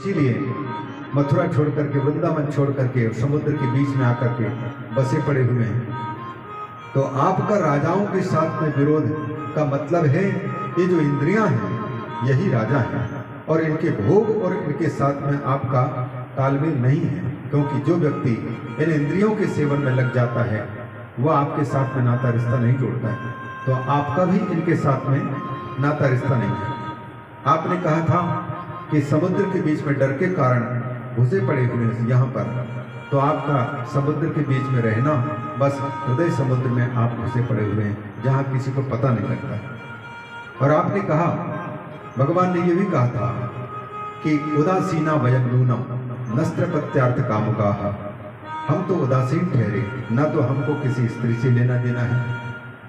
इसीलिए मथुरा छोड़ करके, वृंदावन छोड़ करके समुद्र के बीच में आकर के बसे पड़े हुए हैं। तो आपका राजाओं के साथ में विरोध का मतलब है ये जो इंद्रियां हैं यही राजा हैं, और इनके भोग और इनके साथ में आपका तालमेल नहीं है, क्योंकि जो व्यक्ति इन इंद्रियों के सेवन में लग जाता है वह आपके साथ में नाता रिश्ता नहीं जोड़ता है। तो आपका भी इनके साथ में नाता रिश्ता नहीं है। आपने कहा था कि समुद्र के बीच में डर के कारण घुसे पड़े हुए हैं यहाँ पर, तो आपका समुद्र के बीच में रहना, बस हृदय समुद्र में आप घुसे पड़े हुए हैं जहाँ किसी को पता नहीं लगता है। और आपने कहा, भगवान ने ये भी कहा था कि उदासीना वयम नूनम नस्त्र प्रत्यार्थ कामुका, हम तो उदासीन ठहरे, न तो हमको किसी स्त्री से लेना देना है,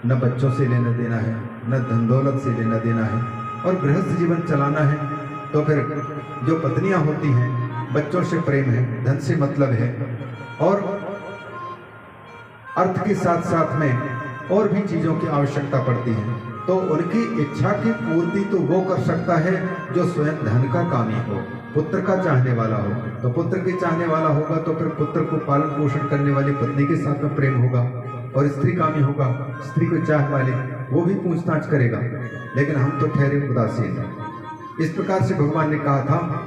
न बच्चों से लेना देना है, न धन दौलत से लेना देना है, और गृहस्थ जीवन चलाना है। तो फिर जो पत्नियां होती हैं, बच्चों से प्रेम है, धन से मतलब है, और अर्थ के साथ साथ में और भी चीजों की आवश्यकता पड़ती है। तो उनकी इच्छा की पूर्ति तो वो कर सकता है जो स्वयं धन का कामी हो, पुत्र का चाहने वाला हो। तो पुत्र के चाहने वाला होगा तो फिर पुत्र को पालन पोषण करने वाली पत्नी के साथ में प्रेम होगा, और स्त्री कामी होगा, स्त्री को चाह वाले वो भी पूछताछ करेगा। लेकिन हम तो ठहरे उदासीन। इस प्रकार से भगवान ने कहा था।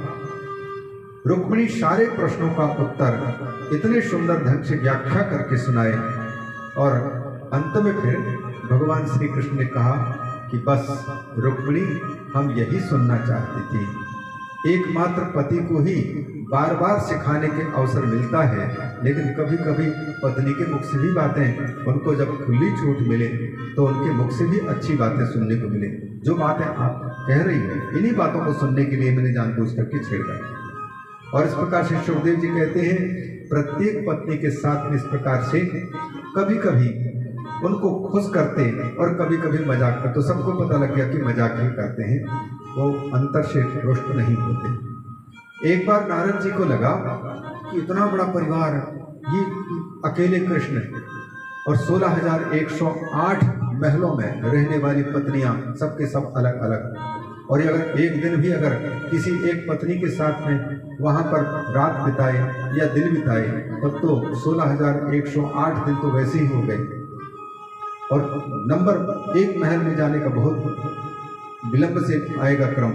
रुक्मिणी सारे प्रश्नों का उत्तर इतने सुंदर ढंग से व्याख्या करके सुनाए, और अंत में फिर भगवान श्री कृष्ण ने कहा कि बस रुक्मिणी, हम यही सुनना चाहती थी। एकमात्र पति को ही बार बार सिखाने के अवसर मिलता है, लेकिन कभी कभी पत्नी के मुख से भी बातें, उनको जब खुली छूट मिले तो उनके मुख से भी अच्छी बातें सुनने को मिले। जो बातें आप कह रही हैं, इन्हीं बातों को सुनने के लिए मैंने जानबूझ करके छेड़खानी। और इस प्रकार से सुखदेव जी कहते हैं, प्रत्येक पत्नी के साथ में इस प्रकार से कभी कभी उनको खुश करते और कभी कभी मजाक करते। तो सबको पता लग गया कि मजाक ही करते हैं, वो अंतर से रुष्ट नहीं होते। एक बार नारद जी को लगा कि इतना बड़ा परिवार, ये अकेले कृष्ण और 16,108 महलों में रहने वाली पत्नियां, सबके सब अलग अलग, और अगर एक दिन भी अगर किसी एक पत्नी के साथ में वहाँ पर रात बिताए या दिन बिताए, तब तो 16,108 दिन तो वैसे ही हो गए, और नंबर एक महल में जाने का बहुत विलंब से आएगा क्रम।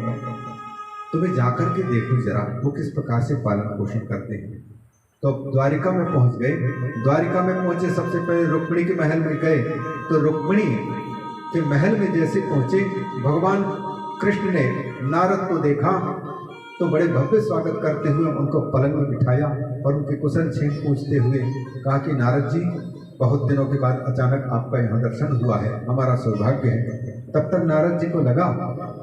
तो वे जाकर के देखो जरा वो किस प्रकार से पालन पोषण करते हैं। तो द्वारिका में पहुंच गए। द्वारिका में पहुंचे, सबसे पहले रुक्मिणी के महल में गए। तो रुक्मिणी के महल में जैसे पहुंचे, भगवान कृष्ण ने नारद को देखा तो बड़े भव्य स्वागत करते हुए उनको पलंग में बिठाया और उनके कुशल छेद पूछते हुए कहा कि नारद जी, बहुत दिनों के बाद अचानक आपका यहाँ दर्शन हुआ है, हमारा सौभाग्य है। तब तक नारद जी को लगा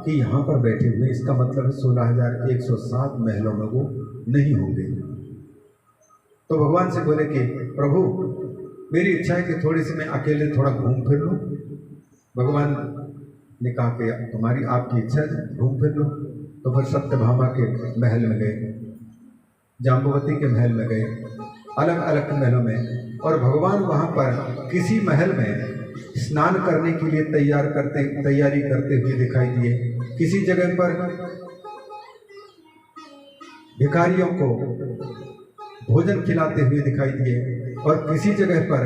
कि यहाँ पर बैठे हुए, इसका मतलब है 16,107 महलों में वो नहीं होंगे। तो भगवान से बोले कि प्रभु, मेरी इच्छा है कि थोड़ी सी मैं अकेले थोड़ा घूम फिर लूँ। भगवान ने कहा कि तुम्हारी आपकी इच्छा है, घूम फिर लो। तो फिर सत्यभामा के महल में गए, जाम्बवती के महल में गए, अलग अलग महलों में, और भगवान वहाँ पर किसी महल में स्नान करने के लिए तैयारी करते हुए दिखाई दिए। किसी जगह पर भिखारियों को भोजन खिलाते हुए दिखाई दिए, और किसी जगह पर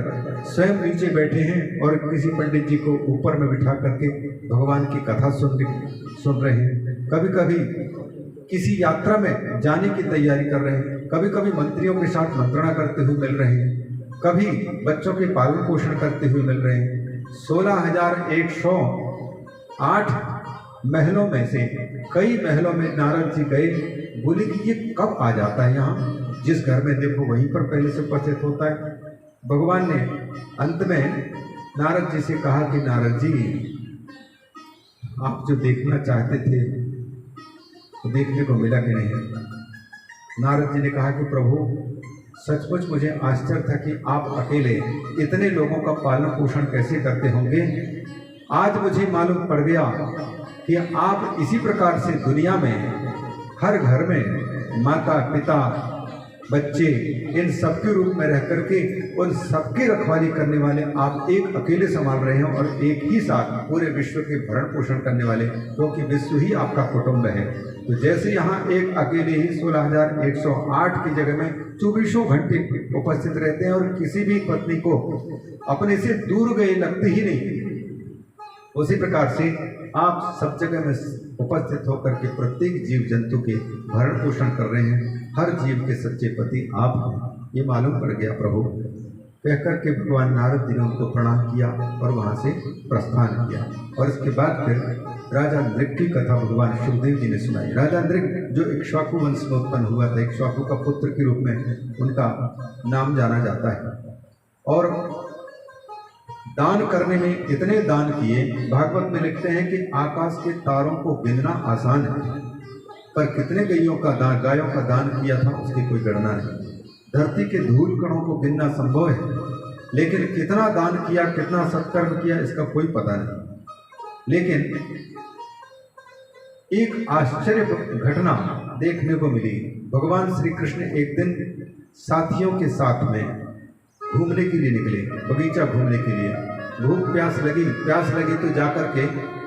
स्वयं नीचे बैठे हैं और किसी पंडित जी को ऊपर में बिठा करके भगवान की कथा सुन रहे हैं। कभी कभी किसी यात्रा में जाने की तैयारी कर रहे हैं, कभी कभी मंत्रियों के साथ मंत्रणा करते हुए मिल रहे हैं, कभी बच्चों के पालन पोषण करते हुए मिल रहे हैं। 16,108 महलों में से कई महलों में नारद जी गए, बोले कि ये कब आ जाता है यहाँ, जिस घर में देखो वहीं पर पहले से उपस्थित होता है। भगवान ने अंत में नारद जी से कहा कि नारद जी, आप जो देखना चाहते थे तो देखने को मिला कि नहीं। नारद जी ने कहा कि प्रभु, सचमुच मुझे आश्चर्य था कि आप अकेले इतने लोगों का पालन पोषण कैसे करते होंगे। आज मुझे मालूम पड़ गया कि आप इसी प्रकार से दुनिया में हर घर में माता पिता बच्चे, इन सबके रूप में रह करके उन सबकी रखवाली करने वाले आप एक अकेले संभाल रहे हैं और एक ही साथ पूरे विश्व के भरण पोषण करने वाले, क्योंकि विश्व ही आपका कुटुंब है। तो जैसे यहाँ एक अकेले ही 16,108 की जगह में 24 घंटे उपस्थित रहते हैं और किसी भी पत्नी को अपने से दूर गए लगती ही नहीं, उसी प्रकार से आप सब जगह में उपस्थित होकर के प्रत्येक जीव जंतु के भरण पोषण कर रहे हैं। हर जीव के सच्चे पति आप हैं, ये मालूम पड़ गया प्रभु। कहकर के भगवान नारद जी ने उनको प्रणाम किया और वहाँ से प्रस्थान किया। और इसके बाद फिर राजा नृग की कथा भगवान सुखदेव जी ने सुनाई। राजा नृग जो इक्ष्वाकु वंश में उत्पन्न हुआ था, इक्ष्वाकु का पुत्र के रूप में उनका नाम जाना जाता है। और दान करने में इतने दान किए, भागवत में लिखते हैं कि आकाश के तारों को गिनना आसान है, पर कितने गायों का दान किया था उसकी कोई गणना नहीं। धरती के धूल कणों को गिनना संभव है, लेकिन कितना दान किया, कितना सत्कर्म किया, इसका कोई पता नहीं। लेकिन एक आश्चर्य घटना देखने को मिली। भगवान श्री कृष्ण एक दिन साथियों के साथ में घूमने के लिए निकले, बगीचा घूमने के लिए। भूख प्यास लगी तो जाकर के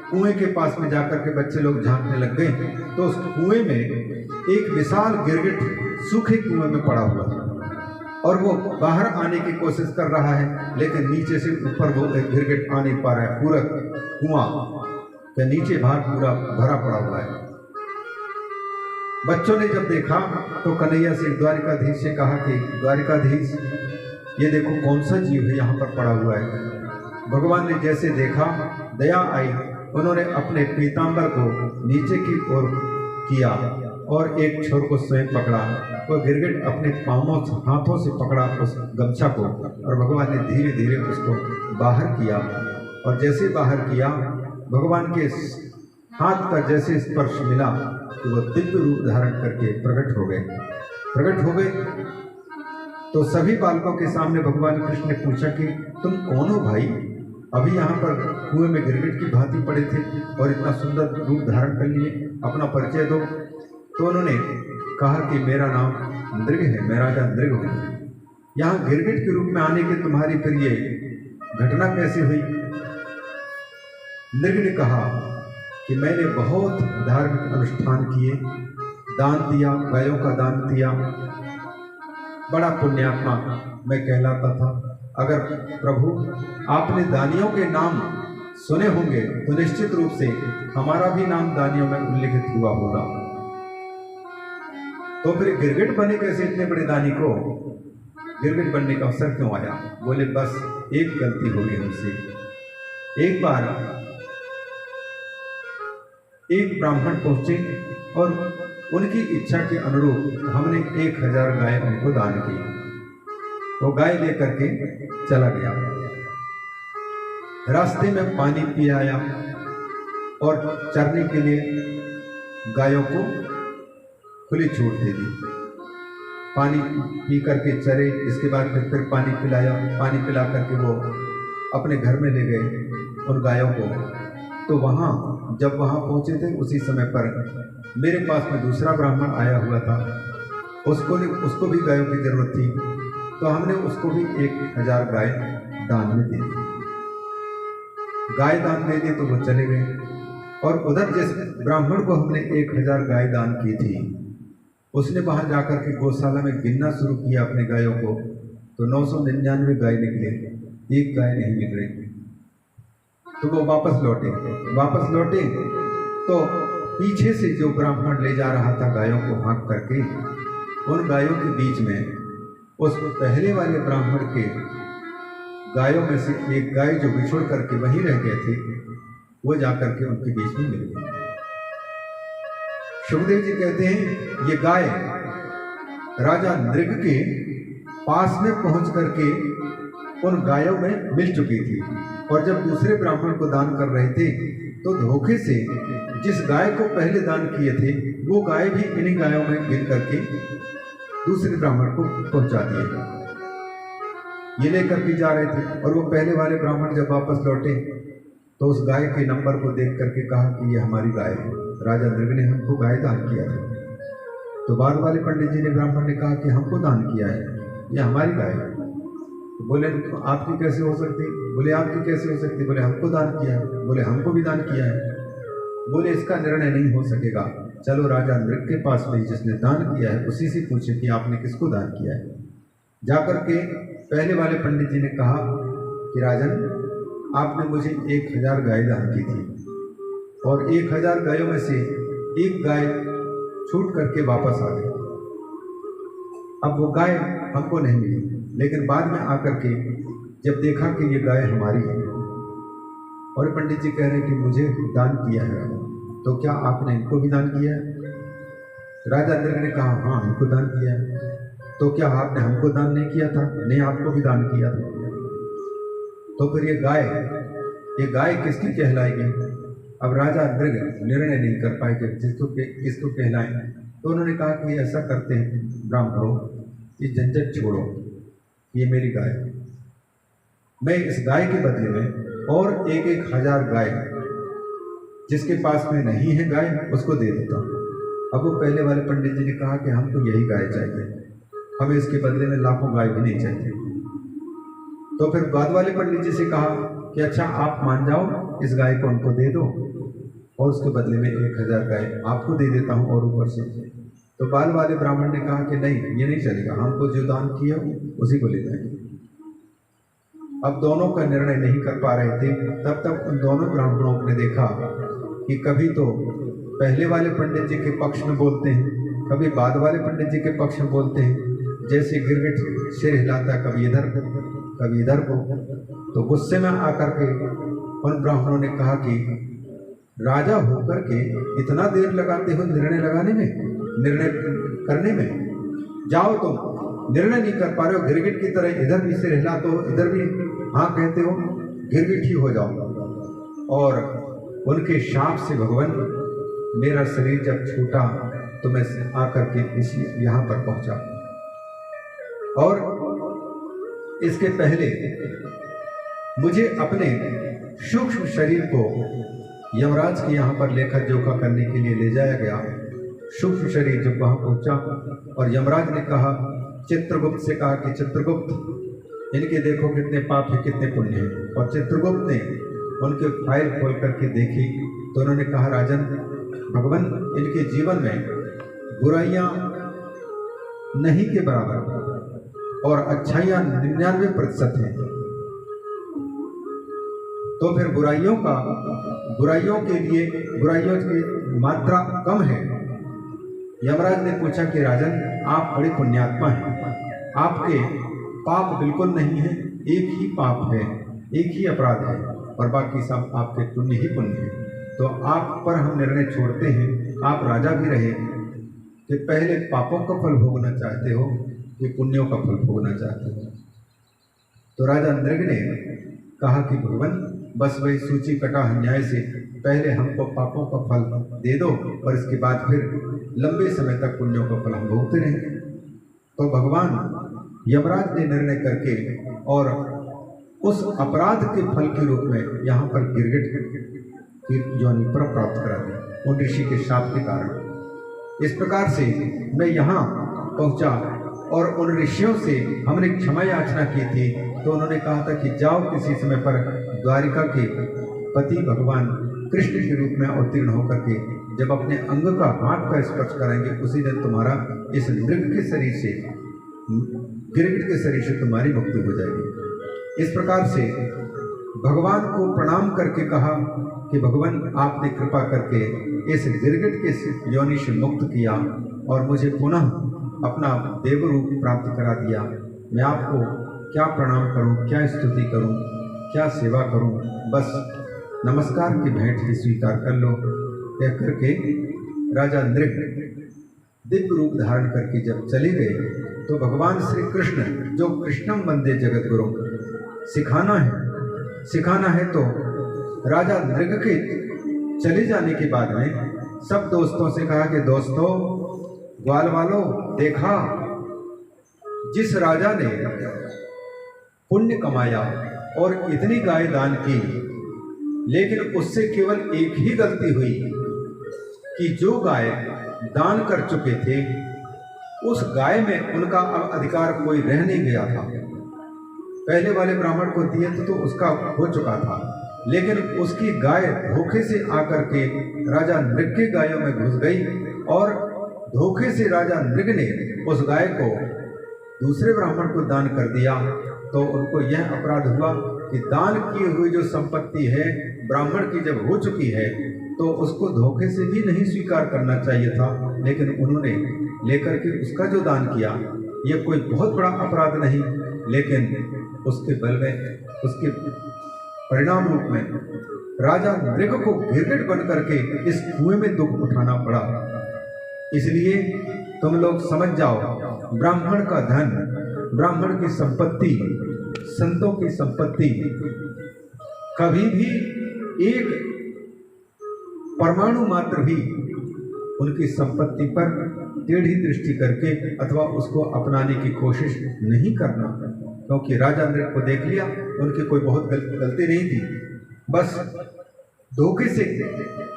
कुएं के पास में जाकर के बच्चे लोग झांकने लग गए। तो उस कुएं में एक विशाल गिरगिट सूखे कुएं में पड़ा हुआ था और वो बाहर आने की कोशिश कर रहा है, लेकिन नीचे से ऊपर वो गिरगिट आ नहीं पा रहा है। पूरा कुआं के नीचे भाग पूरा भरा पड़ा हुआ है। बच्चों ने जब देखा तो कन्हैया से द्वारिकाधीश से कहा कि द्वारिकाधीश, ये देखो कौन सा जीव है यहाँ पर पड़ा हुआ है। भगवान ने जैसे देखा, दया आई, उन्होंने अपने पीताम्बर को नीचे की ओर किया और एक छोर को स्वयं पकड़ा। वो गिरगिट अपने हाथों से पकड़ा उस गमछा को और भगवान ने धीरे धीरे उसको बाहर किया। और जैसे बाहर किया, भगवान के हाथ का जैसे स्पर्श मिला तो वो दिव्य रूप धारण करके प्रकट हो गए। तो सभी बालकों के सामने भगवान कृष्ण ने पूछा कि तुम कौन हो भाई? अभी यहाँ पर कुएं में गिरगिट की भांति पड़े थे और इतना सुंदर रूप धारण कर लिए, अपना परिचय दो। तो उन्होंने कहा कि मेरा नाम नृग है, मैं राजा नृग हूँ। यहाँ गिरगिट के रूप में आने की तुम्हारी फिर ये घटना कैसे हुई? नृग ने कहा कि मैंने बहुत धार्मिक अनुष्ठान किए, दान दिया, गायों का दान दिया, बड़ा पुण्यात्मा मैं कहलाता था। अगर प्रभु आपने दानियों के नाम सुने होंगे तो निश्चित रूप से हमारा भी नाम दानियों में उल्लेखित हुआ होगा। तो फिर गिरगिट बने कैसे इतने बड़े दानी को? गिरगिट बनने का अवसर क्यों आया? बोले बस एक गलती हो गई हमसे। एक बार एक ब्राह्मण पहुंचे और उनकी इच्छा के अनुरूप हमने 1000 गाय उनको दान की। वो गाय लेकर के चला गया, रास्ते में पानी पी आया और चरने के लिए गायों को खुली छूट दे दी। पानी पी करके चरे, इसके बाद फिर पानी पिलाया। पानी पिला करके वो अपने घर में ले गए उन गायों को। तो जब वहाँ पहुँचे थे, उसी समय पर मेरे पास में दूसरा ब्राह्मण आया हुआ था। उसको भी गायों की जरूरत थी, तो हमने उसको भी 1000 गाय दान में दे दी। गाय दान दे दी तो वो चले गए। और उधर जिस ब्राह्मण को हमने 1000 गाय दान की थी, उसने वहां जाकर के गौशाला में गिनना शुरू किया अपने गायों को, तो 999 गाय निकले, एक गाय नहीं मिल रही। तो वो वापस लौटे तो पीछे से जो ब्राह्मण ले जा रहा था गायों को हाँक करके, उन गायों के बीच में उस पहले वाले ब्राह्मण के गायों में से एक गाय जो बिछुड़ करके वहीं रह गए थे, वो जाकर के उनके बीच में मिल गई। सुखदेव जी कहते हैं ये गाय राजा नृग के पास में पहुंच करके उन गायों में मिल चुकी थी। और जब दूसरे ब्राह्मण को दान कर रहे थे तो धोखे से जिस गाय को पहले दान किए थे, वो गाय भी इन्हीं गायों में गिन करके दूसरे ब्राह्मण को पहुंचा दिए। ये लेकर के जा रहे थे और वो पहले वाले ब्राह्मण जब वापस लौटे तो उस गाय के नंबर को देख करके कहा कि ये हमारी गाय है, राजा नृग ने हमको गाय दान किया था। तो बाद वाले पंडित जी ने, ब्राह्मण ने कहा कि हमको दान किया है, ये हमारी गाय है। तो बोले तो आपकी कैसे हो सकती? बोले आपकी कैसे हो सकती? बोले हमको दान किया है। बोले हमको भी दान किया है। बोले इसका निर्णय नहीं हो सकेगा, चलो राजा नृग के पास में जिसने दान किया है उसी से पूछे कि आपने किसको दान किया है। जाकर के पहले वाले पंडित जी ने कहा कि राजन, आपने मुझे 1000 गाय दान की थी और 1000 गायों में से एक गाय छूट करके वापस आ गई। अब वो गाय हमको नहीं मिली, लेकिन बाद में आकर के जब देखा कि ये गाय हमारी है, और पंडित जी कह रहे हैं कि मुझे दान किया है, तो क्या आपने इनको भी दान किया है? राजा नृग ने कहा हाँ, हमको दान किया है। तो क्या आपने हमको दान नहीं किया था? नहीं, आपको भी दान किया था। तो फिर ये गाय किसकी कहलाएगी? अब राजा नृग निर्णय नहीं कर पाए कि किसको कहलाएं। तो उन्होंने कहा कि ऐसा करते हैं ब्राह्मणों, ये झंझट छोड़ो, ये मेरी गाय, मैं इस गाय के बदले में और 1000 गाय जिसके पास में नहीं है गाय उसको दे देता हूँ। अब वो पहले वाले पंडित जी ने कहा कि हमको यही गाय चाहिए, हमें इसके बदले में लाखों गाय भी नहीं चाहिए। तो फिर बाद वाले पंडित जी से कहा कि अच्छा आप मान जाओ, इस गाय को उनको दे दो और उसके बदले में 1000 गाय आपको दे देता हूँ और ऊपर से। तो बाद वाले ब्राह्मण ने कहा कि नहीं, ये नहीं चलेगा, हमको जो दान किया उसी को ले जाएंगे। अब दोनों का निर्णय नहीं कर पा रहे थे। तब तक उन दोनों ब्राह्मणों ने देखा कि कभी तो पहले वाले पंडित जी के पक्ष में बोलते हैं, कभी बाद वाले पंडित जी के पक्ष में बोलते हैं। जैसे गिरगिट सिर हिलाता कभी इधर को कभी इधर को। तो गुस्से में आकर के उन ब्राह्मणों ने कहा कि राजा होकर के इतना देर लगाते हो निर्णय करने में, जाओ तुम निर्णय नहीं कर पा रहे हो, गिरगिट की तरह इधर भी सिर हिलाते हो, इधर भी हाँ कहते हो, गिरगिट ही हो जाओ। और उनके शाप से भगवान, मेरा शरीर जब छूटा तो मैं आकर के इसी यहाँ पर पहुँचा, और इसके पहले मुझे अपने सूक्ष्म शरीर को यमराज के यहाँ पर लेखा जोखा करने के लिए ले जाया गया। सूक्ष्म शरीर जब वहाँ पहुँचा और यमराज ने कहा, चित्रगुप्त से कहा कि चित्रगुप्त, इनके देखो कितने पाप है कितने पुण्य है। और चित्रगुप्त ने उनके फाइल खोल करके देखी तो उन्होंने कहा, राजन भगवान, इनके जीवन में बुराइयां नहीं के बराबर और अच्छाइयां 99% हैं। तो फिर बुराइयों की मात्रा कम है। यमराज ने पूछा कि राजन, आप बड़े पुण्यात्मा हैं, आपके पाप बिल्कुल नहीं है, एक ही पाप है, एक ही अपराध है और बाकी सब आपके पुण्य ही पुण्य है। तो आप पर हम निर्णय छोड़ते हैं, आप राजा भी रहे कि पहले पापों का फल भोगना चाहते हो कि पुण्यों का फल भोगना चाहते हो। तो राजा नृग ने कहा कि भगवान, बस वही सूची कटा न्याय से पहले हमको पापों का फल दे दो और इसके बाद फिर लंबे समय तक पुण्यों का फल हम भोगते रहेंगे। तो भगवान यमराज ने निर्णय करके और उस अपराध के फल के रूप में यहाँ पर गिरगिट की योनि पर प्राप्त करा दी उन ऋषि के शाप के कारण। इस प्रकार से मैं यहाँ पहुँचा और उन ऋषियों से हमने क्षमा याचना की थी। तो उन्होंने कहा था कि जाओ किसी समय पर द्वारिका के पति भगवान कृष्ण के रूप में अवतीर्ण होकर के जब अपने अंग का हाथ का स्पर्श कराएंगे, उसी दिन तुम्हारा इस मृग के शरीर से, गिरगिट के शरीर से तुम्हारी मुक्ति हो जाएगी। इस प्रकार से भगवान को प्रणाम करके कहा कि भगवान, आपने कृपा करके इस गिरगिट के योनि से मुक्त किया और मुझे पुनः अपना देव रूप प्राप्त करा दिया। मैं आपको क्या प्रणाम करूं, क्या स्तुति करूं, क्या सेवा करूं, बस नमस्कार की भेंट ही स्वीकार कर लो। कह करके राजा नृग दिव्य रूप धारण करके जब चले गए तो भगवान श्री कृष्ण, जो कृष्णम वंदे जगत गुरु, सिखाना है तो राजा नृग के चले जाने के बाद में सब दोस्तों से कहा कि दोस्तों, ग्वाल वालों, देखा जिस राजा ने पुण्य कमाया और इतनी गाय दान की, लेकिन उससे केवल एक ही गलती हुई कि जो गाय दान कर चुके थे उस गाय में उनका अब अधिकार कोई रह नहीं गया था। पहले वाले ब्राह्मण को दिए तो उसका हो चुका था, लेकिन उसकी गाय धोखे से आकर के राजा नृग की गायों में घुस गई और धोखे से राजा नृग ने उस गाय को दूसरे ब्राह्मण को दान कर दिया। तो उनको यह अपराध हुआ कि दान की हुई जो संपत्ति है ब्राह्मण की जब हो चुकी है तो उसको धोखे से भी नहीं स्वीकार करना चाहिए था, लेकिन उन्होंने लेकर के उसका जो दान किया, ये कोई बहुत बड़ा अपराध नहीं, लेकिन उसके बल में, उसके परिणाम रूप में राजा नृग को गिरगिट बन करके इस कुएं में दुख उठाना पड़ा। इसलिए तुम लोग समझ जाओ, ब्राह्मण का धन, ब्राह्मण की संपत्ति, संतों की संपत्ति कभी भी एक परमाणु मात्र भी उनकी संपत्ति पर टेढ़ी दृष्टि करके अथवा उसको अपनाने की कोशिश नहीं करना, क्योंकि राजा नृग को देख लिया, उनकी कोई बहुत गलती नहीं थी, बस धोखे से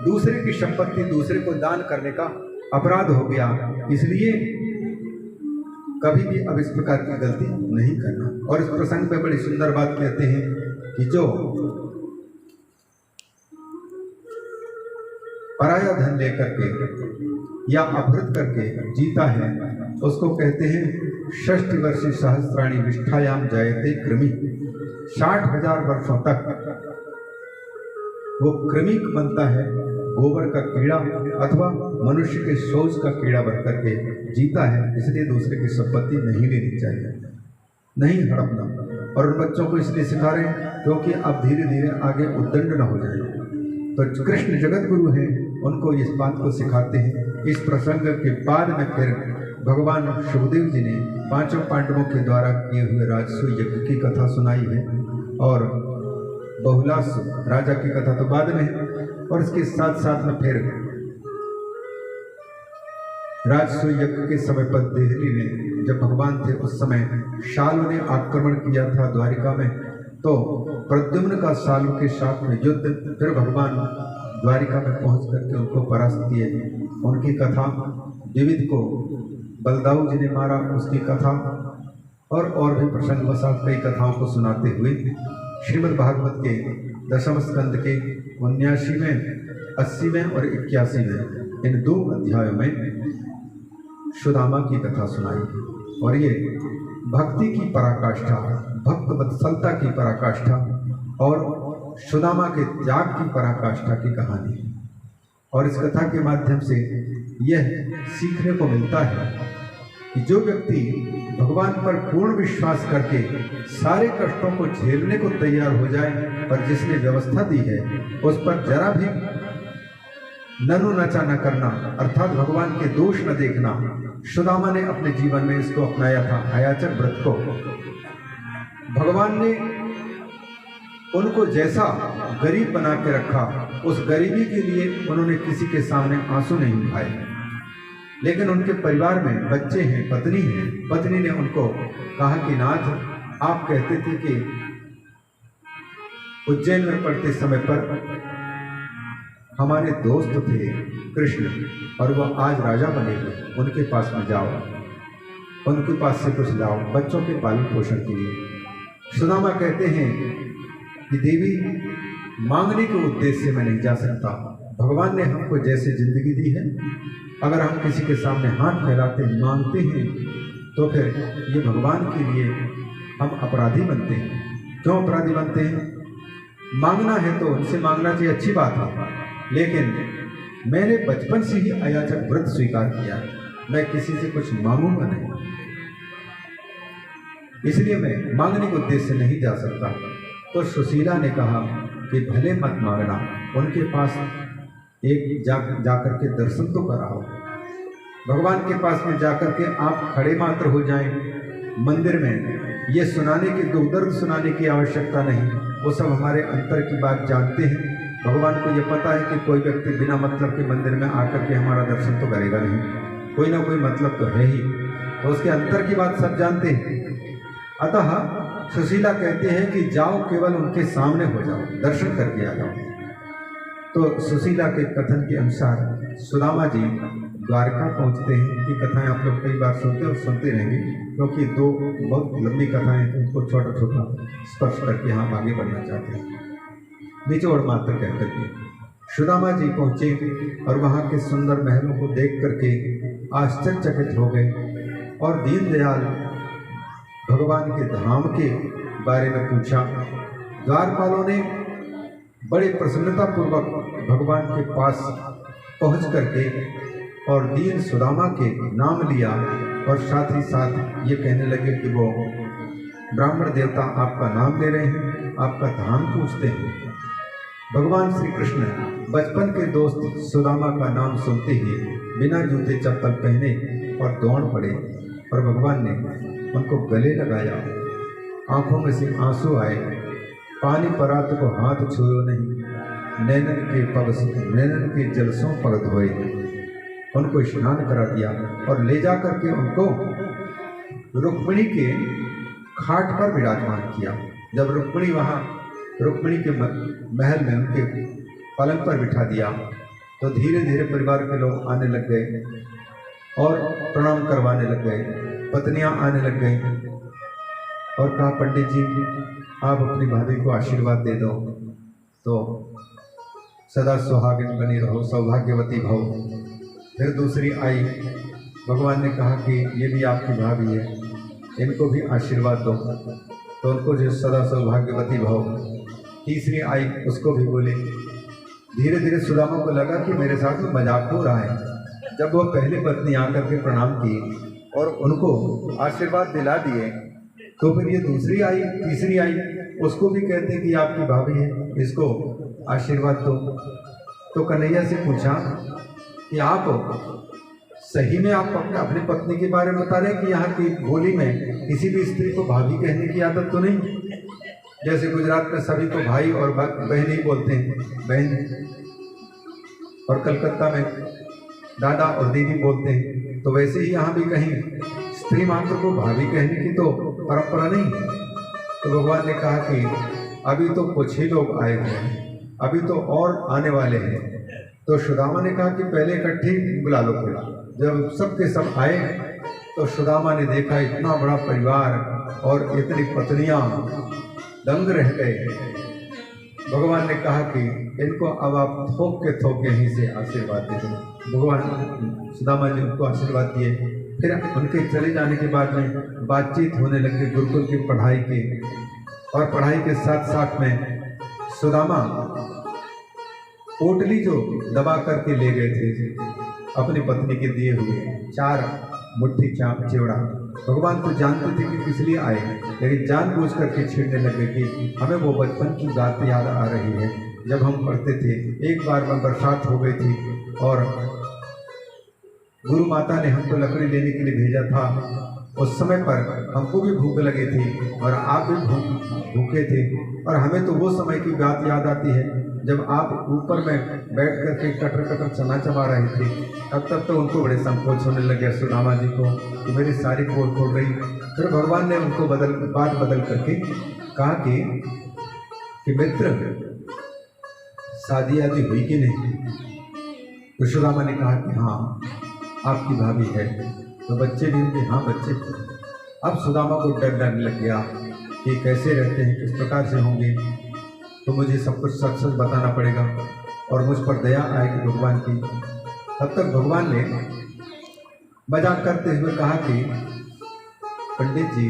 दूसरे की संपत्ति दूसरे को दान करने का अपराध हो गया। इसलिए कभी भी अब इस प्रकार की गलती नहीं करना। और इस प्रसंग में बड़ी सुंदर बात कहते हैं कि जो पराया धन लेकर के या अपहृत करके जीता है उसको कहते हैं 60 वर्षी सहस्त्राणी विष्ठायाम जायते कृमि। 60,000 वर्षों तक वो कृमि बनता है, गोबर का कीड़ा अथवा मनुष्य के शौच का कीड़ा बन करके जीता है। इसलिए दूसरे की संपत्ति नहीं लेनी चाहिए, नहीं हड़पना। और उन बच्चों को इसलिए सिखा रहे हैं क्योंकि अब धीरे धीरे आगे उद्दंड न हो जाए। तो कृष्ण जगत गुरु हैं, उनको इस बात को सिखाते हैं। इस प्रसंग के बाद में फिर भगवान शुभदेव जी ने 5 पांडवों के द्वारा किए हुए राजसूय यज्ञ की कथा सुनाई है, और बहुलास राजा की कथा तो बाद में है। और इसके साथ साथ में फिर राजसूय यज्ञ के समय पर देहली में जब भगवान थे उस समय शाल्व ने आक्रमण किया था द्वारिका में, तो प्रद्युम्न का शाल्व के साथ में युद्ध, फिर भगवान द्वारिका में पहुंच करके उनको परास्त किए। उनकी कथा विविध को बलदाऊ जी ने मारा, उसकी कथा और भी प्रसंग वसात कई कथाओं को सुनाते हुए श्रीमद् भागवत के 10वें स्कंद के 79वें, 80वें और 81वें इन 2 अध्यायों में सुदामा की कथा सुनाई। और ये भक्ति की पराकाष्ठा, भक्त वत्सलता की पराकाष्ठा और सुदामा के त्याग की पराकाष्ठा की कहानी है। और इस कथा के माध्यम से यह सीखने को मिलता है कि जो व्यक्ति भगवान पर पूर्ण विश्वास करके सारे कष्टों को झेलने को तैयार हो जाए, पर जिसने व्यवस्था दी है उस पर जरा भी ननु नचा न करना, अर्थात भगवान के दोष न देखना, सुदामा ने अपने जीवन में इसको अपनाया था। अयाचक व्रत को भगवान ने उनको जैसा गरीब बना के रखा, उस गरीबी के लिए उन्होंने किसी के सामने आंसू नहीं उठाए। लेकिन उनके परिवार में बच्चे हैं, पत्नी है, पत्नी ने उनको कहा कि नाथ, आप कहते थे कि उज्जैन में पढ़ते समय पर हमारे दोस्त थे कृष्ण और वो आज राजा बने हुए, उनके पास में जाओ, उनके पास से कुछ लाओ बच्चों के पालन पोषण के लिए। सुदामा कहते हैं कि देवी, मांगने के उद्देश्य से मैं नहीं जा सकता। भगवान ने हमको जैसे जिंदगी दी है, अगर हम किसी के सामने हाथ फैलाते हैं, मांगते हैं, तो फिर ये भगवान के लिए हम अपराधी बनते हैं। क्यों अपराधी बनते हैं? मांगना है तो उनसे मांगना चाहिए, अच्छी बात है, लेकिन मैंने बचपन से ही अयाचक व्रत स्वीकार किया, मैं किसी से कुछ मांगूंगा नहीं, इसलिए मैं मांगने के उद्देश्य से नहीं जा सकता। तो सुशीला ने कहा कि भले मत मांगना, उनके पास एक जाकर के दर्शन तो कराओ। भगवान के पास में जाकर के आप खड़े मात्र हो जाएं मंदिर में, ये सुनाने की, दुख दर्द सुनाने की आवश्यकता नहीं, वो सब हमारे अंतर की बात जानते हैं। भगवान को ये पता है कि कोई व्यक्ति बिना मतलब के मंदिर में आकर के हमारा दर्शन तो करेगा नहीं, कोई ना कोई मतलब तो है ही, तो उसके अंतर की बात सब जानते हैं। अतः सुशीला कहते हैं कि जाओ, केवल उनके सामने हो जाओ, दर्शन करके आ जाओ। तो सुशीला के कथन के अनुसार सुदामा जी द्वारका पहुंचते हैं। इनकी कथाएं आप लोग कई बार सुनते और सुनते रहेंगे, क्योंकि दो बहुत लंबी कथाएं हैं, तो उनको छोटा छोटा स्पर्श करके हम आगे बढ़ना चाहते हैं। निचोड़ मात्र कह करके सुदामा जी पहुँचे और वहाँ के सुंदर महलों को देख करके आश्चर्यचकित हो गए और दीनदयाल भगवान के धाम के बारे में पूछा। द्वारपालों ने बड़े प्रसन्नतापूर्वक भगवान के पास पहुंच करके और दीन सुदामा के नाम लिया और साथ ही साथ ये कहने लगे कि वो ब्राह्मण देवता आपका नाम ले रहे हैं, आपका धाम पूछते हैं। भगवान श्री कृष्ण बचपन के दोस्त सुदामा का नाम सुनते ही बिना जूते चप्पल पहने और दौड़ पड़े और भगवान ने उनको गले लगाया। आंखों में से आंसू आए, पानी परा तो हाथ छुओ नहीं, नैनन के जलसों पग धोए। उनको स्नान करा दिया और ले जा करके उनको रुक्मिणी के खाट पर विराजमान किया। जब रुक्मिणी के महल में उनके पलंग पर बिठा दिया तो धीरे धीरे परिवार के लोग आने लग गए और प्रणाम करवाने लग गए। पत्नियां आने लग गई और कहा, पंडित जी आप अपनी भाभी को आशीर्वाद दे दो तो सदा सुहागिन बनी रहो, सौभाग्यवती भव। फिर दूसरी आई, भगवान ने कहा कि ये भी आपकी भाभी है, इनको भी आशीर्वाद दो तो उनको जो सदा सौभाग्यवती भव। तीसरी आई, उसको भी बोले। धीरे धीरे सुदामा को लगा कि मेरे साथ में मजाक हो रहा है। जब वो पहली पत्नी आकर के प्रणाम की और उनको आशीर्वाद दिला दिए तो फिर ये दूसरी आई, तीसरी आई, उसको भी कहते हैं कि आपकी भाभी है, इसको आशीर्वाद दो। तो कन्हैया से पूछा कि आप सही में आप अपनी पत्नी के बारे में बता रहे हैं कि यहाँ की बोली में किसी भी स्त्री को भाभी कहने की आदत तो नहीं? जैसे गुजरात में सभी को भाई और बहन ही बोलते हैं, बहन, और कलकत्ता में दादा और दीदी बोलते हैं, तो वैसे ही यहाँ भी कहीं स्त्री मात्र को भाभी कहने की तो परंपरा नहीं। तो भगवान ने कहा कि अभी तो कुछ ही लोग आए हुए हैं, अभी तो और आने वाले हैं। तो सुदामा ने कहा कि पहले इकट्ठे बुला लो। जब सब के सब आए तो सुदामा ने देखा इतना बड़ा परिवार और इतनी पत्नियां, दंग रह गए। भगवान ने कहा कि इनको अब आप थोक के यहीं से आशीर्वाद दे दो। भगवान सुदामा जी उनको आशीर्वाद दिए। फिर उनके चले जाने के बाद में बातचीत होने लगी गुरुकुल की पढ़ाई की, और पढ़ाई के साथ साथ में सुदामा पोटली जो दबा करके ले गए थे अपनी पत्नी के दिए हुए 4 मुट्ठी चिवड़ा, भगवान तो जानते थे कि किस लिए आए, लेकिन जानबूझ करके छेड़ने लगे कि हमें वो बचपन की बात याद आ रही है जब हम पढ़ते थे। एक बार में बरसात हो गई थी और गुरु माता ने हमको लकड़ी लेने के लिए भेजा था। उस समय पर हमको भी भूख लगी थी और आप भी भूखे थे, और हमें तो वो समय की बात याद आती है जब आप ऊपर में बैठ करके कटर कटर चना चबा रहे थे। तब तो उनको बड़े संकोच होने लगे सुदामा जी को कि मेरी सारी पोल खोल रही। फिर भगवान ने उनको बात बदल करके कहा कि मित्र, शादी आदि हुई कि नहीं? तो सुदामा ने कहा कि हाँ आपकी भाभी है। तो बच्चे भी उनके हाँ बच्चे थे। अब सुदामा को डर लगने लग गया कि कैसे रहते हैं, किस प्रकार से होंगे, तो मुझे सब कुछ सच सच बताना पड़ेगा और मुझ पर दया आएगी भगवान की। तब तक भगवान ने मजाक करते हुए कहा कि पंडित जी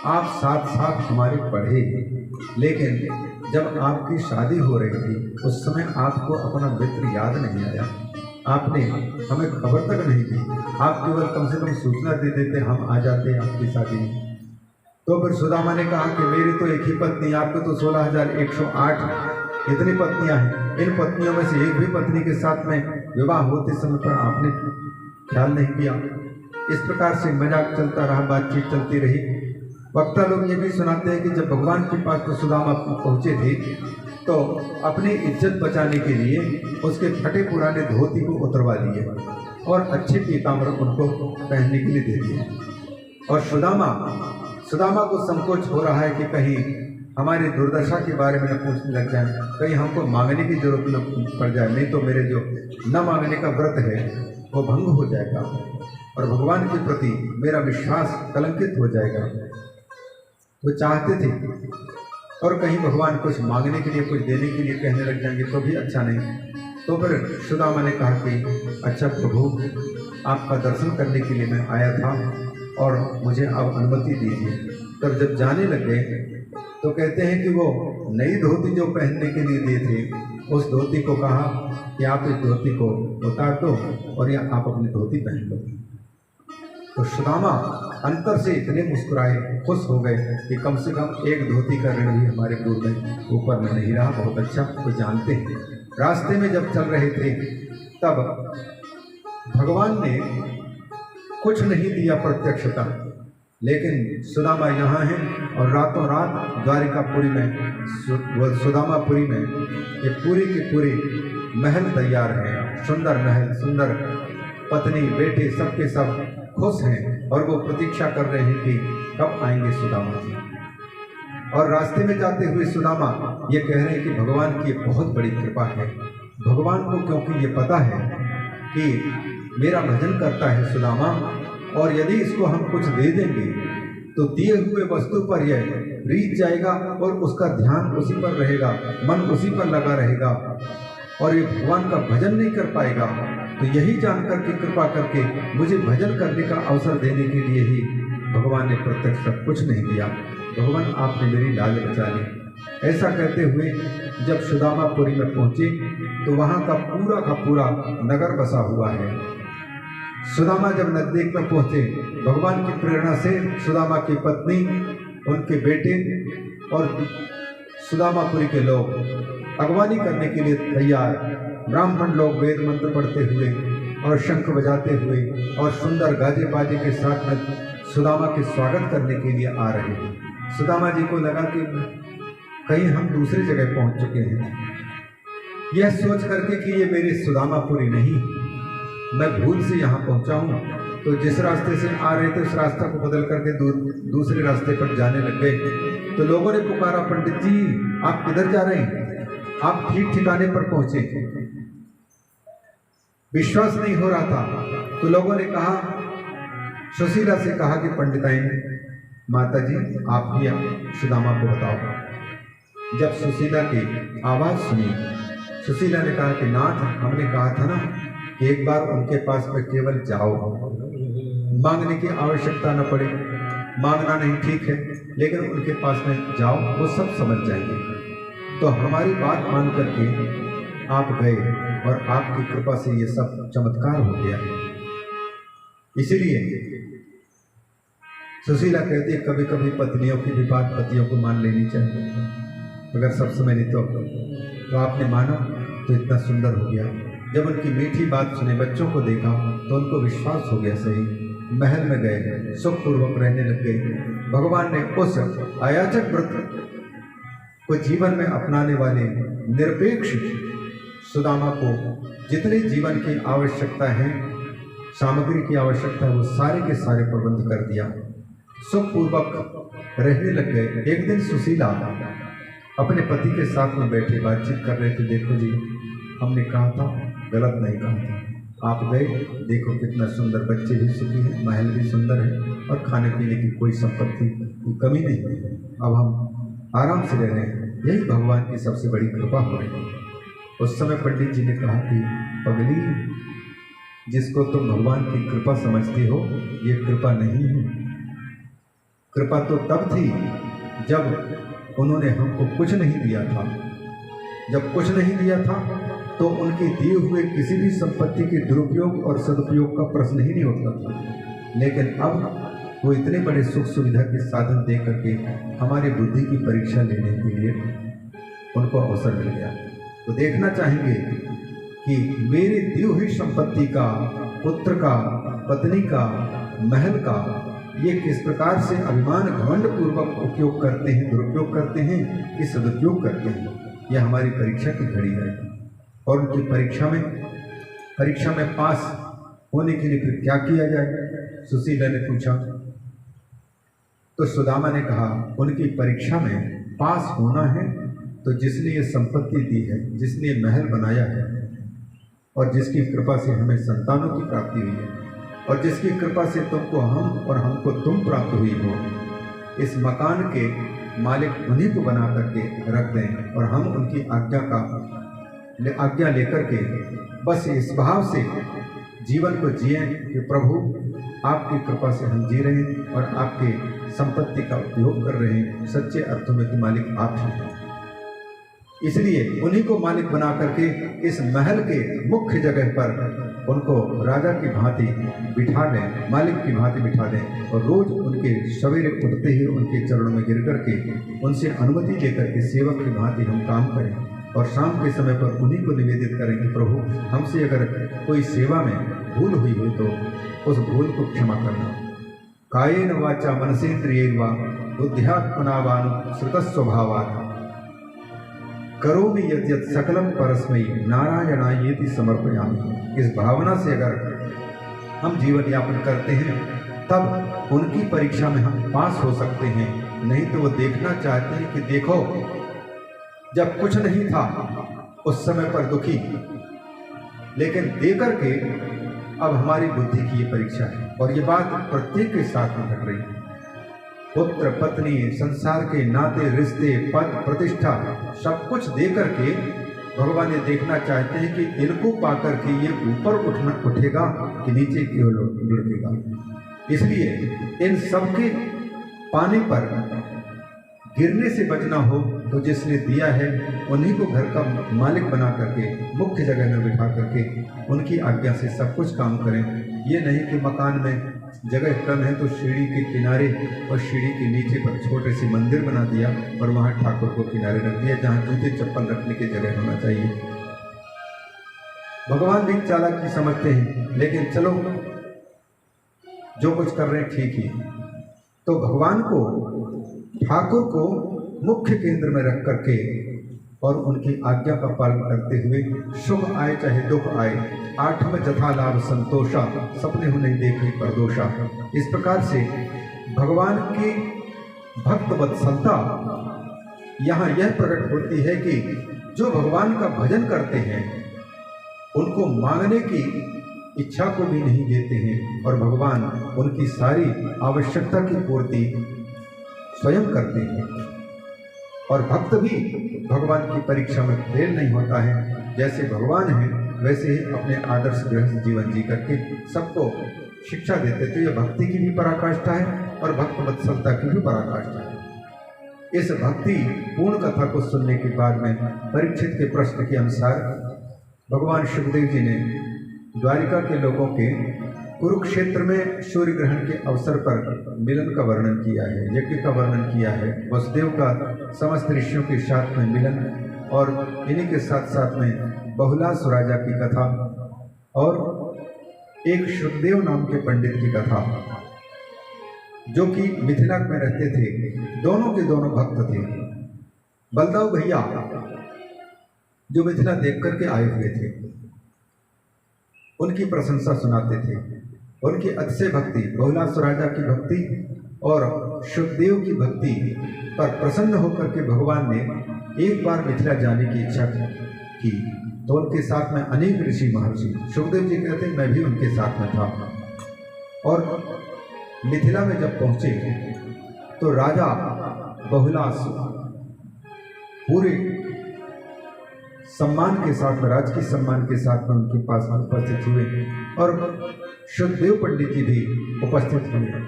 आप साथ साथ हमारे पढ़े, लेकिन जब आपकी शादी हो रही थी उस समय आपको अपना मित्र याद नहीं आया, आपने हमें खबर तक नहीं दी। आप केवल कम से कम सूचना दे देते, हम आ जाते आपकी शादी में। तो फिर सुदामा ने कहा कि मेरी तो एक ही पत्नी, आपको तो 16,108 इतनी पत्नियां हैं। इन पत्नियों में से एक भी पत्नी के साथ में विवाह होते समय पर आपने ख्याल नहीं किया। इस प्रकार से मजाक चलता रहा, बातचीत चलती रही। वक्ता लोग ये भी सुनाते हैं कि जब भगवान के पास तो सुदामा पहुँचे थे तो अपनी इज्जत बचाने के लिए उसके फटे पुराने धोती को उतरवा लिए और अच्छे पीताम्बर उनको पहनने के लिए दे दिए। और सुदामा को संकोच हो रहा है कि कहीं हमारी दुर्दशा के बारे में न पूछने लग जाए, कहीं हमको मांगने की जरूरत न पड़ जाए, नहीं तो मेरे जो न मांगने का व्रत है वो भंग हो जाएगा और भगवान के प्रति मेरा विश्वास कलंकित हो जाएगा। वो चाहते थे और कहीं भगवान कुछ मांगने के लिए, कुछ देने के लिए कहने लग जाएंगे तो भी अच्छा नहीं। तो फिर सुदामा ने कहा कि अच्छा प्रभु, आपका दर्शन करने के लिए मैं आया था और मुझे अब अनुमति दीजिए। तब जब जाने लग गए तो कहते हैं कि वो नई धोती जो पहनने के लिए दिए थे, उस धोती को कहा कि आप इस धोती को उतार दो और या आप अपनी धोती पहन लो। तो सुदामा अंतर से इतने मुस्कुराए, खुश हो गए कि कम से कम एक धोती का ऋण भी हमारे पूर्व में ऊपर में नहीं रहा। बहुत अच्छा, वो जानते हैं। रास्ते में जब चल रहे थे तब भगवान ने कुछ नहीं दिया प्रत्यक्षता, लेकिन सुदामा यहाँ है और रातों रात द्वारिकापुरी में, सुदामापुरी में ये पूरी की पूरी महल तैयार है। सुंदर महल, सुंदर पत्नी, बेटे, सबके सब खुश हैं और वो प्रतीक्षा कर रहे हैं कि कब आएंगे सुदामा जी। और रास्ते में जाते हुए सुदामा ये कह रहे हैं कि भगवान की बहुत बड़ी कृपा है। भगवान को क्योंकि ये पता है कि मेरा भजन करता है सुदामा, और यदि इसको हम कुछ दे देंगे तो दिए हुए वस्तु पर यह रीझ जाएगा और उसका ध्यान उसी पर रहेगा, मन उसी पर लगा रहेगा और ये भगवान का भजन नहीं कर पाएगा। तो यही जानकर के कृपा करके मुझे भजन करने का अवसर देने के लिए ही भगवान ने प्रत्यक्ष सब कुछ नहीं दिया। भगवान, आपने मेरी लाज बचा ली। ऐसा कहते हुए जब सुदामापुरी में पहुंचे तो वहाँ का पूरा नगर बसा हुआ है। सुदामा जब नजदीक में पहुंचे, भगवान की प्रेरणा से सुदामा की पत्नी, उनके बेटे और सुदामापुरी के लोग अगवानी करने के लिए तैयार, ब्राह्मण लोग वेद मंत्र पढ़ते हुए और शंख बजाते हुए और सुंदर गाजे बाजे के साथ में सुदामा के स्वागत करने के लिए आ रहे हैं। सुदामा जी को लगा कि कहीं हम दूसरी जगह पहुंच चुके हैं। यह सोच करके कि ये मेरी सुदामापुरी नहीं, मैं भूल से यहाँ पहुँचा हूँ, तो जिस रास्ते से आ रहे थे उस रास्ता को बदल करके दूसरे रास्ते पर जाने लग गए। तो लोगों ने पुकारा, पंडित जी आप किधर जा रहे हैं? आप ठीक ठिकाने पर पहुंचे। विश्वास नहीं हो रहा था तो लोगों ने कहा, सुशीला से कहा कि पंडिताइन माता जी आप भी सुदामा को बताओ। जब सुशीला की आवाज़ सुनी, सुशीला ने कहा कि नाथ, हमने कहा था ना कि एक बार उनके पास में केवल जाओ, मांगने की आवश्यकता न पड़े। मांगना नहीं ठीक है, लेकिन उनके पास में जाओ, वो सब समझ जाएंगे। तो हमारी बात मान करके आप गए और आपकी कृपा से ये सब चमत्कार हो गया। इसीलिए सुशीला कहती है कभी कभी पत्नियों की भी बात पतियों को मान लेनी चाहिए, अगर सब समय नहीं तो आपने माना तो इतना सुंदर हो गया। जब उनकी मीठी बात सुने, बच्चों को देखा तो उनको विश्वास हो गया। सही महल में गए, सुखपूर्वक रहने लग गए। भगवान ने उस अयाचक व्रत को जीवन में अपनाने वाले निरपेक्ष सुदामा को जितने जीवन की आवश्यकता है, सामग्री की आवश्यकता है, वो सारे के सारे प्रबंध कर दिया। सुखपूर्वक रहने लग गए। एक दिन सुशीला अपने पति के साथ में बैठे बातचीत कर रहे थे। देखो जी, हमने कहा था, गलत नहीं कहा था। आप गए, देखो कितना सुंदर, बच्चे भी सुखी हैं, महल भी सुंदर है और खाने पीने की कोई संपत्ति की कमी नहीं है। अब हम आराम से रह रहे हैं, यही भगवान की सबसे बड़ी कृपा हो रही है। उस समय पंडित जी ने कहा कि पगली, जिसको तुम भगवान की कृपा समझती हो, ये कृपा नहीं है। कृपा तो तब थी जब उन्होंने हमको कुछ नहीं दिया था। जब कुछ नहीं दिया था तो उनके दिए हुए किसी भी संपत्ति के दुरुपयोग और सदुपयोग का प्रश्न ही नहीं उठता था। लेकिन अब वो इतने बड़े सुख सुविधा के साधन दे करके हमारी बुद्धि की परीक्षा लेने के लिए उनको अवसर मिल गया। तो देखना चाहेंगे कि मेरी दी हुई संपत्ति का, पुत्र का, पत्नी का, महल का, ये किस प्रकार से अभिमान घमंड पूर्वक उपयोग करते हैं, दुरुपयोग करते हैं कि सदुपयोग करते हैं। यह हमारी परीक्षा की घड़ी है और उनकी परीक्षा में पास होने के लिए फिर क्या किया जाए, सुशीला ने पूछा। तो सुदामा ने कहा, उनकी परीक्षा में पास होना है तो जिसने ये संपत्ति दी है, जिसने ये महल बनाया है, और जिसकी कृपा से हमें संतानों की प्राप्ति हुई है, और जिसकी कृपा से तुमको हम और हमको तुम प्राप्त हुई हो, इस मकान के मालिक उन्हीं को बना करके रख दें और हम उनकी आज्ञा लेकर के बस इस भाव से जीवन को जिए कि प्रभु आपकी कृपा से हम जी रहे हैं और आपके संपत्ति का उपयोग कर रहे हैं। सच्चे अर्थों में तो मालिक आप ही हैं। इसलिए उन्हीं को मालिक बना करके इस महल के मुख्य जगह पर उनको राजा की भांति बिठा दें, मालिक की भांति बिठा दें, और रोज उनके सवेरे उठते ही उनके चरणों में गिर करके उनसे अनुमति लेकर के सेवक की भांति हम काम करें, और शाम के समय पर उन्हीं को निवेदित करें कि प्रभु हमसे अगर कोई सेवा में भूल हुई हो तो उस भूल को क्षमा करना। कायेन वाचा मनसेन्द्रियेण वा बुद्ध्यात्मना वानुसृत स्वभावात् करोमि यत् यत् सकलम परस्मै नारायणायेति समर्पयामि। इस भावना से अगर हम जीवन यापन करते हैं तब उनकी परीक्षा में हम पास हो सकते हैं। नहीं तो वो देखना चाहते हैं कि देखो जब कुछ नहीं था उस समय पर दुखी, लेकिन दे करके अब हमारी बुद्धि की ये परीक्षा है। और ये बात प्रत्येक के साथ में घट रही है। पुत्र पत्नी, संसार के नाते रिश्ते, पद प्रतिष्ठा, सब कुछ दे करके भगवान ये देखना चाहते हैं कि इनको पाकर के ये ऊपर उठेगा कि नीचे की ओर लुढ़केगा। इसलिए इन सबके पाने पर गिरने से बचना हो तो जिसने दिया है उन्हीं को घर का मालिक बना करके मुख्य जगह में बिठा करके उनकी आज्ञा से सब कुछ काम करें। ये नहीं कि मकान में जगह कम है तो सीढ़ी के किनारे और सीढ़ी के नीचे पर छोटे से मंदिर बना दिया और वहाँ ठाकुर को किनारे रख दिया जहाँ जूते चप्पल रखने की जगह होना चाहिए। भगवान भी चालाकी समझते हैं, लेकिन चलो जो कुछ कर रहे हैं ठीक ही। तो भगवान को, ठाकुर को मुख्य केंद्र में रख करके और उनकी आज्ञा का पालन करते हुए शुभ आए चाहे दुख आए, आठम जथा लाभ संतोषा, सपने हो नहीं देखी परदोषा। इस प्रकार से भगवान की भक्त वत्सलता यहाँ यह प्रकट होती है कि जो भगवान का भजन करते हैं उनको मांगने की इच्छा को भी नहीं देते हैं और भगवान उनकी सारी आवश्यकता की पूर्ति स्वयं करते हैं। और भक्त भी भगवान की परीक्षा में फेल नहीं होता है। जैसे भगवान है वैसे ही अपने आदर्श गृहस्थ जीवन जी करके सबको शिक्षा देते। तो यह भक्ति की भी पराकाष्ठा है और भक्त वत्सलता की भी पराकाष्ठा है। इस भक्ति पूर्ण कथा को सुनने के बाद में परीक्षित के प्रश्न के अनुसार भगवान शिवदेव जी ने द्वारिका के लोगों के कुरुक्षेत्र में सूर्य ग्रहण के अवसर पर मिलन का वर्णन किया है, यज्ञ का वर्णन किया है, वसुदेव का समस्त ऋषियों के साथ में मिलन और इन्हीं के साथ साथ में बहुलासुर राजा की कथा और एक शुद्धदेव नाम के पंडित की कथा जो कि मिथिला में रहते थे। दोनों के दोनों भक्त थे। बलदाऊ भैया जो मिथिला देख करके आए हुए थे उनकी प्रशंसा सुनाते थे। उनकी अतिशय भक्ति, बहुलासुर राजा की भक्ति और शुद्धदेव की भक्ति पर प्रसन्न होकर के भगवान ने एक बार मिथिला जाने की इच्छा की। तो उनके साथ में अनेक ऋषि महर्षि, शुद्धदेव जी कहते हैं मैं भी उनके साथ में था। और मिथिला में जब पहुंचे तो राजा बहुलासुर पूरे सम्मान के साथ में, राजकीय सम्मान के साथ में उनके पास उपस्थित हुए और शुद्धदेव पंडित जी भी उपस्थित हुए।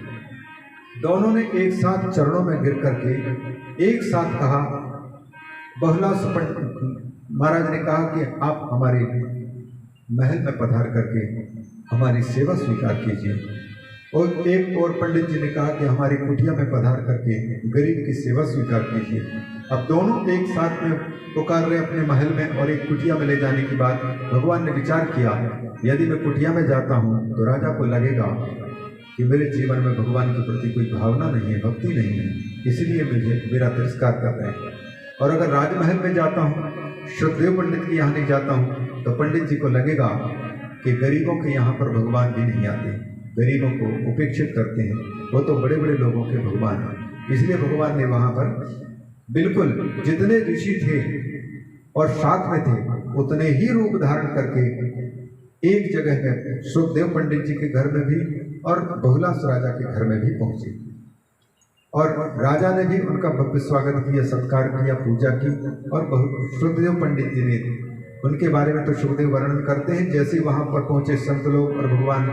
दोनों ने एक साथ चरणों में गिर करके एक साथ कहा, बहुलासुर महाराज ने कहा कि आप हमारे महल में पधार करके हमारी सेवा स्वीकार कीजिए। और एक और पंडित जी ने कहा कि हमारी कुटिया में पधार करके गरीब की सेवा स्वीकार कीजिए। अब दोनों एक साथ में पुकार रहे अपने महल में और एक कुटिया में ले जाने के बाद भगवान ने विचार किया, यदि मैं कुटिया में जाता हूँ तो राजा को लगेगा कि मेरे जीवन में भगवान के प्रति कोई भावना नहीं है, भक्ति नहीं है, इसलिए मुझे मेरा तिरस्कार कर रहे हैं। और अगर राजमहल में जाता हूँ, शुद्धदेव पंडित के यहाँ नहीं जाता हूँ, तो पंडित जी को लगेगा कि गरीबों के यहाँ पर भगवान भी नहीं आते, गरीबों को उपेक्षित करते हैं, वो तो बड़े बड़े लोगों के भगवान हैं। इसलिए भगवान ने वहाँ पर बिल्कुल जितने ऋषि थे और साथ में थे उतने ही रूप धारण करके एक जगह में सुखदेव पंडित जी के घर में भी और बहुलास राजा के घर में भी पहुंची और राजा ने भी उनका भव्य स्वागत किया, सत्कार किया, पूजा की। और सुखदेव पंडित जी ने उनके बारे में तो सुखदेव वर्णन करते हैं, जैसे वहां पर पहुंचे संत लोग और भगवान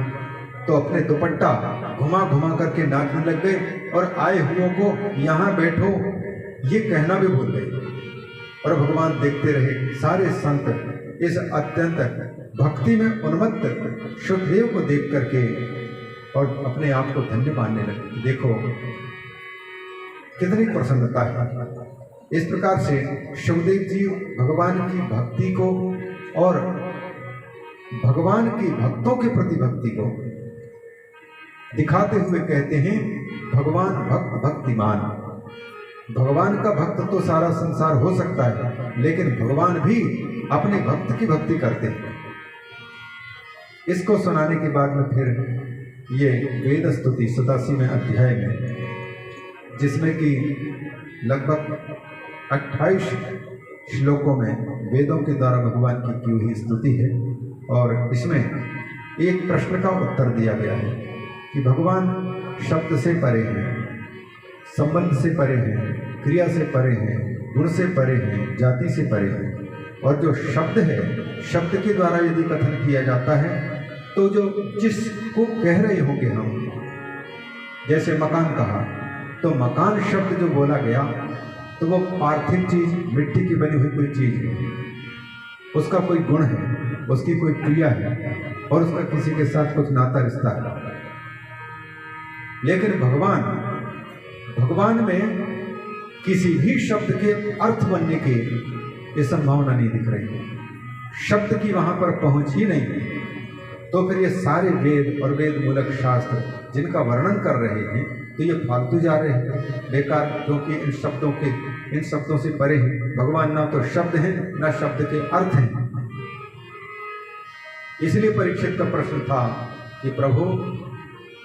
तो अपने दुपट्टा घुमा घुमा करके नाचने लग गए और आए हुओं को यहाँ बैठो ये कहना भी भूल गए। और भगवान देखते रहे। सारे संत इस अत्यंत भक्ति में उन्मत्त सुखदेव को देख करके और अपने आप को धन्य मानने लगे। देखो कितनी प्रसन्नता है। इस प्रकार से सुखदेव जी भगवान की भक्ति को और भगवान की भक्तों के प्रति भक्ति को दिखाते हुए कहते हैं, भगवान भक्त भक्तिमान। भगवान का भक्त तो सारा संसार हो सकता है, लेकिन भगवान भी अपने भक्त की भक्ति करते हैं। इसको सुनाने के बाद में फिर ये वेद स्तुति 87वें अध्याय में, जिसमें कि लगभग 28 श्लोकों में वेदों के द्वारा भगवान की हुई स्तुति है। और इसमें एक प्रश्न का उत्तर दिया गया है कि भगवान शब्द से परे हैं, संबंध से परे हैं, क्रिया से परे हैं, गुण से परे हैं, जाति से परे हैं। और जो शब्द है, शब्द के द्वारा यदि कथन किया जाता है तो जो जिसको कह रहे होंगे हम, जैसे मकान कहा तो मकान शब्द जो बोला गया तो वो पार्थिव चीज, मिट्टी की बनी हुई कोई चीज है, उसका कोई गुण है, उसकी कोई क्रिया है और उसका किसी के साथ कुछ नाता रिश्ता है। लेकिन भगवान में किसी भी शब्द के अर्थ बनने की ये संभावना नहीं दिख रही। शब्द की वहां पर पहुंच ही नहीं। तो फिर ये सारे वेद और वेद मूलक शास्त्र जिनका वर्णन कर रहे हैं तो ये फालतू जा रहे हैं, बेकार, क्योंकि इन शब्दों से परे हैं। भगवान ना तो शब्द हैं ना शब्द के अर्थ हैं। इसलिए परीक्षित का प्रश्न था कि प्रभु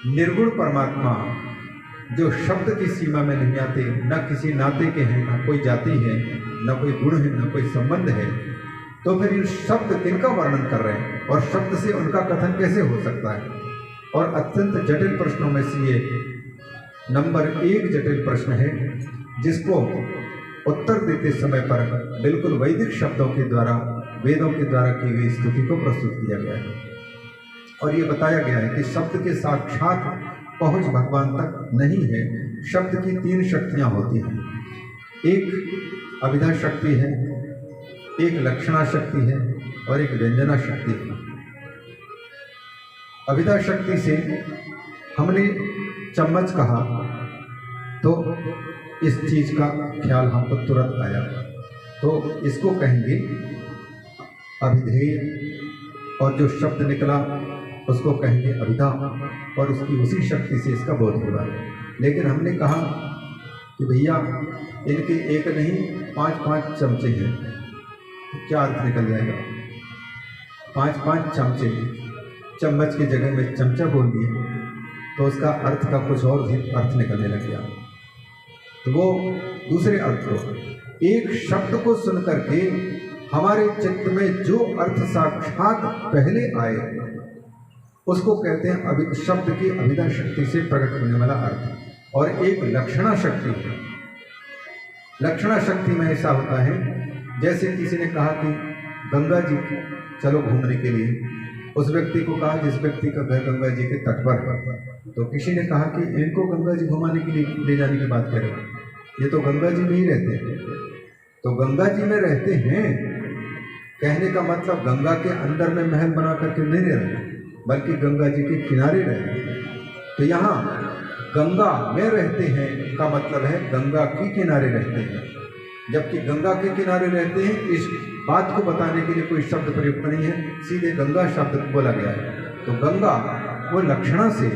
निर्गुण परमात्मा जो शब्द की सीमा में नहीं आते, न किसी नाते के हैं, न कोई जाति है, न कोई गुण है, न कोई संबंध है, तो फिर ये शब्द किनका वर्णन कर रहे हैं और शब्द से उनका कथन कैसे हो सकता है। और अत्यंत जटिल प्रश्नों में से ये नंबर 1 जटिल प्रश्न है, जिसको उत्तर देते समय पर बिल्कुल वैदिक शब्दों के द्वारा, वेदों के द्वारा की गई स्तुति को प्रस्तुत किया गया है। और ये बताया गया है कि शब्द के साक्षात पहुंच भगवान तक नहीं है। शब्द की 3 शक्तियां होती हैं। एक अभिधा शक्ति है, एक लक्षणा शक्ति है और एक व्यंजना शक्ति है। अभिधा शक्ति से हमने चम्मच कहा तो इस चीज का ख्याल हमको तुरंत आया, तो इसको कहेंगे अभिधेय। और जो शब्द निकला उसको कहेंगे अभिधा, और उसकी उसी शक्ति से इसका बोध होगा। लेकिन हमने कहा कि भैया इनके एक नहीं 5-5 चमचे हैं, तो क्या अर्थ निकल जाएगा। 5-5 चमचे, चम्मच की जगह में चमचा बोल दिए तो उसका अर्थ का कुछ और भी अर्थ निकलने लग गया। तो वो दूसरे अर्थ को, एक शब्द को सुन करके हमारे चित्त में जो अर्थ साक्षात पहले आए उसको कहते हैं शब्द की अभिधा शक्ति से प्रकट होने वाला अर्थ। और एक लक्षणा शक्ति है। लक्षणा शक्ति में ऐसा होता है, जैसे किसी ने कहा कि गंगा जी चलो घूमने के लिए, उस व्यक्ति को कहा जिस व्यक्ति का घर गंगा जी के तट पर है, तो किसी ने कहा कि इनको गंगा जी घुमाने के लिए ले जाने की बात करें, ये तो गंगा जी में ही रहते हैं। तो गंगा जी में रहते हैं कहने का मतलब गंगा के अंदर में महल बना करके नहीं रह रहे, बल्कि गंगा जी के किनारे रहते हैं। तो यहाँ गंगा में रहते हैं का मतलब है गंगा के किनारे रहते हैं। जबकि गंगा के किनारे रहते हैं इस बात को बताने के लिए कोई शब्द प्रयुक्त नहीं है, सीधे गंगा शब्द बोला गया है। तो गंगा वो लक्षणा से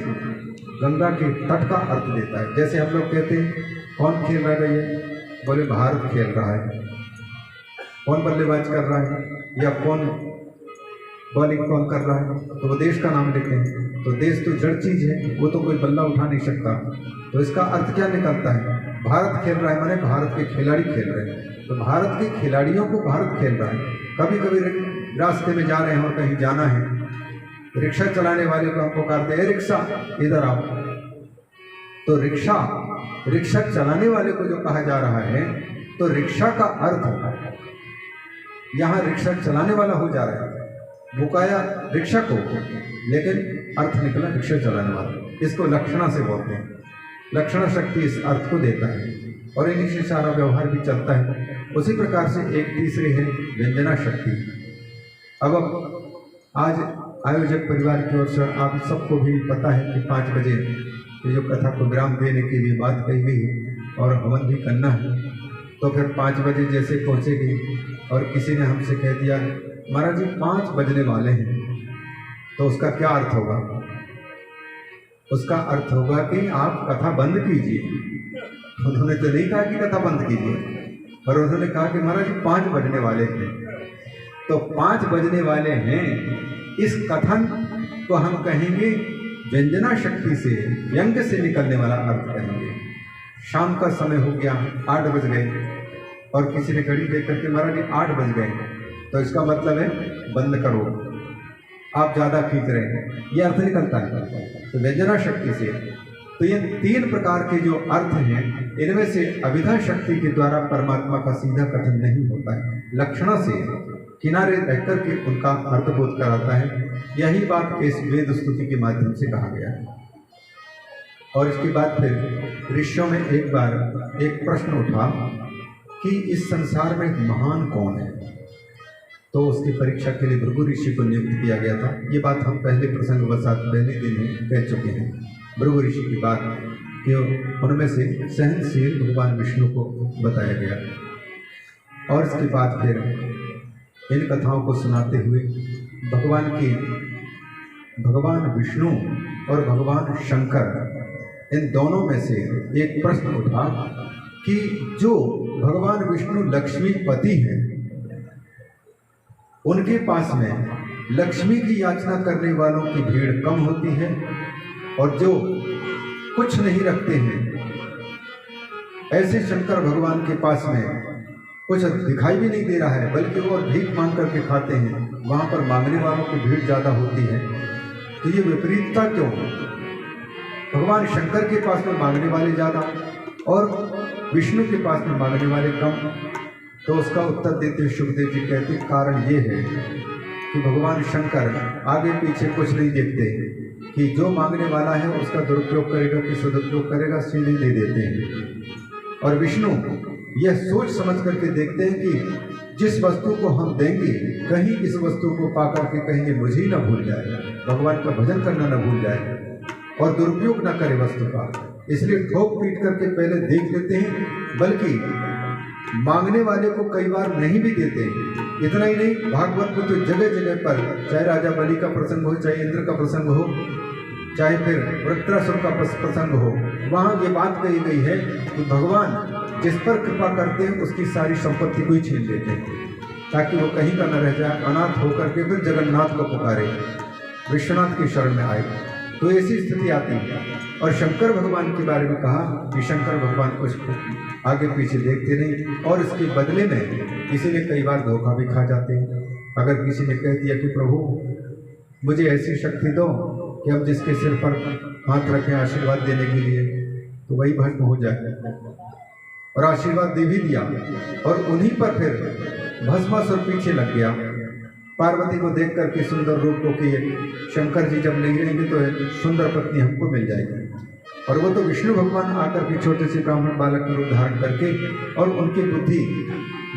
गंगा के तट का अर्थ देता है। जैसे हम लोग कहते हैं कौन खेल रहा है भैया, बोले भारत खेल रहा है। कौन बल्लेबाज कर रहा है या कौन बॉलिंग कौन कर रहा है, तो वो देश का नाम लेते हैं। तो देश तो जड़ चीज है, वो तो कोई बल्ला उठा नहीं सकता। तो इसका अर्थ क्या निकलता है, भारत खेल रहा है माने भारत के खिलाड़ी खेल रहे हैं। तो भारत के खिलाड़ियों को भारत खेल रहा है। कभी कभी रास्ते में जा रहे हैं और कहीं जाना है रिक्शा चलाने वाले को हम पुकारते हैं, रिक्शा इधर आओ। तो रिक्शा चलाने वाले को जो कहा जा रहा है, तो रिक्शा का अर्थ यहाँ रिक्शा चलाने वाला हो जा रहा है, बुकाया रिक्शा को, लेकिन अर्थ निकला रिक्शा चलाने वाला। इसको लक्षणा से बोलते हैं। लक्षणा शक्ति इस अर्थ को देता है और इन्हीं से सारा व्यवहार भी चलता है। उसी प्रकार से एक तीसरी है व्यंजना शक्ति। अब आज आयोजक परिवार की ओर से आप सबको भी पता है कि 5 बजे ये जो कथा को विराम देने के लिए बात कही गई है और हवन भी करना है, तो फिर 5 बजे जैसे पहुँचेगी और किसी ने हमसे कह दिया महाराज जी 5 बजने वाले हैं, तो उसका क्या अर्थ होगा? उसका अर्थ होगा कि आप कथा बंद कीजिए। उन्होंने तो नहीं कहा कि कथा बंद कीजिए, पर उन्होंने कहा कि महाराज जी 5 बजने वाले हैं। तो 5 बजने वाले हैं, इस कथन को हम कहेंगे व्यंजना शक्ति से, व्यंग से निकलने वाला अर्थ कहेंगे। शाम का समय हो गया, 8 बज गए और किसी ने घड़ी देख करके महाराज जी 8 बज गए, तो इसका मतलब है बंद करो, आप ज़्यादा खींच रहे हैं, ये अर्थ निकलता है। तो व्यंजना शक्ति से, तो ये 3 प्रकार के जो अर्थ हैं, इनमें से अभिधा शक्ति के द्वारा परमात्मा का सीधा कथन नहीं होता है, लक्षणा से किनारे रहकर के उनका अर्थबोध कराता है। यही बात इस वेद स्तुति के माध्यम से कहा गया है। और इसके बाद फिर ऋषियों में एक बार एक प्रश्न उठा कि इस संसार में महान कौन है, तो उसकी परीक्षा के लिए भृगु ऋषि को नियुक्त किया गया था। ये बात हम पहले प्रसंग वसात पहले दिन ही कह चुके हैं। भृगु ऋषि की बात कि उनमें से सहनशील भगवान विष्णु को बताया गया। और इसके बाद फिर इन कथाओं को सुनाते हुए भगवान विष्णु और भगवान शंकर, इन दोनों में से एक प्रश्न उठा कि जो भगवान विष्णु लक्ष्मीपति हैं, उनके पास में लक्ष्मी की याचना करने वालों की भीड़ कम होती है, और जो कुछ नहीं रखते हैं ऐसे शंकर भगवान के पास में कुछ दिखाई भी नहीं दे रहा है, बल्कि वो भीख मांग करके खाते हैं, वहाँ पर मांगने वालों की भीड़ ज़्यादा होती है। तो ये विपरीतता क्यों? भगवान शंकर के पास में मांगने वाले ज़्यादा और विष्णु के पास में मांगने वाले कम। तो उसका उत्तर देते सुखदेव जी कहते कारण ये है कि भगवान शंकर आगे पीछे कुछ नहीं देखते कि जो मांगने वाला है उसका दुरुपयोग करेगा कि सदुपयोग करेगा, सीधे दे देते हैं। और विष्णु यह सोच समझ करके देखते हैं कि जिस वस्तु को हम देंगे कहीं इस वस्तु को पाकर के कहीं मुझे ही न भूल जाए, भगवान का भजन करना न भूल जाए और दुरुपयोग न करे वस्तु का। इसलिए ठोक पीट करके पहले देख लेते हैं, बल्कि मांगने वाले को कई बार नहीं भी देते। इतना ही नहीं, भागवत में तो जगह जगह पर, चाहे राजा बलि का प्रसंग हो, चाहे इंद्र का प्रसंग हो, चाहे फिर वृत्रासुर का प्रसंग हो, वहाँ ये बात कही गई है कि भगवान जिस पर कृपा करते हैं उसकी सारी संपत्ति को ही छीन लेते हैं, ताकि वो कहीं का न रह जाए, अनाथ होकर के फिर जगन्नाथ को पुकारे, विश्वनाथ की शरण में आए। तो ऐसी स्थिति आती है। और शंकर भगवान के बारे में कहा कि शंकर भगवान कुछ आगे पीछे देखते नहीं, और इसके बदले में इसीलिए कई बार धोखा भी खा जाते हैं। अगर किसी ने कह दिया कि प्रभु मुझे ऐसी शक्ति दो कि हम जिसके सिर पर हाथ रखें आशीर्वाद देने के लिए, तो वही भस्म हो जाए, और आशीर्वाद दे भी दिया, और उन्हीं पर फिर भस्मासुर पीछे लग गया। पार्वती को देख करके सुंदर रूप को कि शंकर जी जब नहीं रहेंगे तो सुंदर पत्नी हमको मिल जाएगी, और वो तो विष्णु भगवान आकर के छोटे से ब्राह्मण बालक का रूप धारण करके और उनकी बुद्धि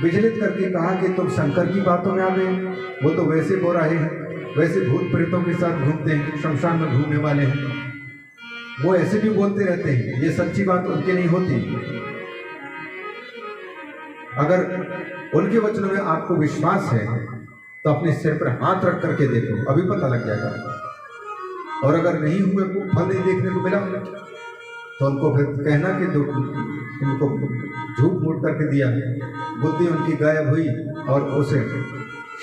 विचलित करके कहा कि तुम शंकर की बातों में आ गए, वो तो वैसे हो रहे हैं, वैसे भूत प्रेतों के साथ घूमते हैं, शमशान में घूमने वाले हैं, वो ऐसे भी बोलते रहते हैं, ये सच्ची बात उनकी नहीं होती। अगर उनके वचनों में आपको विश्वास है तो अपने सिर पर हाथ रख करके देखो, अभी पता लग जाएगा। और अगर नहीं हुए, फल नहीं देखने को मिला, तो उनको फिर कहना कि इनको झूठ मूठ करके दिया, बुद्धि उनकी गायब हुई, और उसे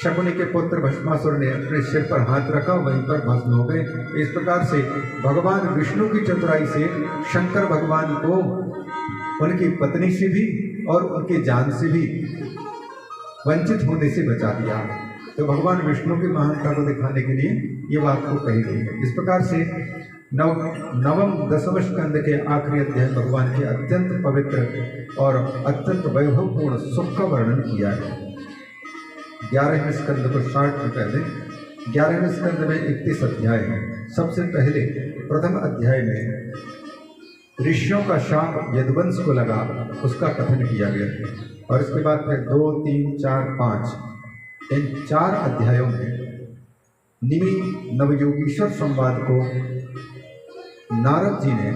शकुनी के पुत्र भस्मासुर ने अपने सिर पर हाथ रखा, वहीं पर भस्म हो गए। इस प्रकार से भगवान विष्णु की चतुराई से शंकर भगवान को उनकी पत्नी से भी और उनकी जान से भी वंचित होने से बचा दिया। तो भगवान विष्णु की महानता को दिखाने के लिए ये बात को कही गई है। इस प्रकार से नवम दसम स्कंद के आखिरी अध्याय भगवान के अत्यंत पवित्र और अत्यंत वैभवपूर्ण सुख का वर्णन किया है। 11वें स्कंद को स्टार्ट करते हैं। 11वें स्कंद में 31 अध्याय है। सबसे पहले प्रथम अध्याय में ऋषियों का शाप यदुवंश को लगा, उसका कथन किया गया है। और इसके बाद फिर 2, 3, 4, 5 इन 4 अध्यायों में निमि नवयोगीश्वर संवाद को नारद जी ने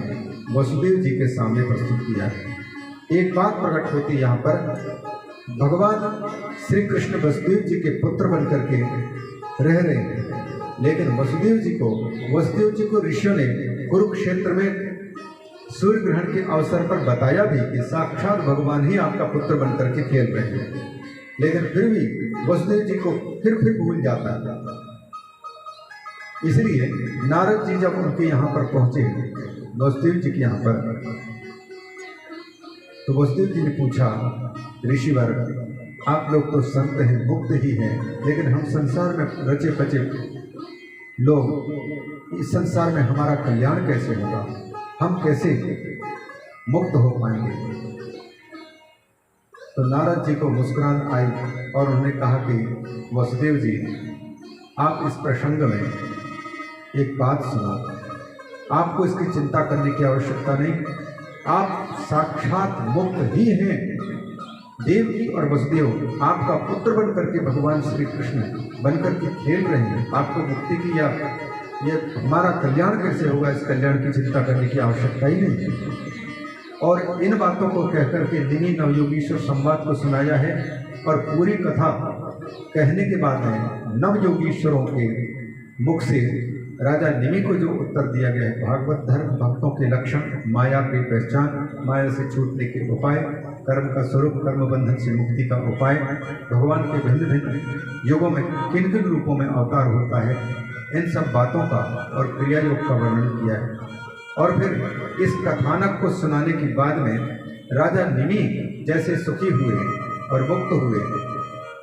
वसुदेव जी के सामने प्रस्तुत किया है। एक बात प्रकट होती यहाँ पर, भगवान श्री कृष्ण वसुदेव जी के पुत्र बनकर के रह रहे हैं, लेकिन वसुदेव जी को ऋषियों ने कुरुक्षेत्र में सूर्य ग्रहण के अवसर पर बताया भी कि साक्षात भगवान ही आपका पुत्र बनकर के खेल रहे हैं, लेकिन फिर भी वसुदेव जी को फिर भूल जाता है। इसलिए नारद जी जब उनके यहाँ पर पहुंचे, वसुदेव जी के यहाँ पर, तो वसुदेव जी ने पूछा, ऋषिवर आप लोग तो संत हैं, मुक्त ही हैं, लेकिन हम संसार में रचे पचे लोग, इस संसार में हमारा कल्याण कैसे होगा, हम कैसे मुक्त हो पाएंगे। तो नारद जी को मुस्कुराहट आई और उन्होंने कहा कि वसुदेव जी, आप इस प्रसंग में एक बात सुना, आपको इसकी चिंता करने की आवश्यकता नहीं, आप साक्षात मुक्त ही हैं। देवकी और वसुदेव आपका पुत्र बनकर के भगवान श्री कृष्ण बनकर के खेल रहे हैं, आपको मुक्ति की या ये हमारा कल्याण कैसे होगा, इस कल्याण की चिंता करने की आवश्यकता ही नहीं। और इन बातों को कहकर के निमि नवयोगीश्वर संवाद को सुनाया है। और पूरी कथा कहने के बाद में नवयोगीश्वरों के मुख से राजा निमि को जो उत्तर दिया गया है, भागवत धर्म भक्तों के लक्षण, माया की पहचान, माया से छूटने के उपाय, कर्म का स्वरूप, कर्म बंधन से मुक्ति का उपाय, भगवान के भिन्न भिन्न युगों में किन किन रूपों में अवतार होता है, इन सब बातों का और क्रिया योग का वर्णन किया है। और फिर इस कथानक को सुनाने के बाद में राजा निमि जैसे सुखी हुए और मुक्त हुए,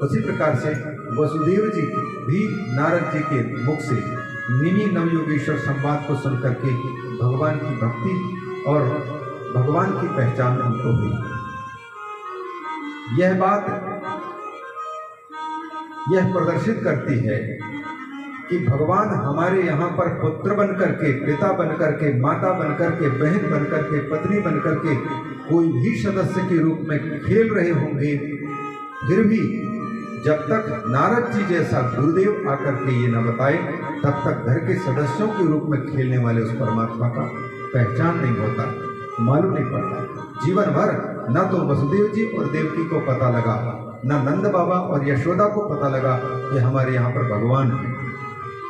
उसी प्रकार से वसुदेव जी भी नारद जी के मुख से निमि नवयोगीश्वर संवाद को सुनकर के भगवान की भक्ति और भगवान की पहचान उनको हुई। यह बात यह प्रदर्शित करती है कि भगवान हमारे यहाँ पर पुत्र बनकर के, पिता बनकर के, माता बनकर के, बहन बनकर के, पत्नी बनकर के, कोई भी सदस्य के रूप में खेल रहे होंगे, फिर भी जब तक नारद जी जैसा गुरुदेव आकर के ये न बताए, तब तक घर के सदस्यों के रूप में खेलने वाले उस परमात्मा का पहचान नहीं होता, मालूम नहीं पड़ता। जीवन भर न तो वसुदेव जी और देवकी को पता लगा, न नंद बाबा और यशोदा को पता लगा कि हमारे यहाँ पर भगवान है,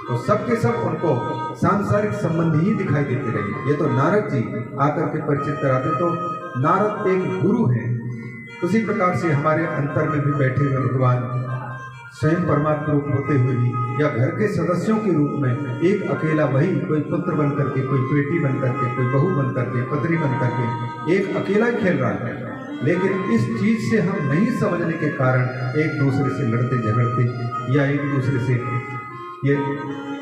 तो सबके सब उनको सांसारिक संबंध ही दिखाई देते रहे। ये तो नारद जी आकर के परिचित कराते, तो नारद एक गुरु हैं। उसी प्रकार से हमारे अंतर में भी बैठे हुए भगवान स्वयं परमात्मा रूप होते हुए भी, या घर के सदस्यों के रूप में एक अकेला वही, कोई पुत्र बनकर के, कोई बेटी बनकर के, कोई बहू बनकर के, पत्नी बनकर के, एक अकेला खेल रहा है। लेकिन इस चीज से हम नहीं समझने के कारण एक दूसरे से लड़ते झगड़ते या एक दूसरे से ये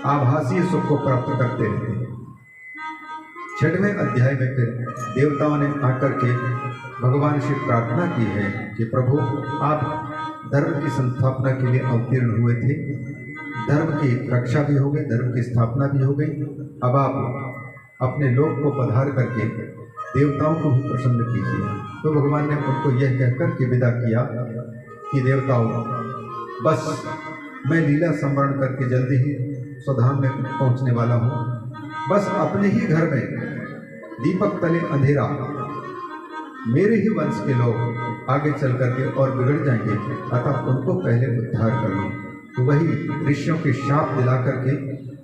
आभासी सुख को प्राप्त करते रहते हैं। 6वें अध्याय में फिर देवताओं ने आकर के भगवान से प्रार्थना की है कि प्रभु, आप धर्म की संस्थापना के लिए अवतीर्ण हुए थे, धर्म की रक्षा भी हो गई, धर्म की स्थापना भी हो गई, अब आप अपने लोक को पधार करके देवताओं को भी प्रसन्न कीजिए। तो भगवान ने उनको यह कहकर के विदा किया कि देवताओं, बस मैं लीला संवरण करके जल्दी ही स्वधाम में पहुंचने वाला हूँ, बस अपने ही घर में दीपक तले अंधेरा, मेरे ही वंश के लोग आगे चल करके और बिगड़ जाएंगे, अतः उनको पहले उद्धार कर लो। तो वही ऋषियों के शाप दिला करके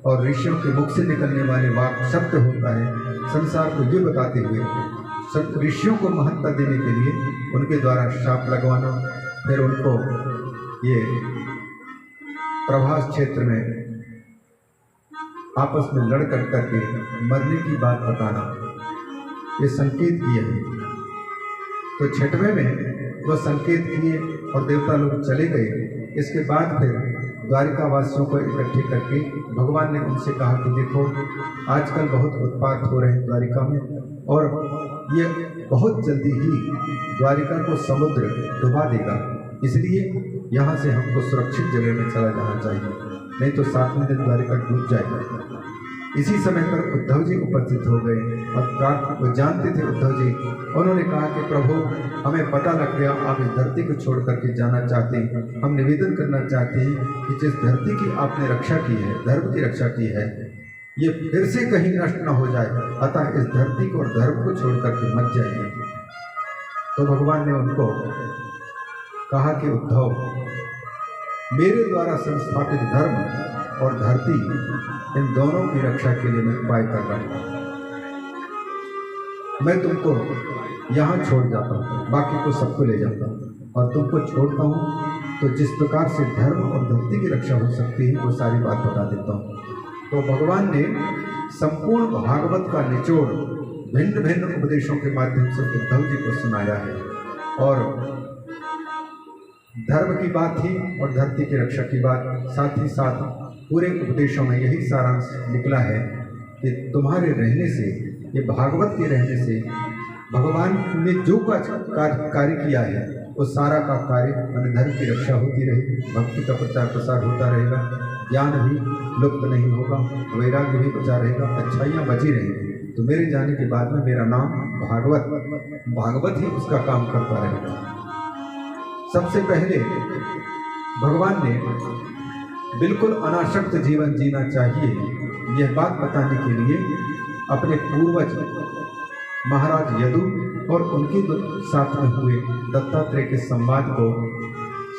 और ऋषियों के मुख से निकलने वाले वाक शब्द होता है, संसार को ये बताते हुए ऋषियों को महत्ता देने के लिए उनके द्वारा शाप लगवाना, फिर उनको ये प्रभास क्षेत्र में आपस में लड़ कर करके मरने की बात बताना, ये संकेत किए हैं। तो 6वें में वो संकेत किए और देवता लोग चले गए। इसके बाद फिर द्वारिका वासियों को इकट्ठे करके भगवान ने उनसे कहा कि देखो, आजकल बहुत उत्पात हो रहे हैं द्वारिका में, और ये बहुत जल्दी ही द्वारिका को समुद्र डुबा देगा, इसलिए यहाँ से हमको सुरक्षित जगह में चला जाना चाहिए, नहीं तो 7वें दिन द्वारिका डूब जाएगा। इसी समय पर उद्धव जी उपस्थित हो गए और वो जानते थे उद्धव जी, उन्होंने कहा कि प्रभु, हमें पता लग गया आप इस धरती को छोड़ करके जाना चाहते हैं। हम निवेदन करना चाहते हैं कि जिस धरती की आपने रक्षा की है, धर्म की रक्षा की है, ये फिर से कहीं नष्ट न हो जाए, अतः इस धरती को और धर्म को छोड़ करके मत जाइए। तो भगवान ने उनको कहा कि उद्धव, मेरे द्वारा संस्थापित धर्म और धरती, इन दोनों की रक्षा के लिए मैं उपाय कर रहा हूँ। मैं तुमको यहाँ छोड़ जाता हूँ, बाकी को सबको ले जाता हूँ, और तुमको छोड़ता हूँ तो जिस प्रकार से धर्म और धरती की रक्षा हो सकती है वो सारी बात बता देता हूँ। तो भगवान ने संपूर्ण भागवत का निचोड़ भिन्न भिन्न उपदेशों के माध्यम से उद्धव जी को सुनाया है, और धर्म की बात थी और धरती की रक्षा की बात, साथ ही साथ पूरे उपदेशों में यही सारांश निकला है कि तुम्हारे रहने से, ये भागवत के रहने से भगवान ने जो कार्य किया है वो सारा का कार्य मान धर्म की रक्षा होती रहेगी, भक्ति का प्रचार प्रसार होता रहेगा, ज्ञान भी लुप्त नहीं होगा, वैराग्य भी बचा रहेगा, अच्छाइयाँ बची रहेंगी। तो मेरे जाने के बाद में मेरा नाम भागवत ही उसका काम करता रहेगा। सबसे पहले भगवान ने बिल्कुल अनासक्त जीवन जीना चाहिए, यह बात बताने के लिए अपने पूर्वज महाराज यदु और उनके साथ में हुए दत्तात्रेय के संवाद को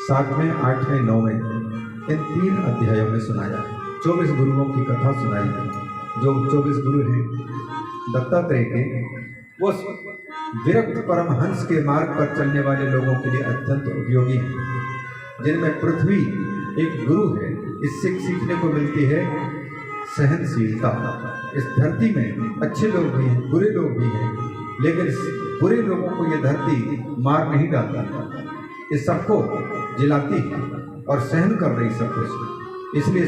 7वें, 8वें, 9वें इन 3 अध्यायों में सुनाया। 24 गुरुओं की कथा सुनाई है। जो 24 गुरु हैं दत्तात्रेय के, वो विरक्त परमहंस के मार्ग पर चलने वाले लोगों के लिए अत्यंत उपयोगी है, जिनमें पृथ्वी एक गुरु है। इससे सीखने को मिलती है सहनशीलता। इस धरती में अच्छे लोग भी हैं, बुरे लोग भी हैं, लेकिन बुरे लोगों को ये धरती मार नहीं डालती, इस सबको जिलाती है और सहन कर रही सब कुछ, इसलिए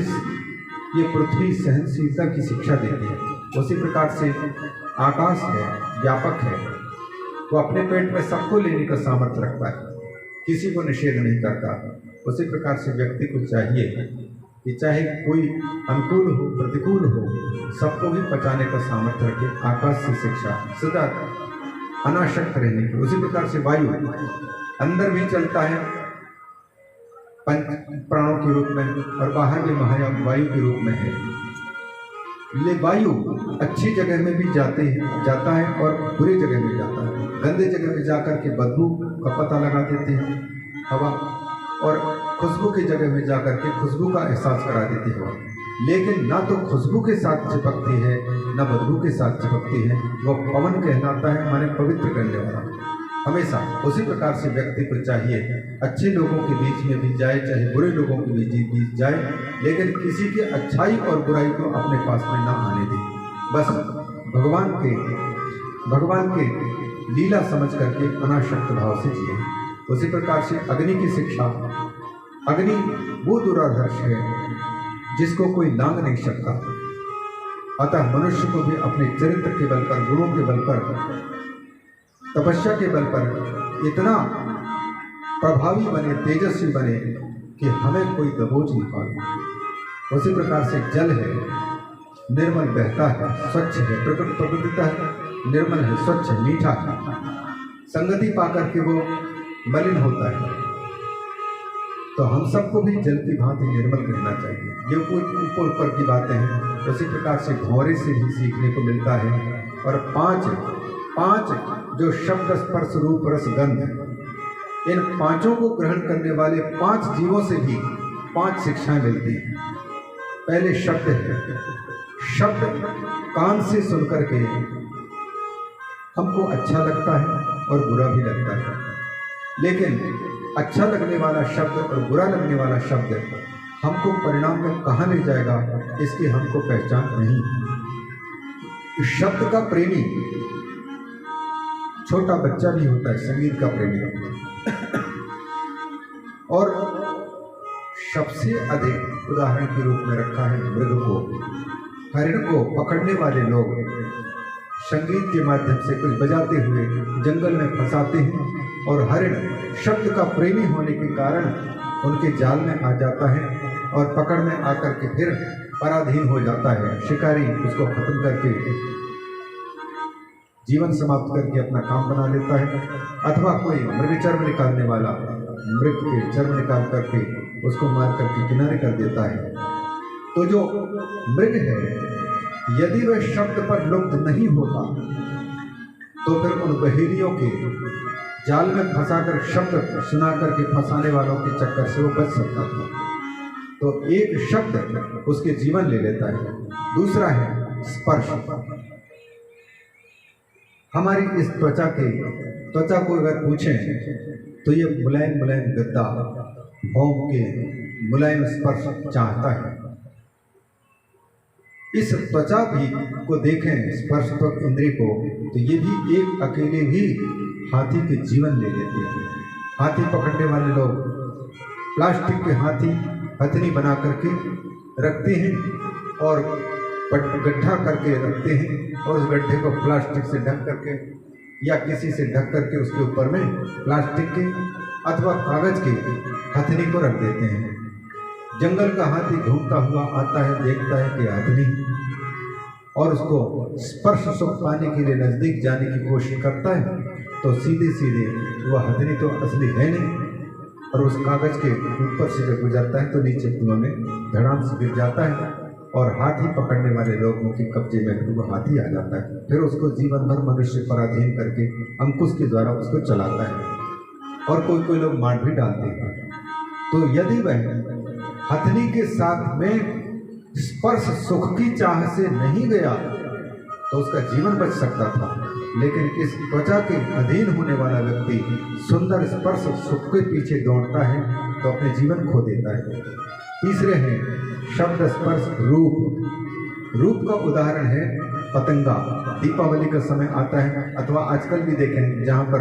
ये पृथ्वी सहनशीलता की शिक्षा देती है। उसी प्रकार से आकाश है, व्यापक है, वो अपने पेट में सबको लेने का सामर्थ्य रखता है, किसी को निषेध नहीं करता। उसी प्रकार से व्यक्ति को चाहिए कि चाहे कोई अनुकूल हो प्रतिकूल हो, सबको भी पचाने का सामर्थ्य रखे। आकाश से शिक्षा सदा अनाशक्त रहने की। उसी प्रकार से वायु अंदर भी चलता है पंच प्राणों के रूप में, और बाहर भी महावायु के रूप में है। ये वायु अच्छी जगह में भी जाता है और बुरी जगह में जाता है। गंदे जगह में जाकर के बदबू का पता लगा देते हैं हवा, और खुशबू की जगह में जाकर के खुशबू का एहसास करा देती है। लेकिन ना तो खुशबू के साथ चिपकती है, ना बदबू के साथ चिपकती है। वो पवन कहलाता है, माने पवित्र करने वाला हमेशा। उसी प्रकार से व्यक्ति को चाहिए अच्छे लोगों के बीच में भी जाए, चाहे बुरे लोगों के बीच जाए, लेकिन किसी की अच्छाई और बुराई को अपने पास में ना आने दे। बस भगवान के लीला समझ करके अनाशक्त भाव से जिए। उसी प्रकार से अग्नि की शिक्षा, अग्नि वो दुराधर्ष है जिसको कोई लांग नहीं सकता। अतः मनुष्य को भी अपने चरित्र के बल पर, गुणों के बल पर, तपस्या के बल पर इतना प्रभावी बने, तेजस्वी बने कि हमें कोई दबोच नहीं पाए। उसी प्रकार से जल है, निर्मल बहता है, स्वच्छ है, प्रकृतितः निर्मल है, स्वच्छ है, मीठा है। संगति पाकर के वो मलिन होता है। तो हम सबको भी जल की भांति निर्मल रहना चाहिए। ये ऊपर ऊपर की बातें हैं। उसी प्रकार से भौरे से भी सीखने को मिलता है। और पांच जो शब्द, स्पर्श, रूप, रस, गंध, इन पांचों को ग्रहण करने वाले 5 जीवों से भी 5 शिक्षाएं मिलती हैं। पहले शब्द है। शब्द कान से सुनकर के हमको अच्छा लगता है और बुरा भी लगता है, लेकिन अच्छा लगने वाला शब्द और बुरा लगने वाला शब्द हमको परिणाम में कहाँ ले जाएगा, इसकी हमको पहचान नहीं है। शब्द का प्रेमी छोटा बच्चा भी होता है, संगीत का प्रेमी। और सबसे अधिक उदाहरण के रूप में रखा है मृग को। हरिण को पकड़ने वाले लोग संगीत के माध्यम से कुछ बजाते हुए जंगल में फंसाते हैं और हरिण शब्द का प्रेमी होने के कारण उनके जाल में आ जाता है और पकड़ में आकर के फिर पराधीन हो जाता है। शिकारी उसको खत्म करके जीवन समाप्त करके अपना काम बना लेता है, अथवा कोई मृग चर्म निकालने वाला मृग के चर्म निकाल करके उसको मार करके किनारे कर देता है। तो जो मृग है, यदि वह शब्द पर लुप्त नहीं होता तो फिर उन बहेलियों के जाल में फंसाकर शब्द सुना करके फंसाने वालों के चक्कर से वो बच सकता था। तो एक शब्द उसके जीवन ले लेता है। दूसरा है स्पर्श। हमारी इस त्वचा को अगर पूछें तो ये मुलायम मुलायम गद्दा भौम के मुलायम स्पर्श चाहता है। इस त्वचा भी को देखें, स्पर्श तो इंद्रिय को, तो ये भी एक अकेले भी हाथी के जीवन ले लेते हैं। हाथी पकड़ने वाले लोग प्लास्टिक के हथनी बना करके रखते हैं और गड्ढा करके रखते हैं और उस गड्ढे को प्लास्टिक से ढक करके या किसी से ढक करके उसके ऊपर में प्लास्टिक के अथवा कागज के हथनी को रख देते हैं। जंगल का हाथी घूमता हुआ आता है, देखता है कि हथनी, और उसको स्पर्श सुख पाने के लिए नजदीक जाने की कोशिश करता है तो सीधे सीधे वह हथनी तो असली है नहीं, और उस कागज के ऊपर से जब गुजरता है तो नीचे कुआं में धड़ाम से गिर जाता है और हाथी पकड़ने वाले लोगों के कब्जे में फिर वो हाथी आ जाता है। फिर उसको जीवन भर मनुष्य पराधीन करके अंकुश के द्वारा उसको चलाता है और कोई कोई लोग मार भी डालते हैं। तो यदि वह हथनी के साथ में स्पर्श सुख की चाह से नहीं गया तो उसका जीवन बच सकता था, लेकिन इस त्वचा के अधीन होने वाला व्यक्ति सुंदर स्पर्श सुख के पीछे दौड़ता है तो अपने जीवन खो देता है। तीसरे हैं शब्द स्पर्श रूप। रूप का उदाहरण है पतंगा। दीपावली का समय आता है अथवा आजकल भी देखें जहाँ पर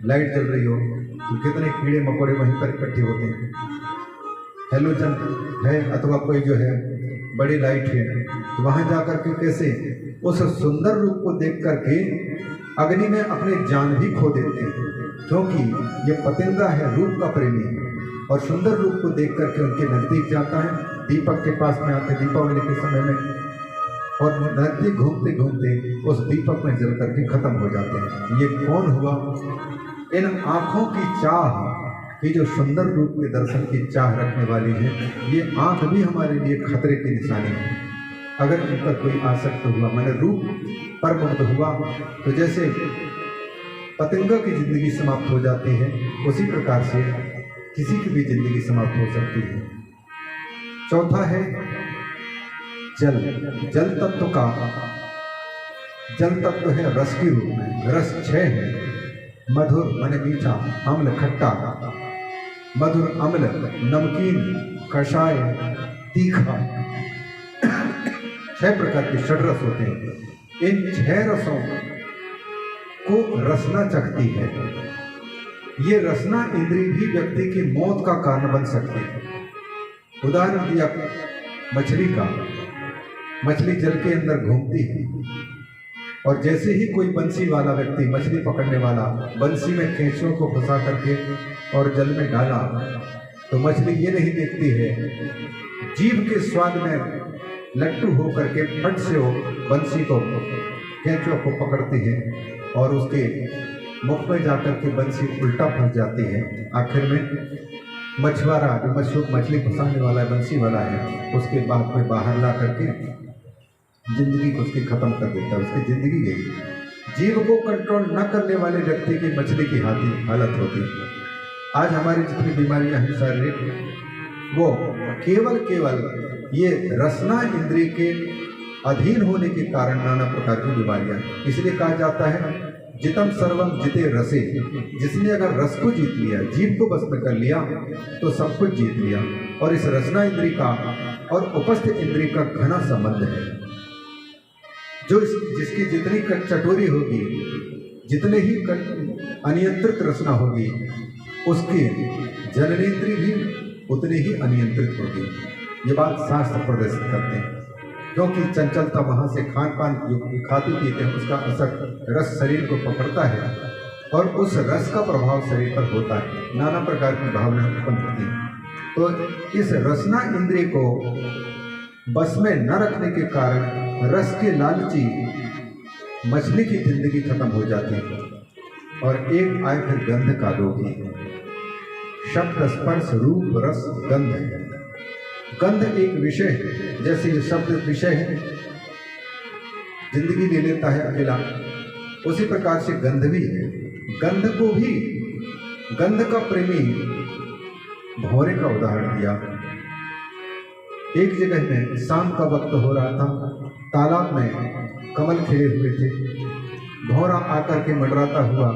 लाइट जल रही हो तो कितने कीड़े मकोड़े वहीं पर इकट्ठे होते हैं। हेलोजन है अथवा कोई जो है बड़ी लाइट है तो वहाँ जा कर के कैसे उस सुंदर रूप को देख करके अग्नि में अपने जान भी खो देते हैं, क्योंकि ये पतंगा है, रूप का प्रेमी है और सुंदर रूप को देख करके उनके नजदीक जाता है। दीपक के पास में आते दीपावली के समय में और नजदीक घूमते घूमते उस दीपक में जल करके खत्म हो जाते हैं। ये कौन हुआ? इन आँखों की चाह कि जो सुंदर रूप के दर्शन की चाह रखने वाली है, ये आँख भी हमारे लिए खतरे की निशानी है। अगर इन पर कोई आसक्त हुआ, मैंने रूप पर मुग्ध हुआ, तो जैसे पतंगा की जिंदगी समाप्त हो जाती है उसी प्रकार से किसी की भी जिंदगी समाप्त हो सकती है। चौथा है जल। जल तत्व है रस के रूप में। रस 6 है। मधुर माने मीठा, अम्ल खट्टा, मधुर अम्ल नमकीन, कषाय तीखा, 6 प्रकार के षड्रस होते हैं। इन 6 रसों को रसना चखती है। ये रसना इंद्रिय भी व्यक्ति की मौत का कारण बन सकती है। उदाहरण दिया मछली का। मछली जल के अंदर घूमती है और जैसे ही कोई बंसी वाला व्यक्ति, मछली पकड़ने वाला, बंसी में केंचुओं को फंसा करके और जल में डाला तो मछली ये नहीं देखती है, जीभ के स्वाद में लट्टू हो करके फट से वो बंसी को, केंचुओं को पकड़ती है और उसके मुख में जाकर के बंसी उल्टा फंस जाती है। आखिर में मछुआरा जो मछली फंसाने वाला है, बंसी वाला है, उसके बाद में बाहर ला करके जिंदगी को उसकी खत्म कर देता है। उसकी जिंदगी गई। जीव को कंट्रोल न करने वाले व्यक्ति की मछली की हालत होती है। आज हमारी जितनी बीमारियां हैं शारीरिक, वो केवल ये रसना इंद्रिय के अधीन होने के कारण नाना प्रकार की बीमारियां। इसलिए कहा जाता है जितम सर्वम जिते रसे। जिसने अगर रस को जीत लिया, जीव को बस में कर लिया, तो सब कुछ जीत लिया। और इस रसना इंद्रिय का और उपस्थ इंद्रिय का घना संबंध है। जिसकी जितनी चटोरी होगी, जितने ही अनियंत्रित रसना होगी, उसकी जननेन्द्रिय भी उतनी ही अनियंत्रित होगी। ये बात शास्त्र प्रदर्शित करते हैं, क्योंकि चंचलता वहाँ से खान पान जो खाते पीते हैं उसका असर रस शरीर को पकड़ता है और उस रस का प्रभाव शरीर पर होता है, नाना प्रकार की भावनाएं उत्पन्न होती हैं। तो इस रसना इंद्रिय को बस में न रखने के कारण रस के लालची मछली की जिंदगी खत्म हो जाती है। और एक आए फिर गंध का लोभी, शब्द स्पर्श रूप रस गंध है। गंध एक विषय है, जैसे ये शब्द विषय है, जिंदगी ले लेता है अकेला, उसी प्रकार से गंध भी है। गंध को भी, गंध का प्रेमी भौरे का उदाहरण दिया। एक जगह में शाम का वक्त हो रहा था, तालाब में कमल खिले हुए थे। भौरा आकर के मंडराता हुआ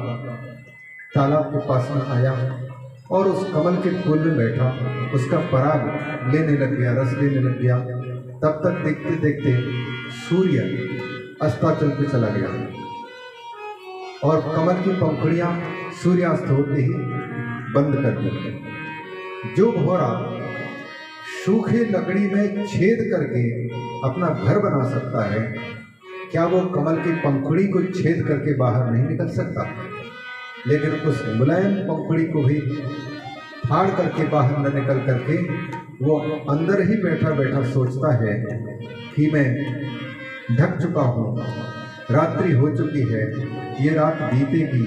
तालाब के पास में आया और उस कमल के फूल में बैठा, उसका पराग लेने लग गया, रस लेने लग गया। तब तक देखते देखते सूर्य अस्ताचल पे चला गया और कमल की पंखुड़ियां सूर्यास्त होते ही बंद कर दी। जो भौरा सूखे लकड़ी में छेद करके अपना घर बना सकता है, क्या वो कमल की पंखुड़ी को छेद करके बाहर नहीं निकल सकता? लेकिन उस मुलायम पंखुड़ी को भी फाड़ करके बाहर न निकल करके वो अंदर ही बैठा बैठा सोचता है कि मैं ढक चुका हूँ, रात्रि हो चुकी है, ये रात बीतेगी,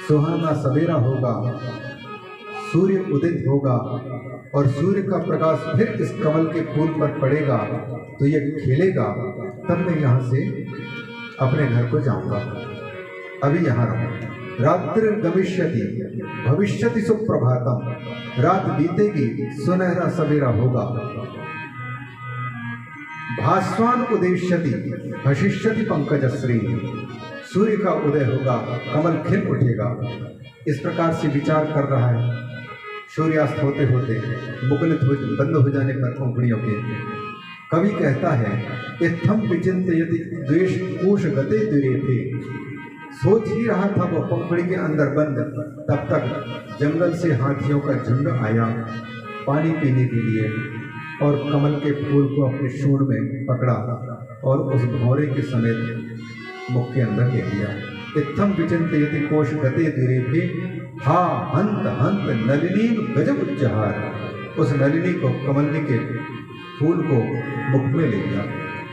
सुहाना सवेरा होगा, सूर्य उदित होगा और सूर्य का प्रकाश फिर इस कमल के फूल पर पड़ेगा तो ये खिलेगा, तब मैं यहाँ से अपने घर को जाऊंगा, अभी यहाँ रहूँ। रात्रि गमिष्यति भविष्यति सुप्रभातम, रात बीतेगी, सुनहरा सवेरा होगा। भास्वान उदेष्यति भशिष्यति पंकजश्री, सूर्य का उदय होगा, कमल खिल उठेगा। इस प्रकार से विचार कर रहा है। सूर्यास्त होते होते मुकुलित हो बंद हो जाने पर पंखुड़ियों के कवि कहता है, इत्थम विचिंतयति द्वेष कोश गते दुरे थे। सोच ही रहा था वो पंखुड़ी के अंदर बंद, तब तक जंगल से हाथियों का झुंड आया पानी पीने के लिए और कमल के फूल को अपने सूंड में पकड़ा और उस भौरे के समेत मुख के अंदर ले लिया। इत्थम विचिंतयति कोश गते दुरे थे, हा हंत हंत नलिनी गजब उच्चहार, उस नलिनी को, कमलनी के फूल को मुख में ले लिया।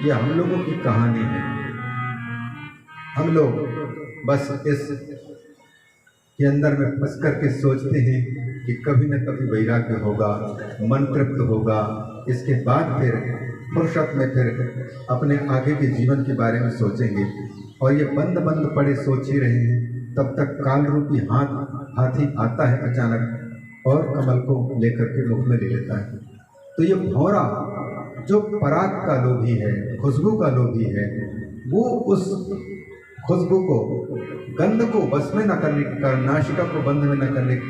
यह हम लोगों की कहानी है। हम लोग बस इस के अंदर में फंस करके सोचते हैं कि कभी न कभी वैराग्य होगा, मन तृप्त होगा, इसके बाद फिर फुर्सत में फिर अपने आगे के जीवन के बारे में सोचेंगे। और ये बंद बंद पड़े सोच ही रहे हैं, तब तक काल रूपी हाथी आता है अचानक और कमल को लेकर के मुख में ले लेता है। तो ये भौरा जो पराग का लोभी है, खुशबू का लोभी है, वो उस खुशबू को, गंध को बस में न करने के कारण, नाशिका को बंद में न करने के,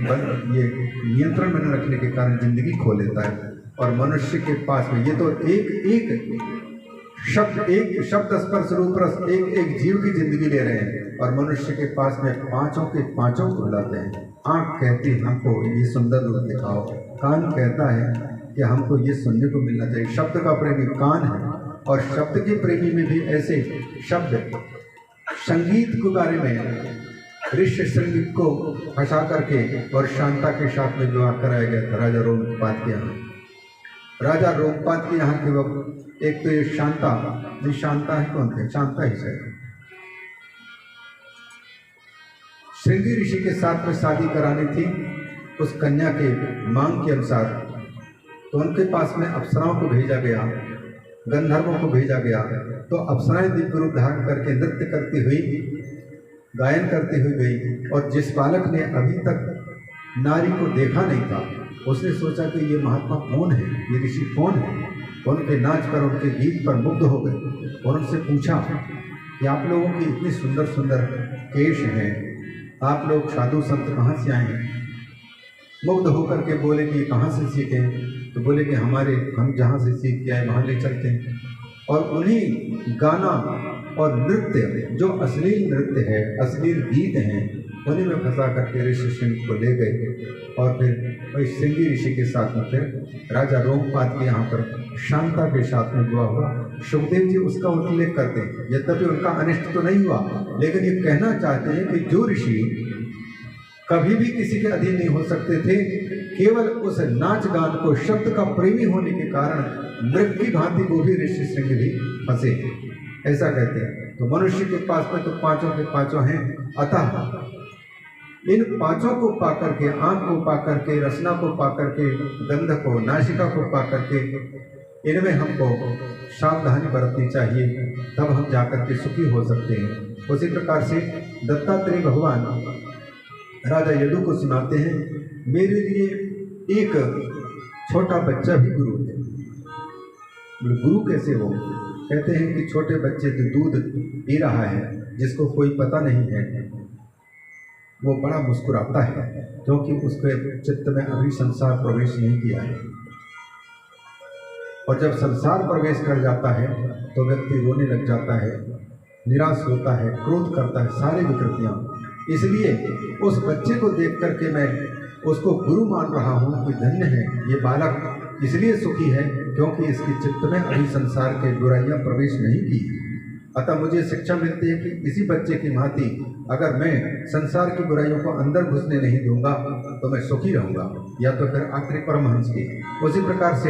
ये नियंत्रण में न रखने के कारण जिंदगी खो लेता है। और मनुष्य के पास में ये तो एक शब्द स्पर्श रूप रस एक जीव की जिंदगी ले रहे हैं, और मनुष्य के पास में पांचों के पांचों को बुलाते हैं। आँख कहती है हमको ये सुंदर रूप दिखाओ, कान कहता है कि हमको ये सुनने को मिलना चाहिए। शब्द का प्रेमी कान है, और शब्द के प्रेमी में भी ऐसे शब्द। संगीत के बारे में ऋषि संगीत को फंसा करके और शांता के साथ में विवाह कराया गया था राजा रोमपाद के यहाँ। राजा रोमपाद के यहाँ के वक्त एक तो ये शांता है, कौन थे? शांता ही से श्रृंगी ऋषि के साथ में शादी करानी थी उस कन्या के मांग के अनुसार। तो उनके पास में अप्सराओं को भेजा गया, गंधर्वों को भेजा गया। तो अप्सराएं दिव्य रूप धारण करके नृत्य करती हुई, गायन करती हुई गई। और जिस बालक ने अभी तक नारी को देखा नहीं था, उसने सोचा कि ये महात्मा कौन है, ये ऋषि कौन है। उनके नाच पर, उनके गीत पर मुग्ध हो गए और उनसे पूछा कि आप लोगों की इतनी सुंदर सुंदर केश हैं, आप लोग साधु संत कहाँ से आए हैं? मुग्ध होकर के बोले कि कहाँ से सीखे? तो बोले कि हम जहाँ से सीख के आए वहाँ ले चलते हैं। और उन्हीं गाना और नृत्य, जो अश्लील नृत्य है, अश्लील गीत हैं, उन्हीं में फंसा करके ऋषि सिंह को ले गए। और फिर वही श्रृंगी ऋषि के साथ में फिर राजा रोमपाद के यहाँ पर शांता के साथ में हुआ हुआ। सुखदेव जी उसका उल्लेख करते हैं, यद्यपि उनका अनिष्ट तो नहीं हुआ, लेकिन ये कहना चाहते हैं कि जो ऋषि कभी भी किसी के अधीन नहीं हो सकते थे, केवल उस नाच गान को शब्द का प्रेमी होने के कारण मृग की भांति वो भी ऋषि श्रृंग भी फंसे, ऐसा कहते हैं। तो मनुष्य के पास में तो पांचों के पांचों हैं, अतः इन पांचों को पाकर के, आंख को पाकर के, रसना को पाकर के, गंध को, नासिका को पाकर के, इनमें हमको सावधानी बरतनी चाहिए, तब हम जाकर के सुखी हो सकते हैं। उसी प्रकार से दत्तात्रेय भगवान राजा यदु को सुनाते हैं, मेरे लिए एक छोटा बच्चा भी गुरु है। गुरु कैसे हो? कहते हैं कि छोटे बच्चे जो दूध पी रहा है, जिसको कोई पता नहीं है, वो बड़ा मुस्कुराता है, क्योंकि उसके चित्त में अभी संसार प्रवेश नहीं किया है। और जब संसार प्रवेश कर जाता है तो व्यक्ति रोने लग जाता है, निराश होता है, क्रोध करता है, सारी विकृतियाँ। इसलिए उस बच्चे को देख करके मैं उसको गुरु मान रहा हूँ कि धन्य है ये बालक, इसलिए सुखी है क्योंकि इसके चित्त में अभी संसार के बुराइयाँ प्रवेश नहीं की। अतः मुझे शिक्षा मिलती है कि इसी बच्चे की भांति अगर मैं संसार की बुराइयों को अंदर घुसने नहीं दूंगा तो मैं सुखी रहूँगा, या तो फिर आखिरी परमहंस की। उसी प्रकार से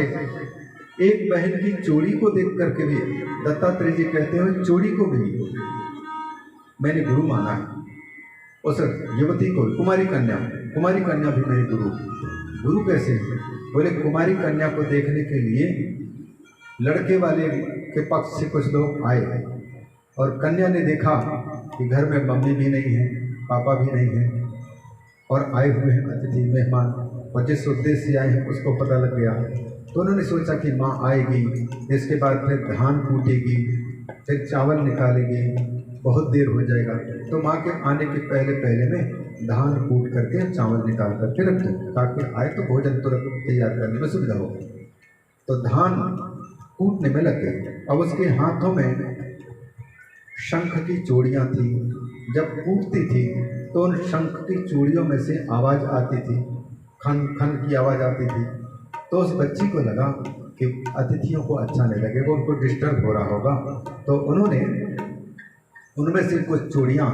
एक बहन की चोरी को देख करके भी दत्तात्रेय जी कहते हैं, चोरी को भी मैंने गुरु माना है। उस युवती को, कुमारी कन्या भी मेरी गुरु कैसे? बोले कुमारी कन्या को देखने के लिए लड़के वाले के पक्ष से कुछ लोग आए और कन्या ने देखा कि घर में मम्मी भी नहीं है, पापा भी नहीं है और आए हुए हैं अतिथि मेहमान, और जिस उद्देश्य से आए हैं उसको पता लग गया। तो उन्होंने सोचा कि माँ आएगी, इसके बाद फिर धान कूटेगी, फिर चावल निकालेगी, बहुत देर हो जाएगा, तो माँ के आने के पहले पहले में धान कूट करके चावल निकाल करके रख दो, ताकि आए तो भोजन तुरंत तैयार करने में सुविधा हो। तो धान कूटने में लग गए। अब उसके हाथों में शंख की चूड़ियाँ थी, जब कूटती थी तो उन शंख की चूड़ियों में से आवाज़ आती थी, खन खन की आवाज़ आती थी। तो उस बच्ची को लगा कि अतिथियों को अच्छा नहीं लगेगा, उनको डिस्टर्ब हो रहा होगा, तो उन्होंने उनमें से कुछ चूड़ियाँ,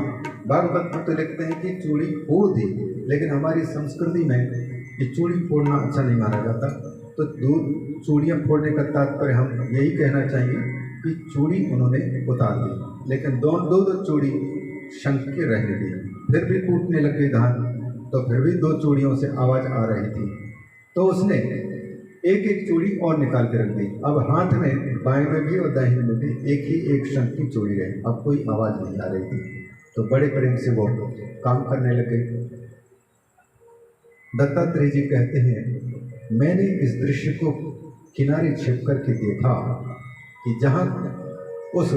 भागवत में तो लिखते हैं कि चूड़ी फोड़ दी, लेकिन हमारी संस्कृति में ये चूड़ी फोड़ना अच्छा नहीं माना जाता। तो चूड़ियाँ फोड़ने का तात्पर्य हम यही कहना चाहिए कि चूड़ी उन्होंने उतार दी, लेकिन दो चूड़ी शंख के रहने दी। फिर भी कूटने लग गई धान, तो फिर भी 2 चूड़ियों से आवाज़ आ रही थी। तो उसने एक चूड़ी और निकाल के रख दी। अब हाथ में बाएं में भी और दाहिने में भी एक शंख की चूड़ी रही, अब कोई आवाज़ नहीं आ रही थी। तो बड़े प्रेम से वो काम करने लगे। दत्तात्रेय जी कहते हैं, मैंने इस दृश्य को किनारे छिप करके देखा कि जहाँ उस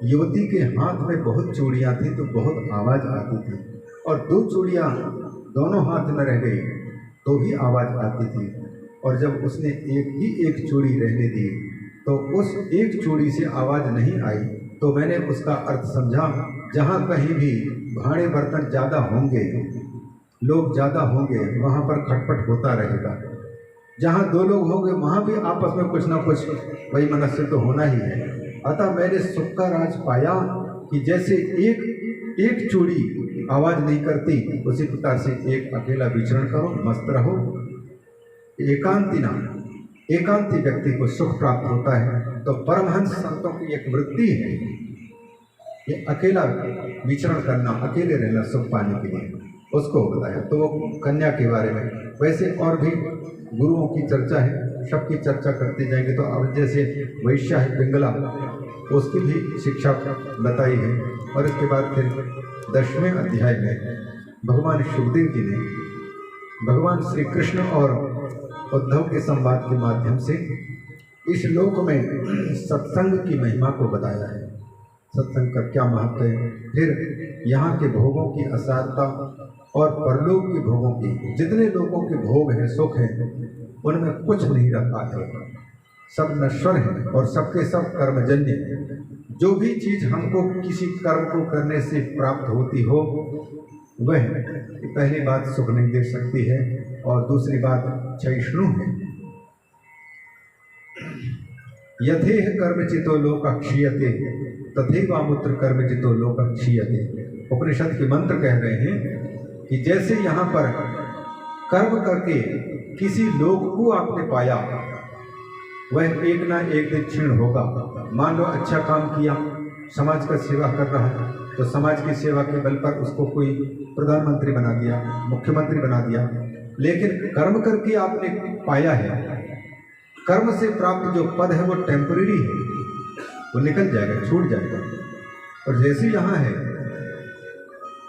युवती के हाथ में बहुत चूड़ियाँ थी तो बहुत आवाज़ आती थी, और 2 चूड़ियाँ दोनों हाथ में रह गई तो भी आवाज़ आती थी। और जब उसने एक चूड़ी रहने दी तो उस एक चूड़ी से आवाज़ नहीं आई, तो मैंने उसका अर्थ समझा, जहाँ कहीं भी भाड़े बर्तन ज़्यादा होंगे, लोग ज़्यादा होंगे, वहाँ पर खटपट होता रहेगा। जहाँ 2 लोग होंगे वहाँ भी आपस में कुछ ना कुछ वही मनस्य तो होना ही है। अतः मैंने सुख का राज पाया कि जैसे एक चूड़ी आवाज़ नहीं करती, उसी प्रकार से एक अकेला विचरण करो, मस्त रहो। एकांती व्यक्ति को सुख प्राप्त होता है। तो परमहंस संतों की एक वृत्ति है ये अकेला विचरण करना, अकेले रहना सुख पाने के लिए, उसको बताया। तो वो कन्या के बारे में, वैसे और भी गुरुओं की चर्चा है, सबकी चर्चा करते जाएंगे। तो अब जैसे वैश्या है पिंगला, उसकी भी शिक्षा बताई है। और इसके बाद फिर 10वें अध्याय में भगवान सुखदेव जी ने भगवान श्री कृष्ण और उद्धव के संवाद के माध्यम से इस लोक में सत्संग की महिमा को बताया है, सत्संग का क्या महत्व है। फिर यहाँ के भोगों की असारता और परलोक के भोगों की, जितने लोगों के भोग हैं, सुख हैं, उनमें कुछ नहीं रखा है। सब नश्वर हैं और सबके सब कर्मजन्य हैं। जो भी चीज़ हमको किसी कर्म को करने से प्राप्त होती हो वह पहली बात सुख नहीं दे सकती है और दूसरी बात क्षयिष्णु है। यथेह कर्मचितो लोक क्षीयते तथैवामुत्र कर्मचितो लोक क्षीयते। उपनिषद के मंत्र कह रहे हैं कि जैसे यहाँ पर कर्म करके किसी लोक को आपने पाया वह एक ना एक दिन क्षीण होगा। मान लो अच्छा काम किया, समाज का सेवा कर रहा है तो समाज की सेवा के बल पर उसको कोई प्रधानमंत्री बना दिया, मुख्यमंत्री बना दिया, लेकिन कर्म करके आपने पाया है। कर्म से प्राप्त जो पद है वो टेम्परेरी है, वो निकल जाएगा, छूट जाएगा। और जैसे यहाँ है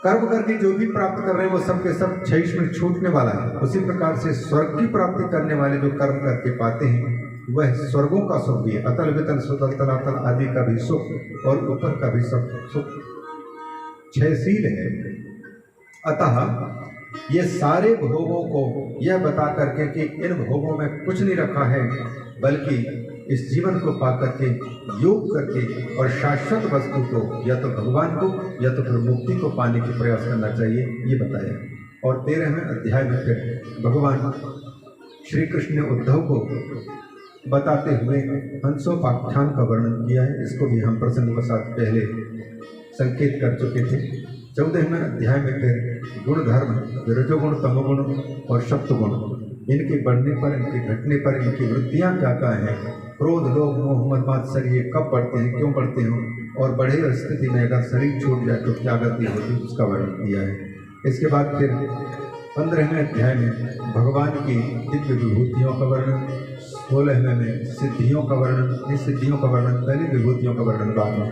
कर्म करके जो भी प्राप्त कर रहे हैं वो सब के सब क्षयिष्णु छूटने वाला है। उसी प्रकार से स्वर्ग की प्राप्ति करने वाले जो कर्म करके पाते हैं वह स्वर्गों का सुख भी है, अतल वितल सुतल तलातल आदि का भी सुख और ऊपर का भी सब सुख क्षयशील है। अतः ये सारे भोगों को यह बता करके कि इन भोगों में कुछ नहीं रखा है, बल्कि इस जीवन को पा करके योग करके और शाश्वत वस्तु को या तो भगवान को या तो फिर मुक्ति को पाने की प्रयास करना चाहिए, ये बताया। और 13वें अध्याय में फिर भगवान श्री कृष्ण ने उद्धव को बताते हुए हंसोपाख्यान का वर्णन किया है। इसको भी हम प्रसंगवशात पहले संकेत कर चुके थे। 14वें अध्याय में फिर गुण धर्म, रजोगुण, तमोगुण और सत्वगुण, इनके बढ़ने पर, इनके घटने पर, इनकी वृत्तियाँ क्या क्या हैं, क्रोध, लोभ, मोह, मद, मात्सर्य ये कब बढ़ते हैं, क्यों बढ़ते हैं, और बढ़े स्थिति में अगर शरीर छूट जाए तो क्या गति होती है, उसका वर्णन किया है। इसके बाद फिर 15वें अध्याय में भगवान की दिव्य विभूतियों का वर्णन, 16वें में सिद्धियों का वर्णन, इस सिद्धियों का वर्णन पहले, विभूतियों का वर्णन बाद में।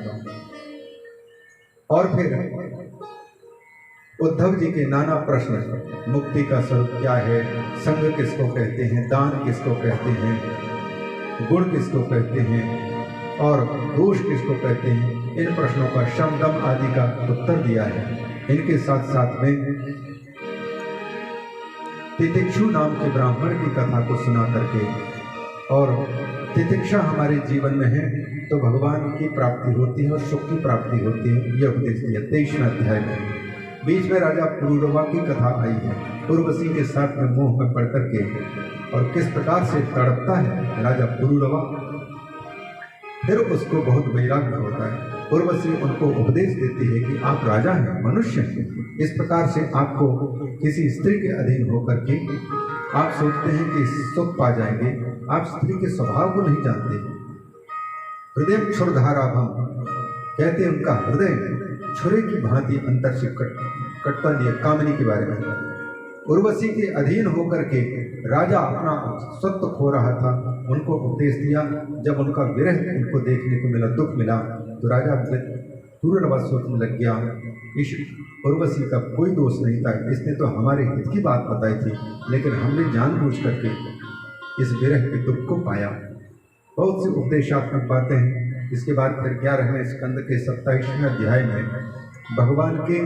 और फिर उद्धव जी के नाना प्रश्न, मुक्ति का स्वरूप क्या है, संग किसको कहते हैं, दान किसको कहते हैं, गुण किसको कहते हैं और दोष किसको कहते हैं, इन प्रश्नों का शम दम आदि का उत्तर दिया है। इनके साथ साथ में तितिक्षु नाम के ब्राह्मण की कथा को सुना करके, और तितिक्षा हमारे जीवन में है तो भगवान की प्राप्ति होती है और सुख की प्राप्ति होती है, यह उपदेश दिया 23वें अध्याय में। बीच में राजा पुरुरवा की कथा आई है, उर्वशी के साथ में मोह में पड़ करके और किस प्रकार से तड़पता है राजा पुरुरवा। फिर उसको बहुत वैराग्य होता है। उर्वशी उनको उपदेश देती है कि आप राजा हैं, मनुष्य हैं, इस प्रकार से आपको किसी स्त्री के अधीन होकर के आप सोचते हैं कि सुख पा जाएंगे, आप स्त्री के स्वभाव को नहीं जानते। हृदय क्षुरधाराभम कहते हैं, उनका हृदय छुरे की भांति अंतर से कटता दिया। कामिनी के बारे में उर्वशी के अधीन होकर के राजा अपना सत्व खो रहा था, उनको उपदेश दिया। जब उनका विरह उनको देखने को मिला, दुख मिला, तो राजा पुरुरवा सोचने लग गया, इस उर्वशी का कोई दोष नहीं था, इसने तो हमारे हित की बात बताई थी, लेकिन हमने जानबूझ करके इस विरह के दुख को पाया। बहुत सी उपदेशात्मक बातें हैं। इसके बाद फिर 11वें स्कंद के 27वें अध्याय में भगवान के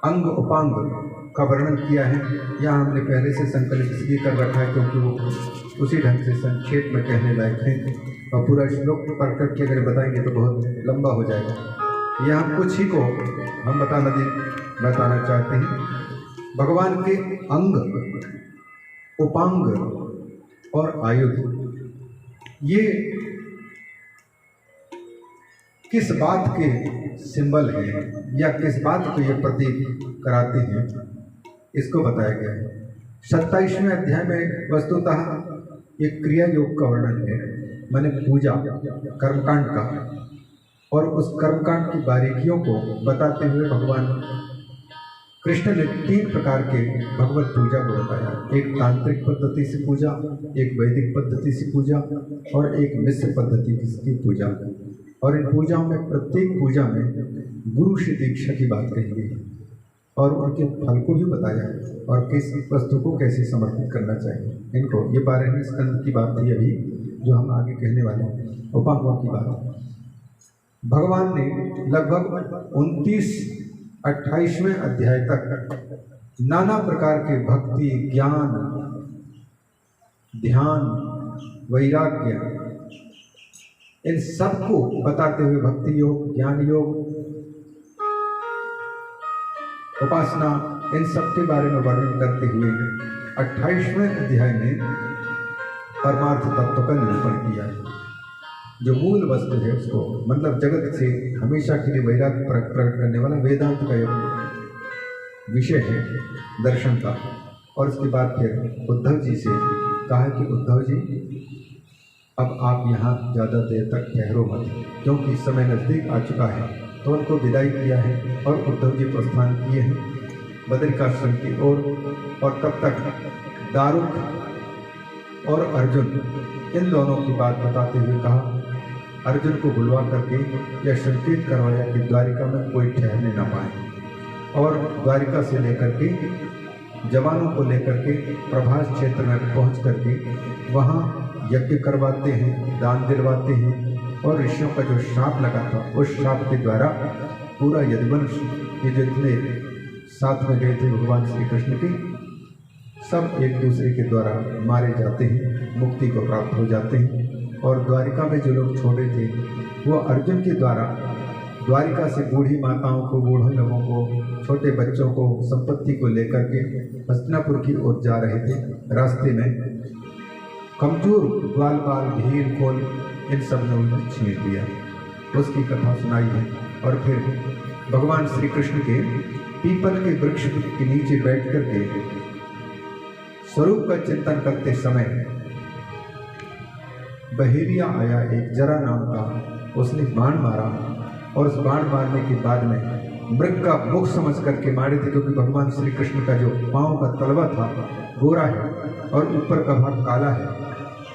अंग उपांग का वर्णन किया है। यहाँ हमने पहले से संकलित इसलिए कर रखा है क्योंकि वो उसी ढंग से संक्षेप में कहने लायक है, और पूरा श्लोक पढ़ करके अगर बताएंगे तो बहुत लंबा हो जाएगा। यहाँ कुछ ही को हम बताना चाहते हैं। भगवान के अंग, उपांग और आयुध, ये किस बात के सिंबल हैं या किस बात को ये प्रतीक कराते हैं, इसको बताया गया है। 27वें अध्याय में वस्तुतः एक क्रिया योग का वर्णन है, माने पूजा, कर्मकांड का, और उस कर्मकांड की बारीकियों को बताते हुए भगवान कृष्ण ने 3 प्रकार के भगवत पूजा को बताया। एक तांत्रिक पद्धति से पूजा, एक वैदिक पद्धति से पूजा और एक मिश्र पद्धति की पूजा। और इन पूजाओं में, प्रत्येक पूजा में गुरु से दीक्षा की बात कही गई और उनके फल को भी बताया और किस वस्तु को कैसे समर्पित करना चाहिए। इनको, ये 12वें स्कंद की बात थी अभी जो हम आगे कहने वाले हैं, उपांगों की बात। भगवान ने लगभग 29-28वें अध्याय तक नाना प्रकार के भक्ति, ज्ञान, ध्यान वैराग्य, इन सबको बताते हुए भक्ति योग, ज्ञान योग, उपासना, इन सब के बारे में वर्णन करते हुए 28वें अध्याय में परमार्थ तत्व का निरूपण किया है। जो मूल वस्तु है उसको, मतलब जगत से हमेशा के लिए वैराग्य प्रकट करने वाला वेदांत का एक विषय है दर्शन का। और उसके बाद फिर उद्धव जी से कहा कि उद्धव जी अब आप यहाँ ज़्यादा देर तक ठहरो मत, क्योंकि समय नज़दीक आ चुका है। तो उनको विदाई किया है और उद्धव जी प्रस्थान किए हैं बद्रिकाश्रम की ओर। और तब तक दारुक और अर्जुन इन दोनों की बात बताते हुए कहा, अर्जुन को बुलवा करके यह संकेत करवाया कि द्वारिका में कोई ठहरने न पाए और द्वारिका से लेकर के जवानों को लेकर के प्रभास क्षेत्र में पहुंच करके वहाँ यज्ञ करवाते हैं, दान दिलवाते हैं। और ऋषियों का जो श्राप लगा था उस श्राप के द्वारा पूरा यदुवंश के जितने साथ में गए थे भगवान श्री कृष्ण के, सब एक दूसरे के द्वारा मारे जाते हैं, मुक्ति को प्राप्त हो जाते हैं। और द्वारिका में जो लोग छोड़े थे वो अर्जुन के द्वारा द्वारिका से बूढ़ी माताओं को, बूढ़े लोगों को, छोटे बच्चों को, संपत्ति को लेकर के हस्तिनापुर की ओर जा रहे थे। रास्ते में कमजोर ग्वाल बाल, भीड़ खोल, इन सब ने उन्हें छीन लिया। उसकी कथा सुनाई है। और फिर भगवान श्री कृष्ण के पीपल के वृक्ष के नीचे बैठ करके स्वरूप का चिंतन करते समय बहेलिया आया एक, जरा नाम का। उसने बाण मारा और उस बाण मारने के बाद में मृग का मुख समझ करके मारे थे, क्योंकि भगवान श्री कृष्ण का जो पांव का तलवा था गोरा है और ऊपर का भाग काला है।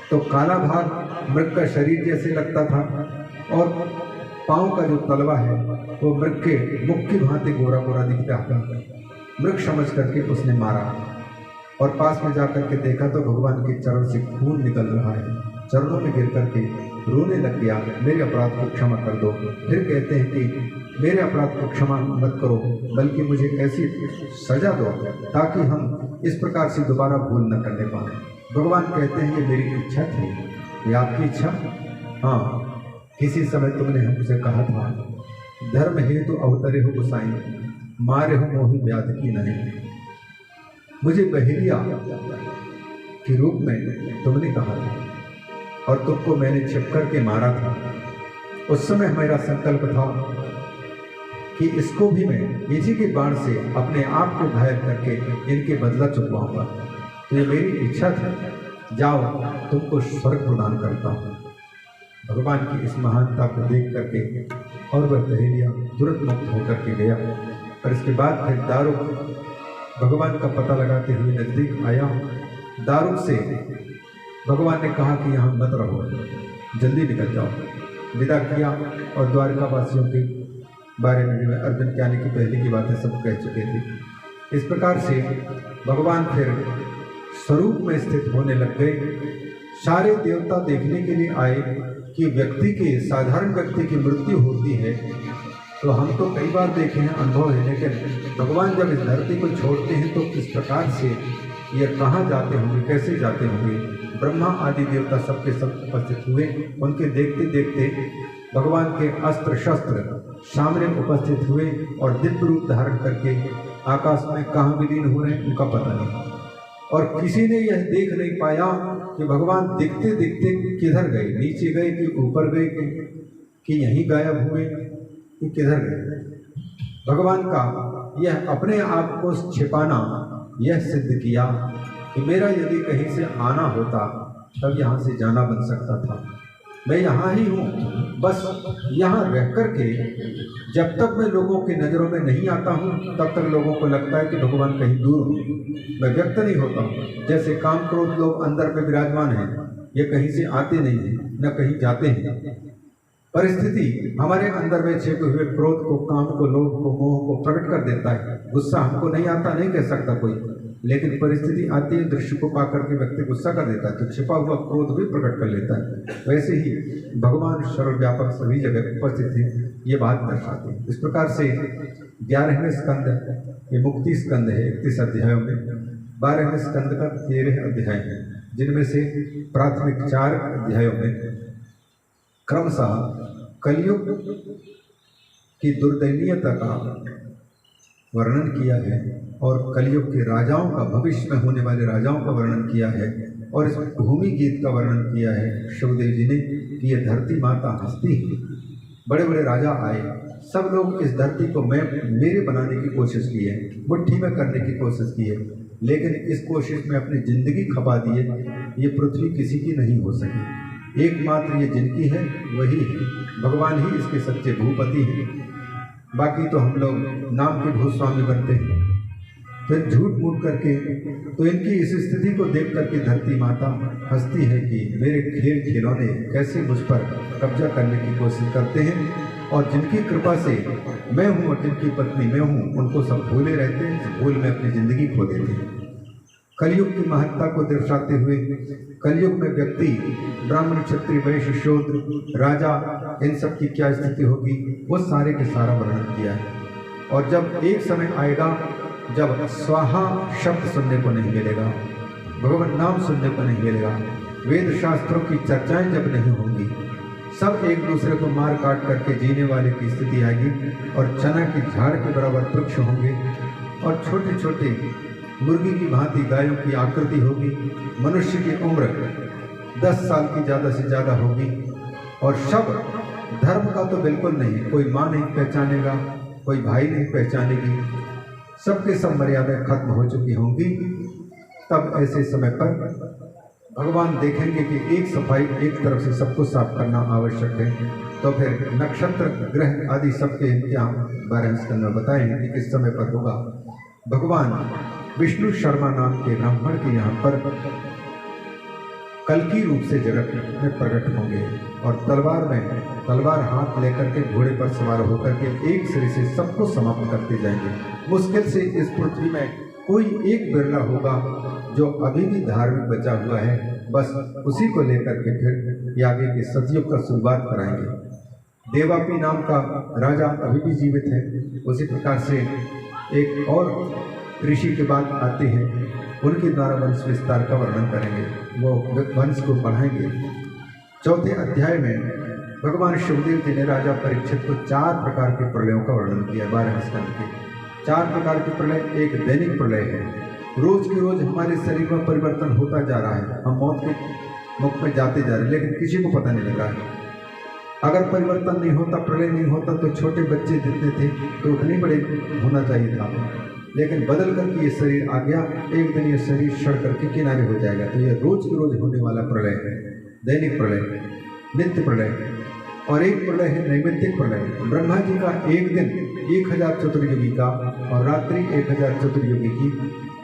तो काला भाग मृग का शरीर जैसे लगता था और पांव का जो तलवा है वो मृग के मुख की भांति गोरा गोरा दिखता था। मृग समझ करके उसने मारा और पास में जाकर के देखा तो भगवान के चरण से खून निकल रहा है। चरणों में गिर करके रोने लग गया, मेरे अपराध को क्षमा कर दो। फिर कहते हैं कि मेरे अपराध को क्षमा मत करो, बल्कि मुझे ऐसी सजा दो ताकि हम इस प्रकार से दोबारा भूल न करने पाए। भगवान कहते हैं ये मेरी इच्छा थी। ये आपकी इच्छा? हाँ, किसी समय तुमने हमसे कहा था धर्म हेतु अवतरे हो गोसाई, मारे हो मोहि व्याध की नहीं। मुझे बहेलिया के रूप में तुमने कहा था और तुमको मैंने छिप करके मारा था। उस समय मेरा संकल्प था कि इसको भी मैं इसी के बाण से अपने आप को घायल करके इनके बदला चुकवाऊंगा। तो ये मेरी इच्छा थी, जाओ तुमको स्वर्ग प्रदान करता हूँ। भगवान की इस महानता को देख करके और वह बहेलिया तुरंत मुक्त होकर के गया। और इसके बाद फिर दारुक भगवान का पता लगाते हुए नजदीक आया। दारुक से भगवान ने कहा कि यहाँ मत रहो, जल्दी निकल जाओ। विदा किया और द्वारका वासियों के बारे में अर्जुन के आने की पहले की बातें सब कह चुके थे। इस प्रकार से भगवान फिर स्वरूप में स्थित होने लग गए। सारे देवता देखने के लिए आए कि व्यक्ति के, साधारण व्यक्ति की मृत्यु होती है तो हम तो कई बार देखे हैं, अनुभव है, लेकिन भगवान जब इस धरती को छोड़ते हैं तो किस प्रकार से ये कहाँ जाते होंगे, कैसे जाते होंगे। ब्रह्मा आदि देवता सबके सब उपस्थित हुए। उनके देखते देखते भगवान के अस्त्र शस्त्र सामने उपस्थित हुए और दिव्य रूप धारण करके आकाश में कहाँ विलीन हो रहे हैं उनका पता नहीं। और किसी ने यह देख नहीं पाया कि भगवान दिखते दिखते किधर गए, नीचे गए कि ऊपर गए कि यहीं गायब हुए कि किधर गए। भगवान का यह अपने आप को छिपाना यह सिद्ध किया कि मेरा यदि कहीं से आना होता तब यहाँ से जाना बन सकता था। मैं यहाँ ही हूँ, बस यहाँ रह कर के जब तक मैं लोगों की नज़रों में नहीं आता हूँ तब तक लोगों को लगता है कि भगवान कहीं दूर हूँ, मैं व्यक्त नहीं होता हूँ। जैसे काम क्रोध लोग अंदर में विराजमान हैं, ये कहीं से आते नहीं हैं न कहीं जाते हैं। परिस्थिति हमारे अंदर में छिपे हुए क्रोध को, काम को, लोभ को, मोह को प्रकट कर देता है। गुस्सा हमको नहीं आता नहीं कह सकता कोई, लेकिन परिस्थिति आती है, दृश्य को पाकर के व्यक्ति गुस्सा कर देता है तो छिपा हुआ क्रोध भी प्रकट कर लेता है। वैसे ही भगवान सर्वव्यापक सभी जगह उपस्थित है, ये बात दर्शाती है। इस प्रकार से 11वें स्कंद, ये मुक्ति स्कंद है 31 अध्यायों में, 12वें स्कंद का 13 अध्याय है। जिनमें से प्राथमिक 4 अध्यायों में क्रमशः कलयुग की दुर्दयनीयता का वर्णन किया है और कलयुग के राजाओं का, भविष्य में होने वाले राजाओं का वर्णन किया है और इस भूमि गीत का वर्णन किया है शिवदेव जी ने कि ये धरती माता हंसती है। बड़े बड़े राजा आए, सब लोग इस धरती को मेरे बनाने की कोशिश की है, मुट्ठी में करने की कोशिश की है, लेकिन इस कोशिश में अपनी जिंदगी खपा दी है। ये पृथ्वी किसी की नहीं हो सकी, एकमात्र ये जिनकी है वही है, भगवान ही इसके सच्चे भूपति हैं। बाकी तो हम लोग नाम के भूस्वामी बनते हैं, फिर झूठ मूठ करके। तो इनकी इस स्थिति को देख करके धरती माता हंसती है कि मेरे खेल खिलौने कैसे मुझ पर कब्जा करने की कोशिश करते हैं, और जिनकी कृपा से मैं हूँ और जिनकी पत्नी मैं हूँ, उनको सब भूले रहते हैं, भूल में अपनी जिंदगी खो देते हैं। कलयुग की महत्ता को दर्शाते हुए कलयुग में व्यक्ति ब्राह्मण, क्षत्रिय, वैश्य, शूद्र, राजा, इन सब की क्या स्थिति होगी, वो सारे के सारा वर्णन किया है। और जब एक समय आएगा जब स्वाहा शब्द सुनने को नहीं मिलेगा, भगवान नाम सुनने को नहीं मिलेगा, वेद शास्त्रों की चर्चाएं जब नहीं होंगी, सब एक दूसरे को मार काट करके जीने वाले की स्थिति आएगी और चना की झाड़ के बराबर वृक्ष होंगे और छोटे छोटे मुर्गी की भांति गायों की आकृति होगी। मनुष्य की उम्र 10 साल की ज़्यादा से ज़्यादा होगी और सब धर्म का तो बिल्कुल नहीं, कोई माँ नहीं पहचानेगा, कोई भाई नहीं पहचानेगी, सबके सब मर्यादाएं खत्म हो चुकी होंगी। तब ऐसे समय पर भगवान देखेंगे कि एक सफाई, एक तरफ से सबको साफ करना आवश्यक है। तो फिर नक्षत्र, ग्रह आदि सबके इम्तिहान 12 स्कंद में बताए हैं कि किस समय पर होगा। भगवान विष्णु शर्मा नाम के ब्राह्मण के यहाँ पर कल्कि रूप से जगत में प्रकट होंगे और तलवार हाथ लेकर के घोड़े पर सवार होकर के एक सिरे से सबको समाप्त करते जाएंगे। मुश्किल से इस पृथ्वी में कोई एक बिरला होगा जो अभी भी धार्मिक बचा हुआ है, बस उसी को लेकर के फिर आगे के सतयुग का शुरुआत कराएंगे। देवापी नाम का राजा अभी भी जीवित है। उसी प्रकार से एक और ऋषि के बाद आते हैं, उनके द्वारा वंश विस्तार का वर्णन करेंगे, वो वंश को बढ़ाएंगे। 4थे अध्याय में भगवान शिवदेव जी ने राजा परीक्षित को 4 प्रकार के प्रलयों का वर्णन किया। 12 स्कंद के 4 प्रकार के प्रलय। एक दैनिक प्रलय है, रोज के रोज हमारे शरीर में परिवर्तन होता जा रहा है, हम मौत के मुख में जाते जा रहे हैं, लेकिन किसी को पता नहीं लग रहा है। अगर परिवर्तन नहीं होता, प्रलय नहीं होता, तो छोटे बच्चे जितने थे तो उतने बड़े होना चाहिए था, लेकिन बदल करके ये शरीर आ गया, एक दिन ये शरीर सड़ करके किनारे हो जाएगा। तो ये रोज के रोज होने वाला प्रलय है, दैनिक प्रलय, नित्य प्रलय। और एक प्रलय है नैमित्तिक प्रलय। ब्रह्मा जी का एक दिन 1000 चतुर्युगी का और रात्रि 1000 चतुर्युगी की।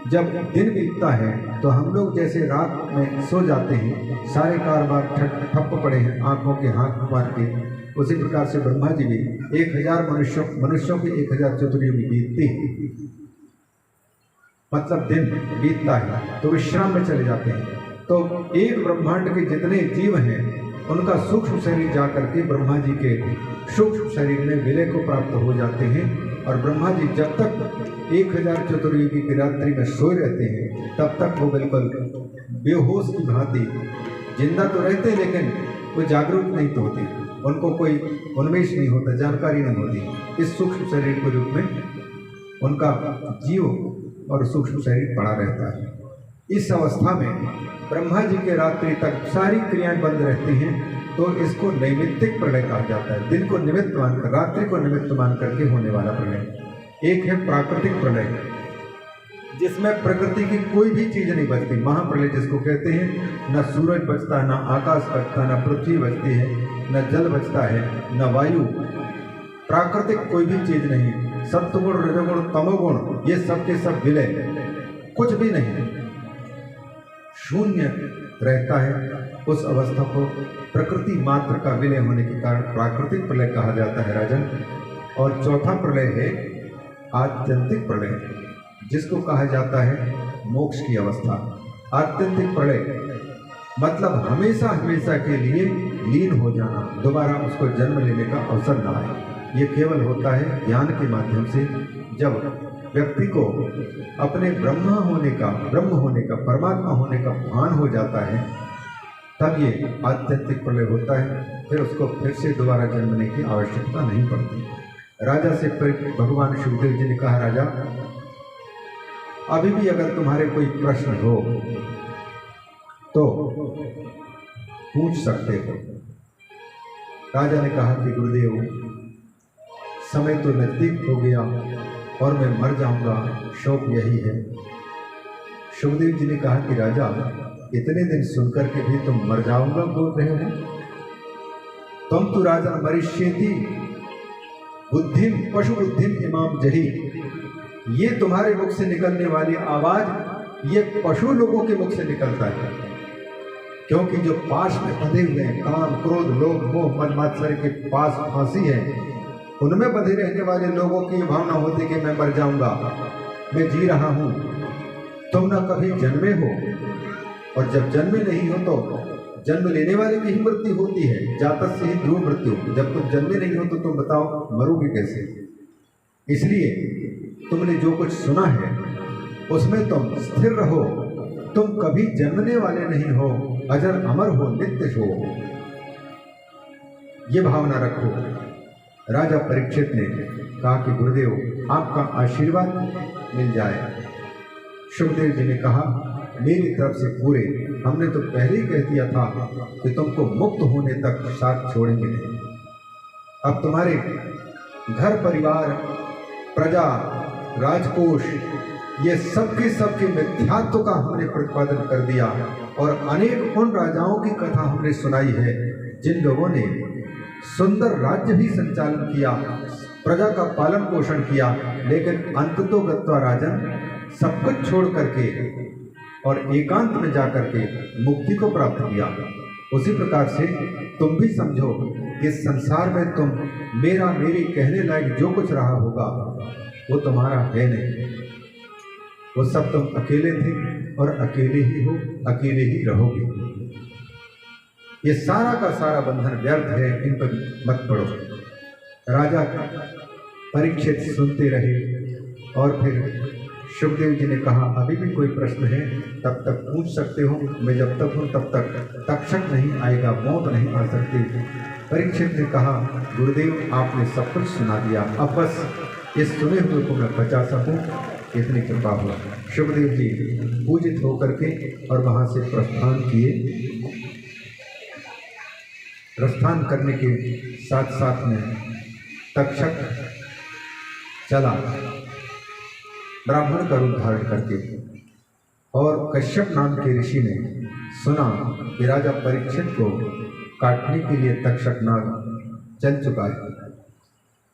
जब दिन बीतता है तो हम लोग जैसे रात में सो जाते हैं, सारे कारोबार ठप पड़े हैं आंखों के हाथ मार के, उसी प्रकार से ब्रह्मा जी भी 1000 मनुष्यों की 1000 चतुर्युगी बीतती है, मतलब दिन बीतता है तो विश्राम में चले जाते हैं। तो एक ब्रह्मांड के जितने जीव हैं उनका सूक्ष्म शरीर जा करके ब्रह्मा जी के सूक्ष्म शरीर में विलय को प्राप्त हो जाते हैं। और ब्रह्मा जी जब तक 1000 चतुर्युगी की रात्रि में सोए रहते हैं तब तक वो बिल्कुल बेहोश की भांति जिंदा तो रहते हैं, लेकिन वो जागरूक नहीं तो होती, उनको कोई उन्मेष नहीं होता, जानकारी नहीं होती। इस सूक्ष्म शरीर के रूप में उनका जीव और सूक्ष्म शरीर पड़ा रहता है। इस अवस्था में ब्रह्मा जी के रात्रि तक सारी क्रियाएं बंद रहती हैं, तो इसको नैमित्तिक प्रलय कहा जाता है। दिन को निमित्त मानकर, रात्रि को निमित्त मान करके होने वाला प्रलय। एक है प्राकृतिक प्रलय, जिसमें प्रकृति की कोई भी चीज नहीं बचती, महाप्रलय जिसको कहते हैं। न सूरज बचता, न आकाश बचता, न पृथ्वी बचती है, न जल बचता है, न वायु, प्राकृतिक कोई भी चीज नहीं। सत्वगुण, रजोगुण, तमोगुण, ये सब के सब विलय, कुछ भी नहीं, शून्य रहता है। उस अवस्था को प्रकृति मात्र का विलय होने के कारण प्राकृतिक प्रलय कहा जाता है राजन। और चौथा प्रलय है आत्यंतिक प्रलय, जिसको कहा जाता है मोक्ष की अवस्था। आत्यंतिक प्रलय मतलब हमेशा हमेशा के लिए लीन हो जाना, दोबारा उसको जन्म लेने का अवसर ना आए। ये केवल होता है ज्ञान के माध्यम से, जब व्यक्ति को अपने ब्रह्म होने का परमात्मा होने का भान हो जाता है, तब ये आध्यात्मिक प्रलय होता है। फिर उसको फिर से दोबारा जन्मने की आवश्यकता नहीं पड़ती। राजा से भगवान शिवदेव जी ने कहा, राजा अभी भी अगर तुम्हारे कोई प्रश्न हो तो पूछ सकते हो। राजा ने कहा कि गुरुदेव समय तो नजदीक हो गया और मैं मर जाऊंगा, शोक यही है। शिवदेव जी ने कहा कि राजा इतने दिन सुनकर के भी तुम मर जाऊंगा बोल रहे हो? तुम तो राजा मरिष्येति बुद्धिम पशु बुद्धिम इमाम जही, ये तुम्हारे मुख से निकलने वाली आवाज ये पशु लोगों के मुख से निकलता है, क्योंकि जो पाश में बंधे हुए हैं, काम क्रोध लोभ मोह मद मात्सर्य के पास फांसी है, उनमें बंधे रहने वाले लोगों की भावना होती कि मैं मर जाऊंगा, मैं जी रहा हूं। तुम ना कभी जन्मे हो, और जब जन्मे नहीं हो तो जन्म लेने वाले की ही मृत्यु होती है। जातक से ही ध्रुव मृत्यु। जब तुम जन्मे नहीं हो तो तुम बताओ मरोगे कैसे? इसलिए तुमने जो कुछ सुना है उसमें तुम स्थिर रहो। तुम कभी जन्मने वाले नहीं हो, अजर अमर हो, नित्य हो, ये भावना रखो। राजा परीक्षित ने कहा कि गुरुदेव आपका आशीर्वाद मिल जाए। शिवदेव जी ने कहा, मेरी तरफ से पूरे, हमने तो पहले ही कह दिया था कि तुमको मुक्त होने तक साथ छोड़ेंगे नहीं। अब तुम्हारे घर परिवार, प्रजा, राजकोष, ये सबके सबके मिथ्यात्व का हमने प्रतिपादन कर दिया, और अनेक उन राजाओं की कथा हमने सुनाई है जिन लोगों ने सुंदर राज्य भी संचालन किया, प्रजा का पालन पोषण किया, लेकिन अंततो गत्वा राजन सब कुछ छोड़ करके और एकांत में जाकर के मुक्ति को प्राप्त किया। उसी प्रकार से तुम भी समझो कि इस संसार में तुम मेरा मेरी कहने लायक जो कुछ रहा होगा वो तुम्हारा है नहीं। वो सब तुम अकेले थे और अकेले ही हो, अकेले ही रहोगे। ये सारा का सारा बंधन व्यर्थ है, इन पर मत पड़ो। राजा परीक्षित सुनते रहे, और फिर शिवदेव जी ने कहा, अभी भी कोई प्रश्न है तब तक पूछ सकते हो, मैं जब तक हूँ तब तक तक्षक नहीं आएगा, मौत नहीं आ सकती। परीक्षित ने कहा, गुरुदेव आपने सब कुछ सुना दिया, अब बस इस सुने हुए को मैं बचा सकूं, इतनी कृपा हुआ। शिवदेव जी पूजित होकर के और वहाँ से प्रस्थान किए। प्रस्थान करने के साथ साथ में तक्षक चला ब्राह्मण का रूप धारण करके, और कश्यप नाम के ऋषि ने सुना कि राजा परीक्षित को काटने के लिए तक्षक नाग चल चुका है,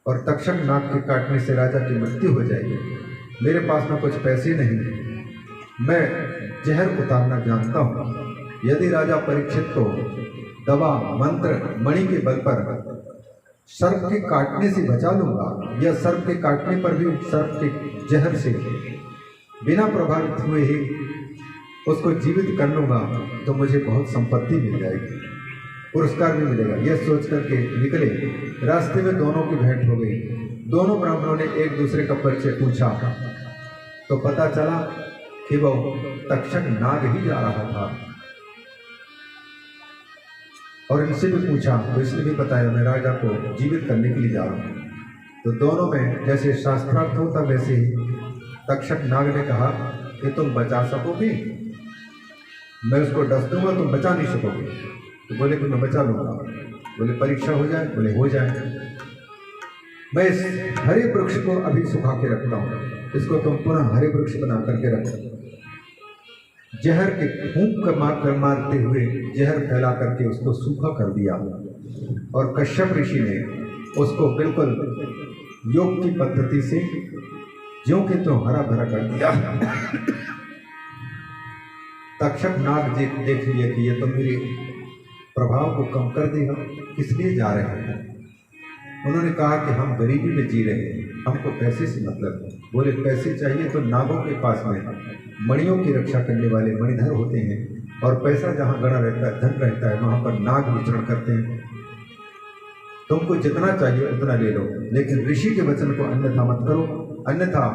और तक्षक नाग के काटने से राजा की मृत्यु हो जाएगी। मेरे पास में कुछ पैसे नहीं, मैं जहर उतारना जानता हूँ। यदि राजा परीक्षित को दवा मंत्र मणि के बल पर सर्प के काटने से बचा लूंगा, या सर्प के काटने पर भी सर्प के जहर से बिना प्रभावित हुए ही उसको जीवित कर लूंगा, तो मुझे बहुत संपत्ति मिल जाएगी, पुरस्कार भी मिलेगा। यह सोच करके निकले। रास्ते में दोनों की भेंट हो गई। दोनों ब्राह्मणों ने एक दूसरे का परिचय पूछा तो पता चला कि वो तक्षक नाग ही जा रहा था, और इनसे भी पूछा तो इसने भी बताया, मैं राजा को जीवित करने के लिए जा रहा हूँ। तो दोनों में जैसे शास्त्रार्थ होता वैसे ही तक्षक नाग ने कहा कि तुम बचा सकोगे? मैं उसको डस दूंगा, तुम बचा नहीं सकोगे। तो बोले कि मैं बचा लूंगा। बोले परीक्षा हो जाए? बोले हो जाए। मैं इस हरे वृक्ष को अभी सुखा के रखता हूँ, इसको तुम पुनः हरे वृक्ष बना करके रखो। जहर के फूंक कर मारते हुए जहर फैला करके उसको सूखा कर दिया, और कश्यप ऋषि ने उसको बिल्कुल योग की पद्धति से ज्यों के त्यों हरा भरा कर दिया। तक्षक नाग जी देख लिया कि ये तो मेरे प्रभाव को कम कर देगा, इसलिए जा रहे हैं। उन्होंने कहा कि हम गरीबी में जी रहे हैं, हमको पैसे से मतलब है। बोले पैसे चाहिए तो नागों के पास में मणियों की रक्षा करने वाले मणिधर होते हैं, और पैसा जहाँ गड़ा रहता है, धन रहता है, वहाँ पर नाग विचरण करते हैं। तुमको जितना चाहिए उतना ले लो, लेकिन ऋषि के वचन को अन्यथा मत करो, अन्यथा